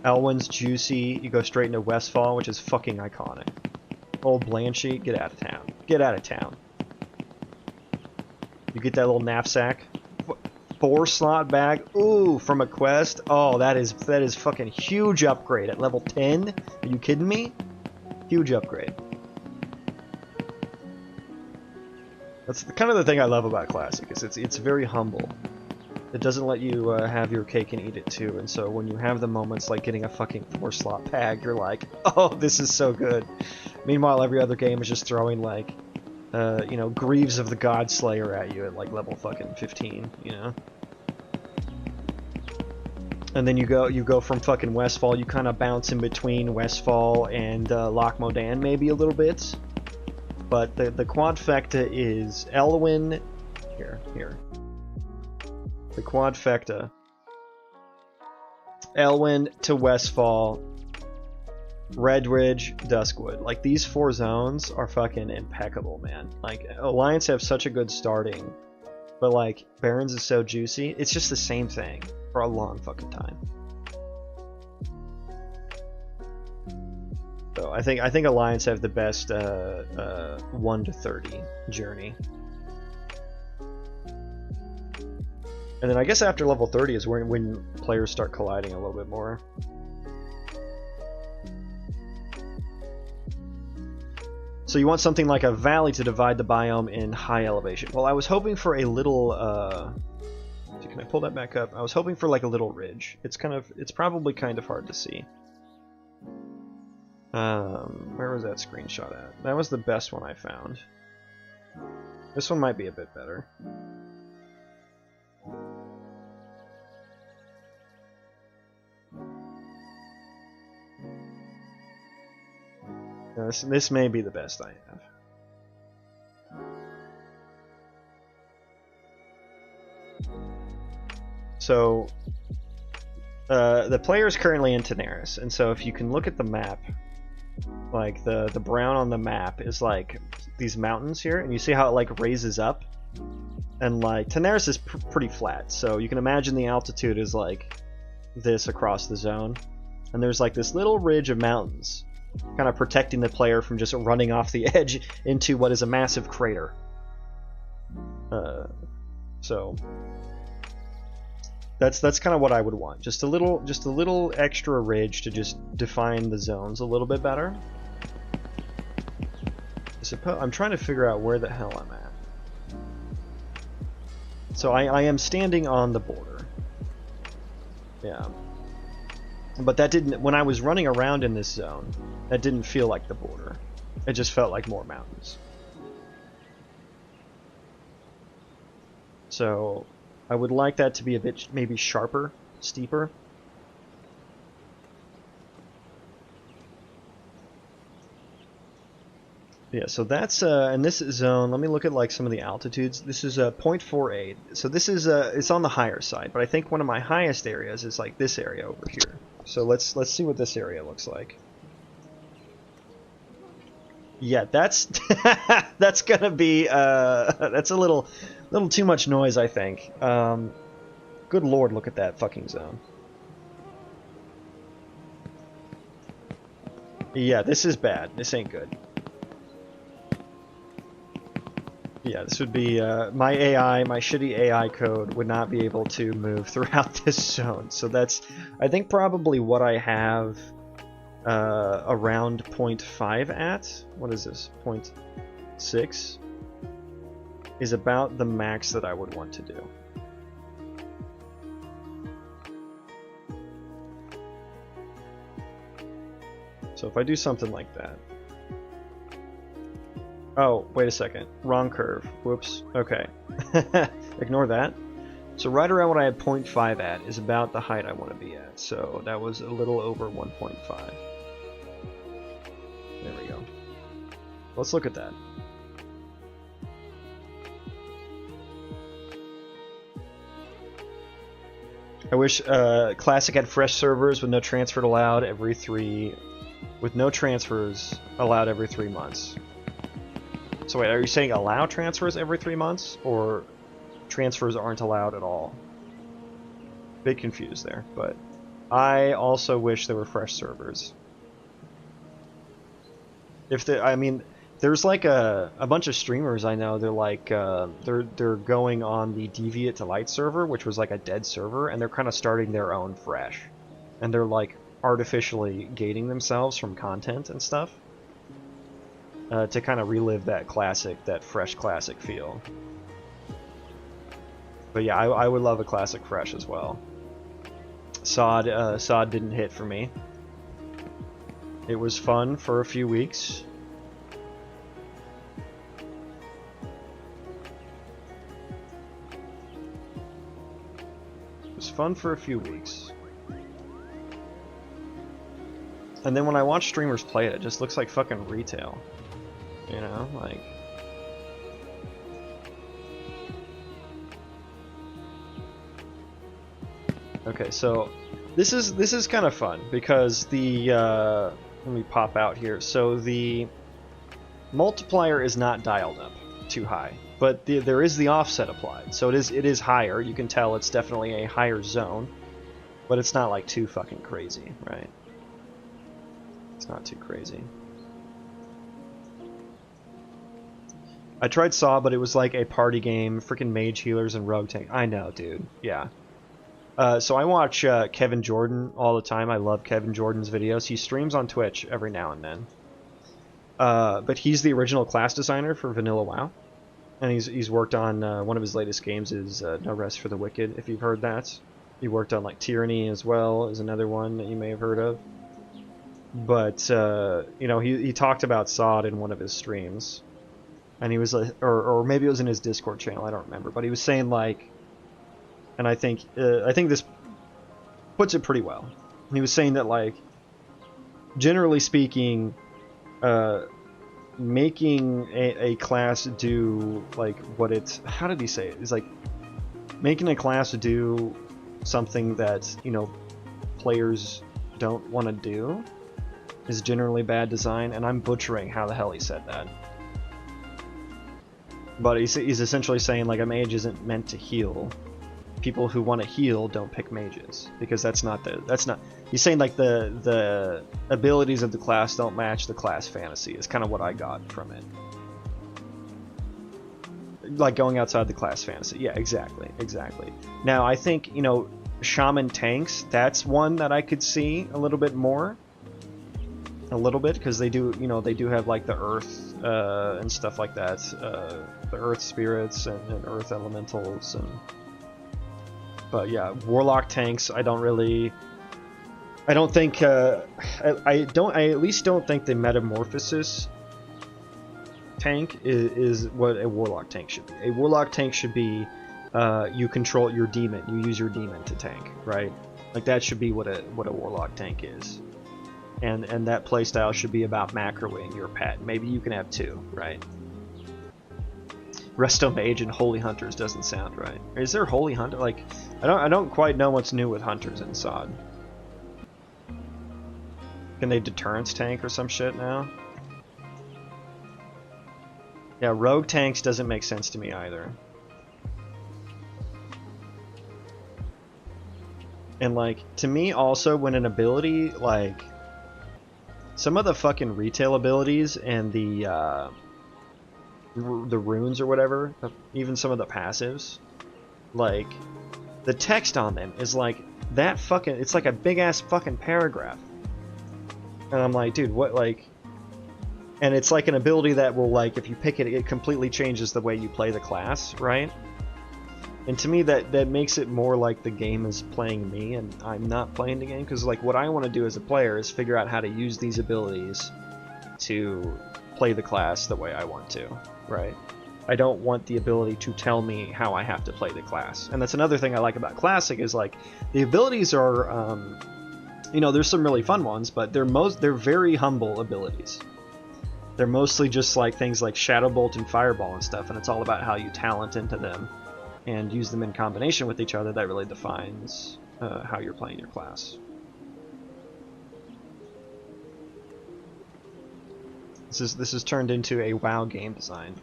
Elwyn's juicy. You go straight into Westfall, which is fucking iconic. Old Blanchy, get out of town. Get out of town. You get that little knapsack. 4-slot bag. Ooh, from a quest. Oh, that is fucking huge upgrade at level 10. Are you kidding me? Huge upgrade. That's kind of the thing I love about Classic. Is it's very humble. It doesn't let you have your cake and eat it too, and so when you have the moments like getting a fucking 4-slot bag, you're like, oh, this is so good. Meanwhile, every other game is just throwing like, you know, Greaves of the Godslayer at you at like level fucking 15, you know. And then you go from fucking Westfall, you kind of bounce in between Westfall and Loch Modan maybe a little bit, but the quadfecta is Elwyn. Here. The quadfecta. Elwyn to Westfall, Redridge, Duskwood. Like, these 4 zones are fucking impeccable, man. Like, Alliance have such a good starting, but like, Barrens is so juicy. It's just the same thing for a long fucking time. So I think Alliance have the best 1 to 30 journey. And then I guess after level 30 is when players start colliding a little bit more. So you want something like a valley to divide the biome in high elevation. Well, I was hoping for a little, can I pull that back up? I was hoping for like a little ridge. It's probably kind of hard to see. Where was that screenshot at? That was the best one I found. This one might be a bit better. This may be the best I have. So, the player is currently in Daenerys, and so if you can look at the map, like the brown on the map is like these mountains here, and you see how it like raises up, and like Daenerys is pretty flat, so you can imagine the altitude is like this across the zone, and there's like this little ridge of mountains kind of protecting the player from just running off the edge into what is a massive crater. So that's kind of what I would want. Just a little extra ridge to just define the zones a little bit better. I'm trying to figure out where the hell I'm at. So I am standing on the border. Yeah. But that didn't, when I was running around in this zone, that didn't feel like the border. It just felt like more mountains. So I would like that to be a bit maybe sharper, steeper. Yeah, so that's in this zone. Let me look at like some of the altitudes. This is 0.48. So this is it's on the higher side, but I think one of my highest areas is like this area over here. So let's see what this area looks like. Yeah, that's that's gonna be that's a little too much noise, I think. Good lord, look at that fucking zone. Yeah, this is bad. This ain't good. Yeah, this would be my AI, my shitty AI code would not be able to move throughout this zone. So that's, I think, probably what I have around 0.5 at. What is this? 0.6 is about the max that I would want to do. So if I do something like that. Oh, wait a second. Wrong curve. Whoops. Okay. Ignore that. So right around what I had 0.5 at is about the height I want to be at. So that was a little over 1.5. There we go. Let's look at that. I wish Classic had fresh servers with no transfer allowed every 3... with no transfers allowed every 3 months. So wait, are you saying allow transfers every 3 months, or transfers aren't allowed at all? Bit confused there, but I also wish there were fresh servers. If the, I mean, there's like a bunch of streamers I know. They're like they're going on the Deviate to Light server, which was like a dead server, and they're kind of starting their own fresh, and they're like artificially gating themselves from content and stuff. To kind of relive that classic, that fresh classic feel. But yeah, I would love a classic fresh as well. SOD didn't hit for me. It was fun for a few weeks. It was fun for a few weeks. And then when I watch streamers play it, it just looks like fucking retail. You know, like... Okay, so this is kind of fun because the let me pop out here. So the multiplier is not dialed up too high, but there is the offset applied. So it is higher. You can tell it's definitely a higher zone, but it's not like too fucking crazy, right? It's not too crazy. I tried Saw, but it was like a party game, freaking mage healers and rogue tank. I know, dude. Yeah. So I watch Kevin Jordan all the time. I love Kevin Jordan's videos. He streams on Twitch every now and then. But he's the original class designer for Vanilla WoW, and he's worked on one of his latest games is No Rest for the Wicked, if you've heard that. He worked on like Tyranny as well, is another one that you may have heard of. But you know, he talked about SOD in one of his streams, and he was like, or maybe it was in his Discord channel, I don't remember. But he was saying like, and I think this puts it pretty well. He was saying that like, generally speaking, making a class do like what it's, how did he say it? It's like making a class do something that, you know, players don't want to do is generally bad design, and I'm butchering how the hell he said that. But he's essentially saying like a mage isn't meant to heal. People who want to heal don't pick mages because that's not. He's saying like the abilities of the class don't match the class fantasy is kind of what I got from it. Like going outside the class fantasy. Yeah, exactly. Now I think, you know, shaman tanks, that's one that I could see a little bit more. A little bit, because they do, you know, they do have like the earth and stuff like that, the earth spirits and earth elementals, and but yeah, warlock tanks. I don't think I at least don't think the metamorphosis tank is what a warlock tank should be. A warlock tank should be you control your demon, you use your demon to tank, right? Like that should be what a warlock tank is. And that playstyle should be about macroing your pet. Maybe you can have two, right? Resto Mage and Holy Hunters doesn't sound right. Is there Holy Hunter? Like, I don't quite know what's new with Hunters in SOD. Can they deterrence tank or some shit now? Yeah, rogue tanks doesn't make sense to me either. And like, to me also, when an ability like some of the fucking retail abilities and the runes or whatever, even some of the passives, like the text on them is like that fucking, it's like a big ass fucking paragraph. And I'm like, dude, what, like, and it's like an ability that will, like, if you pick it, it completely changes the way you play the class, right? And to me, that makes it more like the game is playing me, and I'm not playing the game, because like what I want to do as a player is figure out how to use these abilities to play the class the way I want to, right? I don't want the ability to tell me how I have to play the class. And that's another thing I like about Classic is like the abilities are, you know, there's some really fun ones, but they're very humble abilities. They're mostly just like things like Shadow Bolt and Fireball and stuff, and it's all about how you talent into them and use them in combination with each other. That really defines how you're playing your class. This is turned into a WoW game design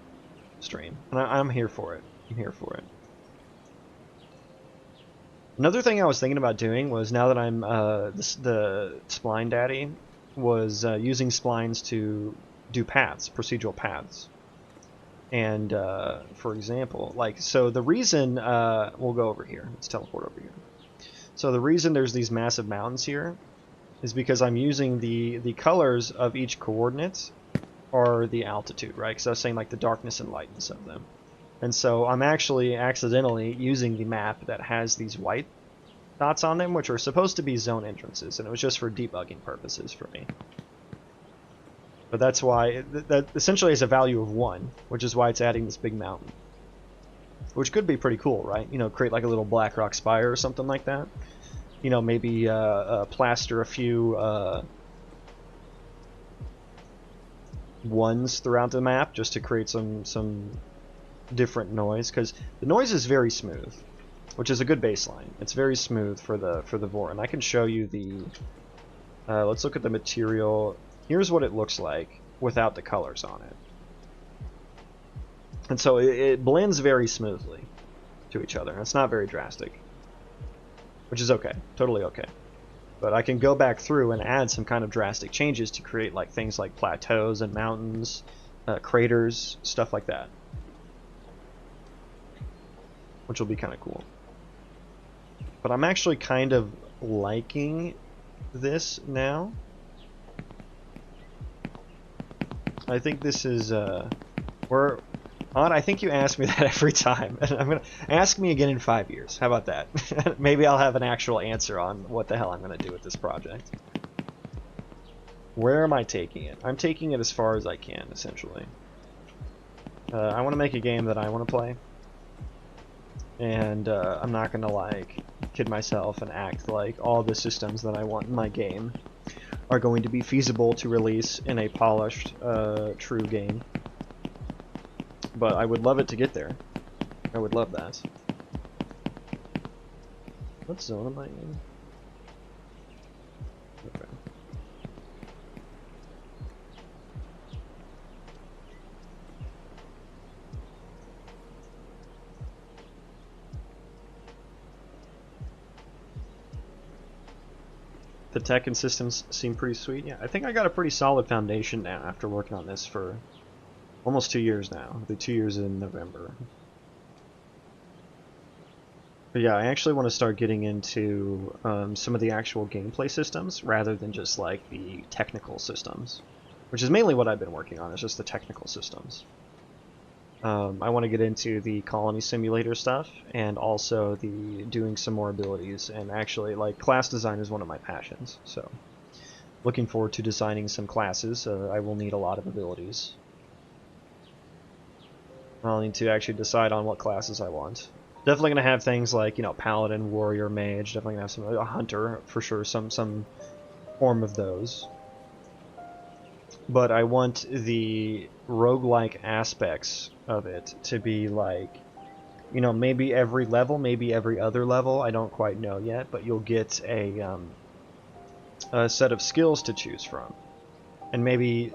stream, and I'm here for it. I'm here for it. Another thing I was thinking about doing was, now that I'm the spline daddy, was using splines to do paths, procedural paths. And for example, like, so the reason, we'll go over here, let's teleport over here. So the reason there's these massive mountains here is because I'm using the colors of each coordinate are the altitude, right? Because I was saying like the darkness and lightness of them. And so I'm actually accidentally using the map that has these white dots on them, which are supposed to be zone entrances, and it was just for debugging purposes for me. But that's why, that essentially is a value of 1, which is why it's adding this big mountain. Which could be pretty cool, right? You know, create like a little black rock spire or something like that. You know, maybe plaster a few ones throughout the map just to create some different noise, because the noise is very smooth, which is a good baseline. It's very smooth for the Vor, and I can show you the. Let's look at the material. Here's what it looks like without the colors on it. And so it blends very smoothly to each other. And it's not very drastic, which is okay, totally okay. But I can go back through and add some kind of drastic changes to create like things like plateaus and mountains, craters, stuff like that, which will be kind of cool. But I'm actually kind of liking this now. I think this is we're on. I think you ask me that every time, and I'm gonna ask me again in 5 years. How about that? Maybe I'll have an actual answer on what the hell I'm gonna do with this project. Where am I taking it? I'm taking it as far as I can, essentially. I want to make a game that I want to play, and I'm not gonna like kid myself and act like all the systems that I want in my game are going to be feasible to release in a polished, true game. But I would love it to get there. I would love that. What zone am I in? Okay. The tech and systems seem pretty sweet. Yeah, I think I got a pretty solid foundation now after working on this for almost 2 years now. It'll be 2 years in November. But yeah, I actually want to start getting into some of the actual gameplay systems rather than just like the technical systems, which is mainly what I've been working on, is just the technical systems. I want to get into the colony simulator stuff and also the doing some more abilities, and actually like class design is one of my passions, so looking forward to designing some classes. I will need a lot of abilities. I'll need to actually decide on what classes I want. Definitely gonna have things like, you know, paladin, warrior, mage. Definitely gonna have some, a hunter for sure, some form of those. But I want the roguelike aspects of it to be like, you know, maybe every level, maybe every other level. I don't quite know yet, but you'll get a set of skills to choose from, and maybe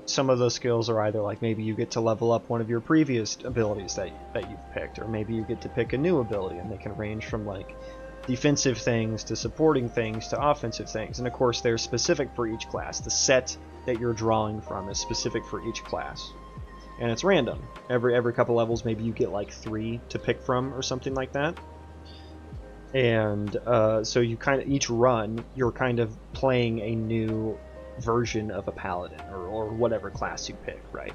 some of those skills are either like maybe you get to level up one of your previous abilities that you've picked, or maybe you get to pick a new ability, and they can range from like defensive things to supporting things to offensive things. And of course they're specific for each class. The set that you're drawing from is specific for each class, and it's random. Every couple levels maybe you get like 3 to pick from or something like that. And so you kind of, each run you're kind of playing a new version of a paladin, or whatever class you pick, right?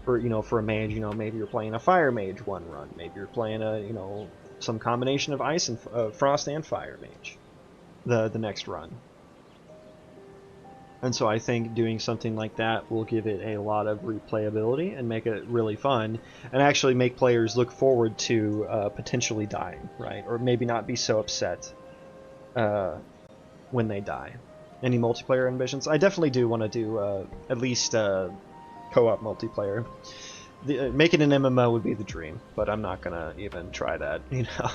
For, you know, for a mage, you know, maybe you're playing a fire mage one run, maybe you're playing a, you know, some combination of ice and frost and fire mage the next run. And so I think doing something like that will give it a lot of replayability and make it really fun, and actually make players look forward to potentially dying, right? Or maybe not be so upset when they die. Any multiplayer ambitions? I definitely do want to do at least co-op multiplayer. Making an MMO would be the dream, but I'm not gonna even try that. You know,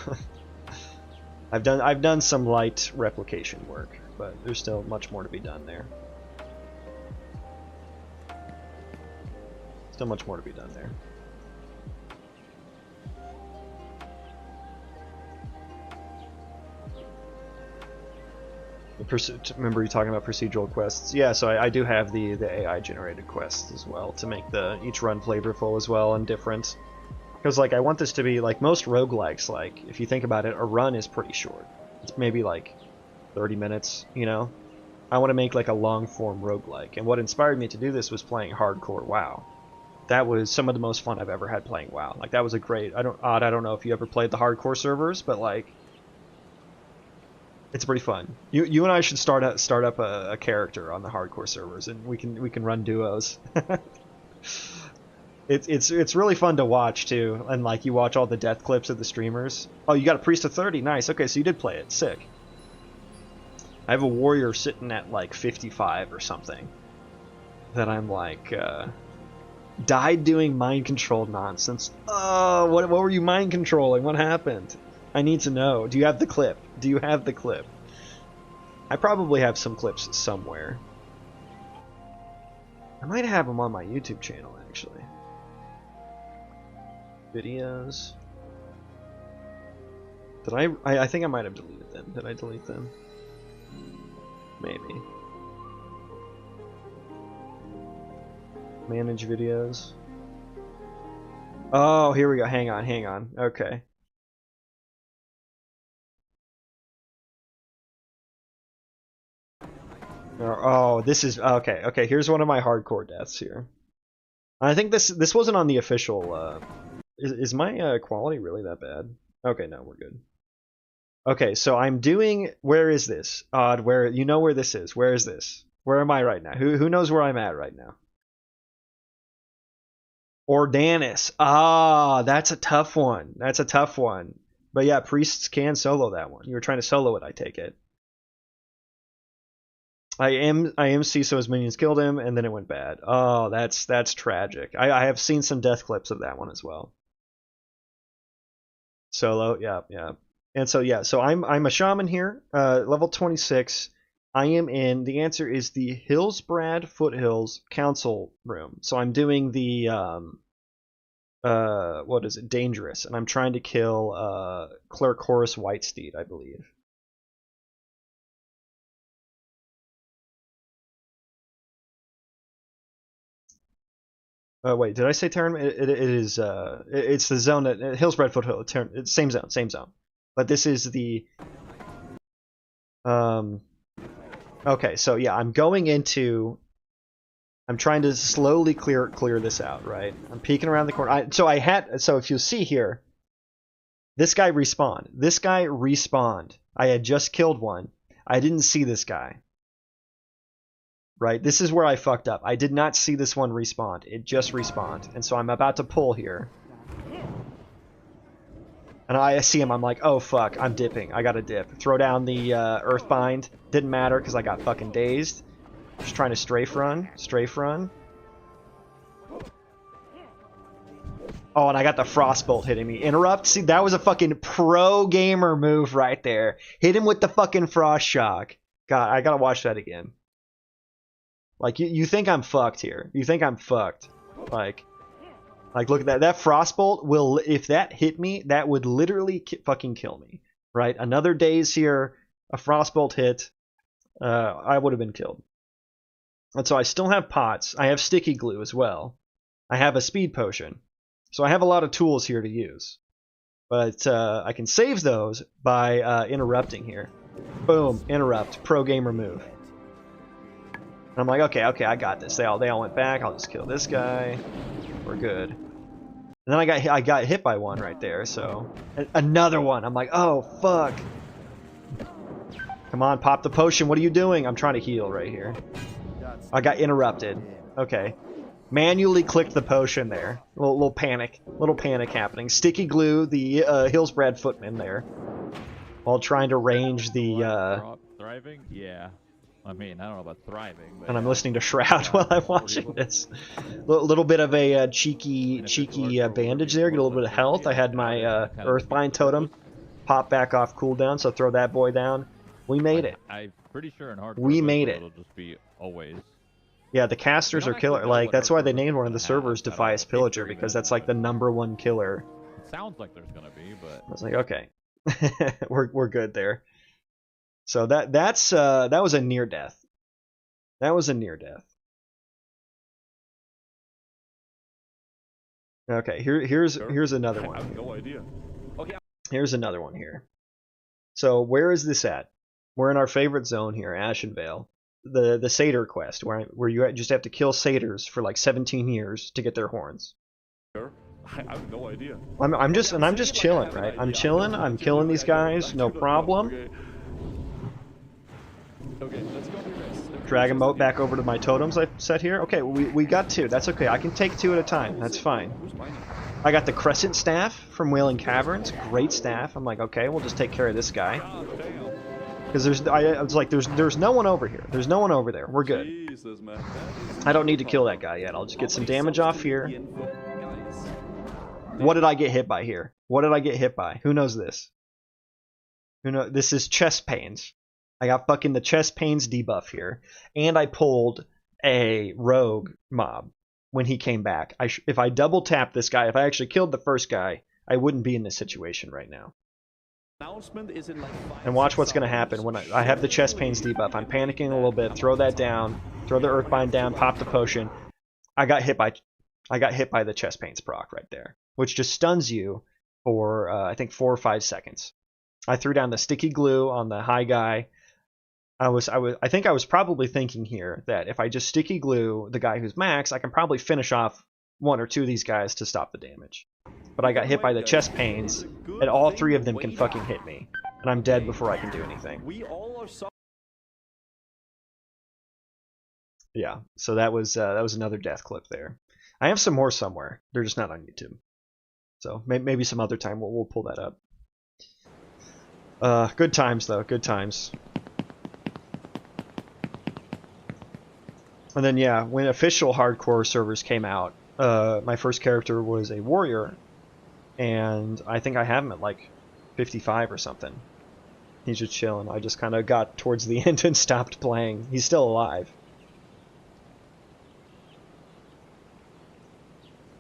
I've done some light replication work, but there's still much more to be done there. Still much more to be done there. Remember you talking about procedural quests? Yeah, so I do have the AI generated quests as well to make each run flavorful as well and different. Because like I want this to be like most roguelikes, like if you think about it, a run is pretty short. It's maybe like 30 minutes, you know? I want to make like a long form roguelike, and what inspired me to do this was playing hardcore WoW. That was some of the most fun I've ever had playing WoW. Like that was a great, I don't know if you ever played the hardcore servers, but like it's pretty fun. You and I should start up a character on the hardcore servers, and we can run duos. It's really fun to watch too, and like you watch all the death clips of the streamers. Oh, you got a priest of 30, nice. Okay, so you did play it, sick. I have a warrior sitting at like 55 or something that I'm like died doing mind control nonsense. Oh, what were you mind controlling? What happened? I need to know. Do you have the clip? Do you have the clip? I probably have some clips somewhere. I might have them on my YouTube channel, actually. Videos. Did I think I might have deleted them. Did I delete them? Maybe. Manage videos. Oh, here we go. Hang on. Okay. Oh, this is okay. Okay, here's one of my hardcore deaths here. I think this wasn't on the official. Is my quality really that bad? Okay, no, we're good. Okay, so I'm doing. Where is this? Odd. Where you know where this is? Where is this? Where am I right now? Who knows where I'm at right now? Ordanis. Ah, that's a tough one. That's a tough one. But yeah, priests can solo that one. You were trying to solo it, I take it. I am CISO's minions killed him, and then it went bad. Oh, that's tragic. I have seen some death clips of that one as well. Solo, yeah, yeah. And so yeah, so I'm a shaman here, level 26. I am in. The answer is the Hillsbrad Foothills Council room. So I'm doing the what is it? Dangerous, and I'm trying to kill Clerk Horace Whitesteed, I believe. Wait, did I say Terran? It is. It's the zone that Hillsbrad Foothill. It's same zone, same zone. But this is the. Okay, so yeah, I'm going into. I'm trying to slowly clear this out, right? I'm peeking around the corner. So if you see here, this guy respawned. This guy respawned. I had just killed one. I didn't see this guy. Right? This is where I fucked up. I did not see this one respawn. It just respawned. And so I'm about to pull here. And I see him. I'm like, oh fuck, I'm dipping. I gotta dip. Throw down the Earthbind. Didn't matter because I got fucking dazed. Just trying to strafe run. Strafe run. Oh, and I got the Frostbolt hitting me. Interrupt? See, that was a fucking pro gamer move right there. Hit him with the fucking Frost Shock. God, I gotta watch that again. Like, you think I'm fucked here. You think I'm fucked. Like look at that. That Frostbolt will, if that hit me, that would literally fucking kill me. Right? Another daze here, a Frostbolt hit, I would have been killed. And so I still have pots. I have sticky glue as well. I have a speed potion. So I have a lot of tools here to use. But I can save those by interrupting here. Boom, interrupt, pro gamer move. And I'm like, okay, I got this. They all went back. I'll just kill this guy. We're good. And then I got hit by one right there. So another one. I'm like, oh fuck. Come on, pop the potion. What are you doing? I'm trying to heal right here. I got interrupted. Okay. Manually clicked the potion there. Little panic. Little panic happening. Sticky glue the Hillsbrad Footman there. While trying to range the... Thriving? Yeah. I mean, I don't know about thriving. But and I'm listening to Shroud while I'm watching this. Little bit of a cheeky bandage there. Get a little bit of health. I had my Earthbind Totem pop back off cooldown, so throw that boy down. We made it. I'm pretty sure in hardcore we made it. It'll just be always. Yeah, the casters are killer. Like, that's why they named one of the servers Defias Pillager, because that's like the #1 killer. It sounds like there's gonna be, but I was like, okay, we're good there. So that was a near death. That was a near death. Okay, here's another one. I have no idea. Okay. Here's another one here. So where is this at? We're in our favorite zone here, Ashenvale. The satyr quest, where you just have to kill satyrs for like 17 years to get their horns. Sure. I have no idea. I'm just chilling, right? I'm chilling. I'm killing these guys, no problem. Okay, let's go do this. Drag them out back over to my totems I set here. Okay, we got two. That's okay. I can take two at a time. That's fine. I got the Crescent Staff from Wailing Caverns. Great staff. I'm like, okay, we'll just take care of this guy. Because I was like, there's no one over here. There's no one over there. We're good. I don't need to kill that guy yet. I'll just get some damage off here. What did I get hit by here? What did I get hit by? Who knows this? Who knows? This is chest pains. I got fucking the chest pains debuff here. And I pulled a rogue mob when he came back. If I double tap this guy, if I actually killed the first guy, I wouldn't be in this situation right now. And watch what's going to happen when I have the chest pains debuff. I'm panicking a little bit. Throw that down. Throw the Earthbind down. Pop the potion. I got hit by the chest pains proc right there, which just stuns you for I think 4 or 5 seconds. I threw down the sticky glue on the high guy. I think I was probably thinking here that if I just sticky glue the guy who's max, I can probably finish off one or two of these guys to stop the damage. But I got hit by the chest pains, and all three of them can fucking hit me. And I'm dead before I can do anything. Yeah, so that was another death clip there. I have some more somewhere. They're just not on YouTube. So maybe some other time we'll pull that up. Good times though, good times. And then yeah, when official hardcore servers came out, my first character was a warrior, and I think I have him at like 55 or something. He's just chilling. I just kind of got towards the end and stopped playing. He's still alive.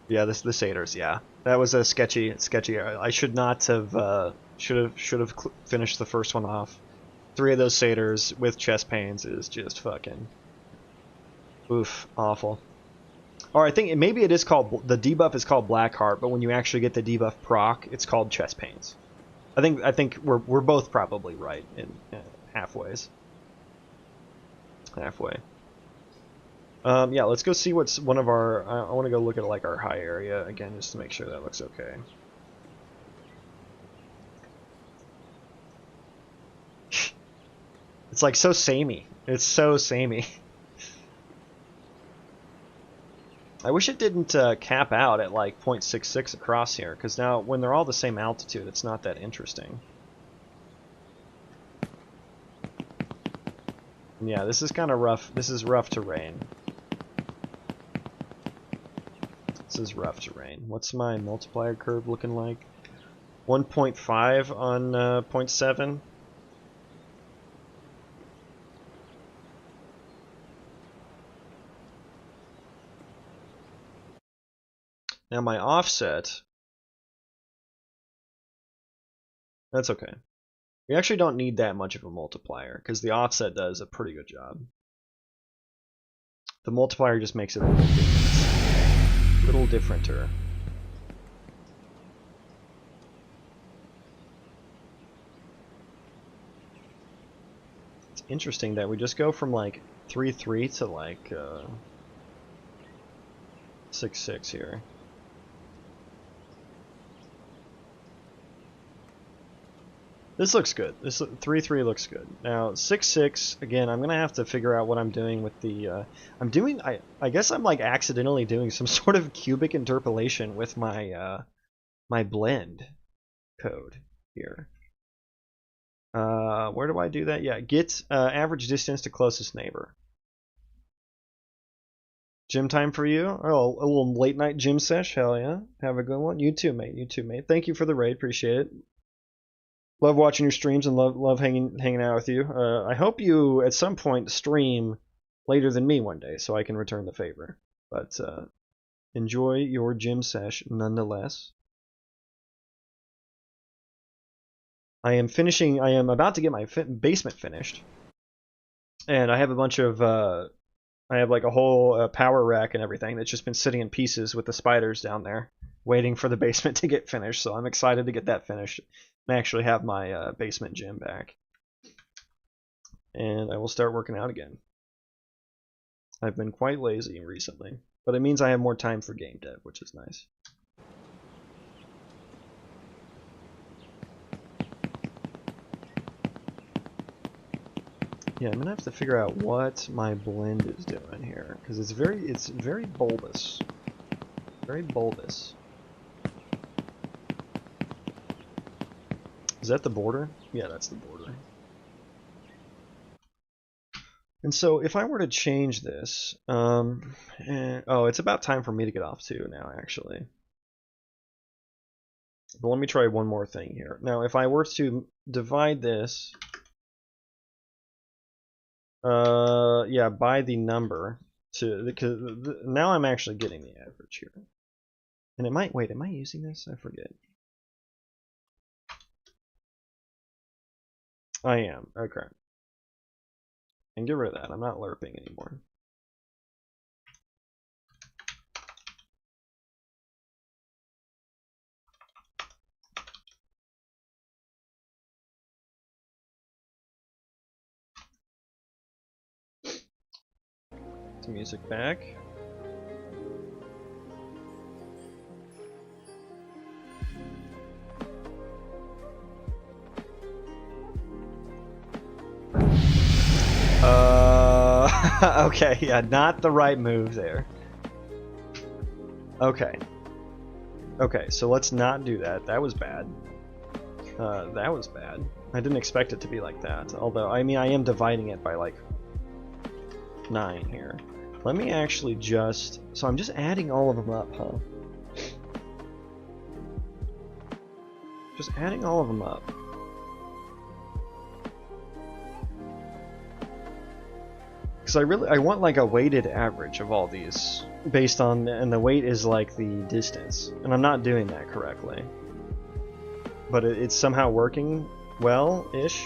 Yeah, the satyrs. Yeah, that was a sketchy. I should not have. Should have finished the first one off. 3 of those satyrs with chest pains is just fucking. Oof, awful. Or I think maybe it is called, the debuff is called Blackheart, but when you actually get the debuff proc, it's called chest pains. I think we're both probably right in halfways. Halfway. Yeah, let's go see what's one of our. I want to go look at like our high area again just to make sure that looks okay. It's like so samey. It's so samey. I wish it didn't cap out at like 0.66 across here, because now when they're all the same altitude, it's not that interesting. Yeah, this is kind of rough. This is rough terrain. This is rough terrain. What's my multiplier curve looking like? 1.5 on 0.7. Now my offset, that's okay. We actually don't need that much of a multiplier, because the offset does a pretty good job. The multiplier just makes it a little different. Little differenter. It's interesting that we just go from like 3.3 to like 6.6 here. This looks good. This 3.3 looks good. Now 6.6 again. I'm gonna have to figure out what I'm doing with the. I'm doing. I guess I'm like accidentally doing some sort of cubic interpolation with my my blend code here. Where do I do that? Yeah, get average distance to closest neighbor. Gym time for you? Oh, a little late night gym sesh. Hell yeah. Have a good one. You too, mate. You too, mate. Thank you for the raid. Appreciate it. Love watching your streams and love hanging out with you. I hope you at some point stream later than me one day so I can return the favor. But enjoy your gym sesh nonetheless. I am about to get my basement finished, and I have a bunch of I have like a whole power rack and everything that's just been sitting in pieces with the spiders down there, waiting for the basement to get finished. So I'm excited to get that finished and actually have my basement gym back. And I will start working out again. I've been quite lazy recently, but it means I have more time for game dev, which is nice. Yeah, I'm gonna have to figure out what my blend is doing here, because it's very bulbous. Very bulbous. Is that the border? Yeah, that's the border. And so if I were to change this, oh, it's about time for me to get off too now, actually. But let me try one more thing here. Now, if I were to divide this, yeah, by the number because now I'm actually getting the average here. And it might, wait, am I using this? I forget. I am, okay. And get rid of that, I'm not lerping anymore. The music back. Okay, yeah, not the right move there. Okay. Okay, so let's not do that. That was bad. That was bad. I didn't expect it to be like that. Although, I mean, I am dividing it by like 9 here. Let me actually just... So I'm just adding all of them up, huh? Just adding all of them up. Because I want like a weighted average of all these based on, and the weight is like the distance, and I'm not doing that correctly. But it's somehow working well-ish.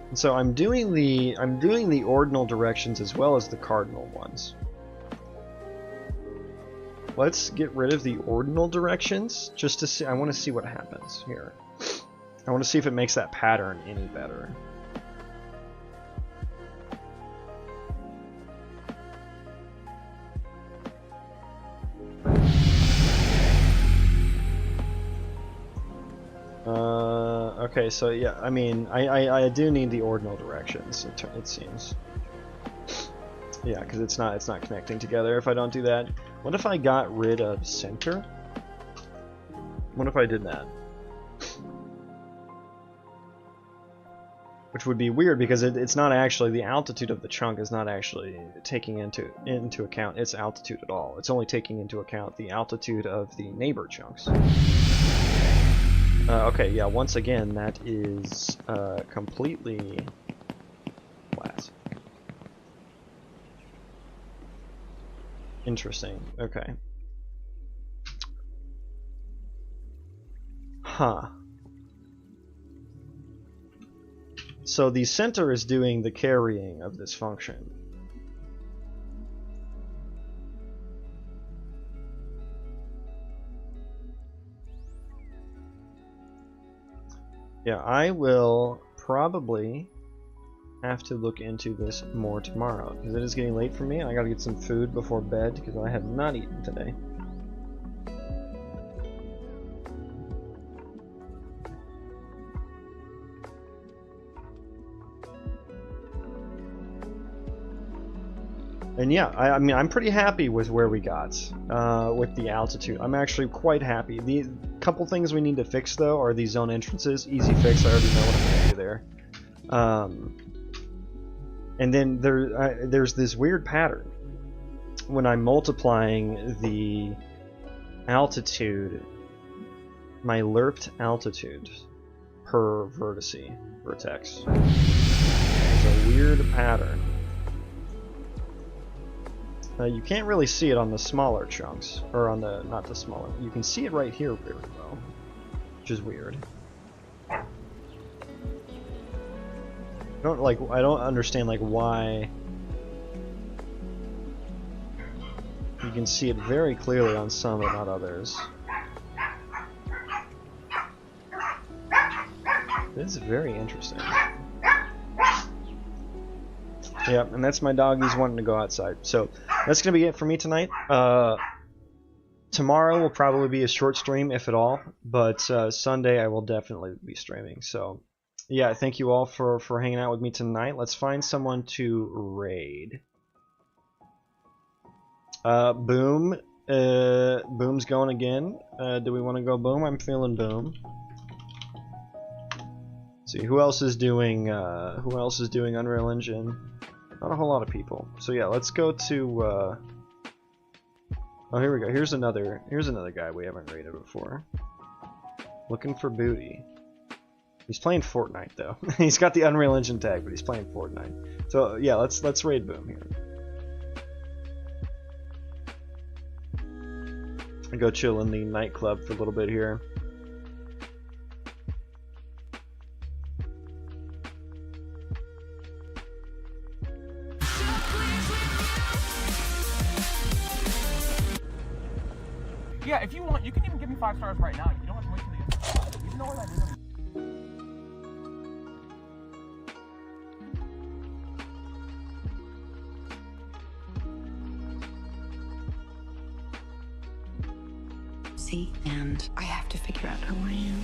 And so I'm doing the ordinal directions as well as the cardinal ones. Let's get rid of the ordinal directions just to see. I want to see what happens here. I want to see if it makes that pattern any better. Okay, so yeah, I mean, I do need the ordinal directions, it seems. Yeah, because it's not connecting together if I don't do that. What if I got rid of center? What if I did that? Which would be weird because it's not actually, the altitude of the chunk is not actually taking into account its altitude at all. It's only taking into account the altitude of the neighbor chunks. Okay, yeah, once again, that is completely flat. Interesting, okay. Huh. So the center is doing the carrying of this function. Yeah, I will probably have to look into this more tomorrow, because it is getting late for me. I gotta get some food before bed, because I have not eaten today. And yeah, I mean, I'm pretty happy with where we got with the altitude. I'm actually quite happy. The couple things we need to fix, though, are these zone entrances. Easy fix, I already know what I'm going to do there. And then there's this weird pattern. When I'm multiplying the altitude, my lerped altitude per vertex. It's a weird pattern. You can't really see it on the smaller chunks, or on the, not the smaller, you can see it right here very well, which is weird. I don't understand like why you can see it very clearly on some but not others. This is very interesting. Yep, and that's my dog. He's wanting to go outside. So that's going to be it for me tonight. Tomorrow will probably be a short stream, if at all. But Sunday I will definitely be streaming. So yeah, thank you all for hanging out with me tonight. Let's find someone to raid. Boom. Boom's going again. Do we want to go Boom? I'm feeling Boom. Let's see, who else is doing Unreal Engine? Not a whole lot of people. So yeah, let's go to oh, here we go. Here's another guy we haven't raided before. Looking for booty. He's playing Fortnite though. He's got the Unreal Engine tag, but he's playing Fortnite. So yeah, let's raid Boom here. I go chill in the nightclub for a little bit here. Yeah, if you want, you can even give me 5 stars right now. You don't have to wait till the end. Even though we're not doing See, and I have to figure out who I am.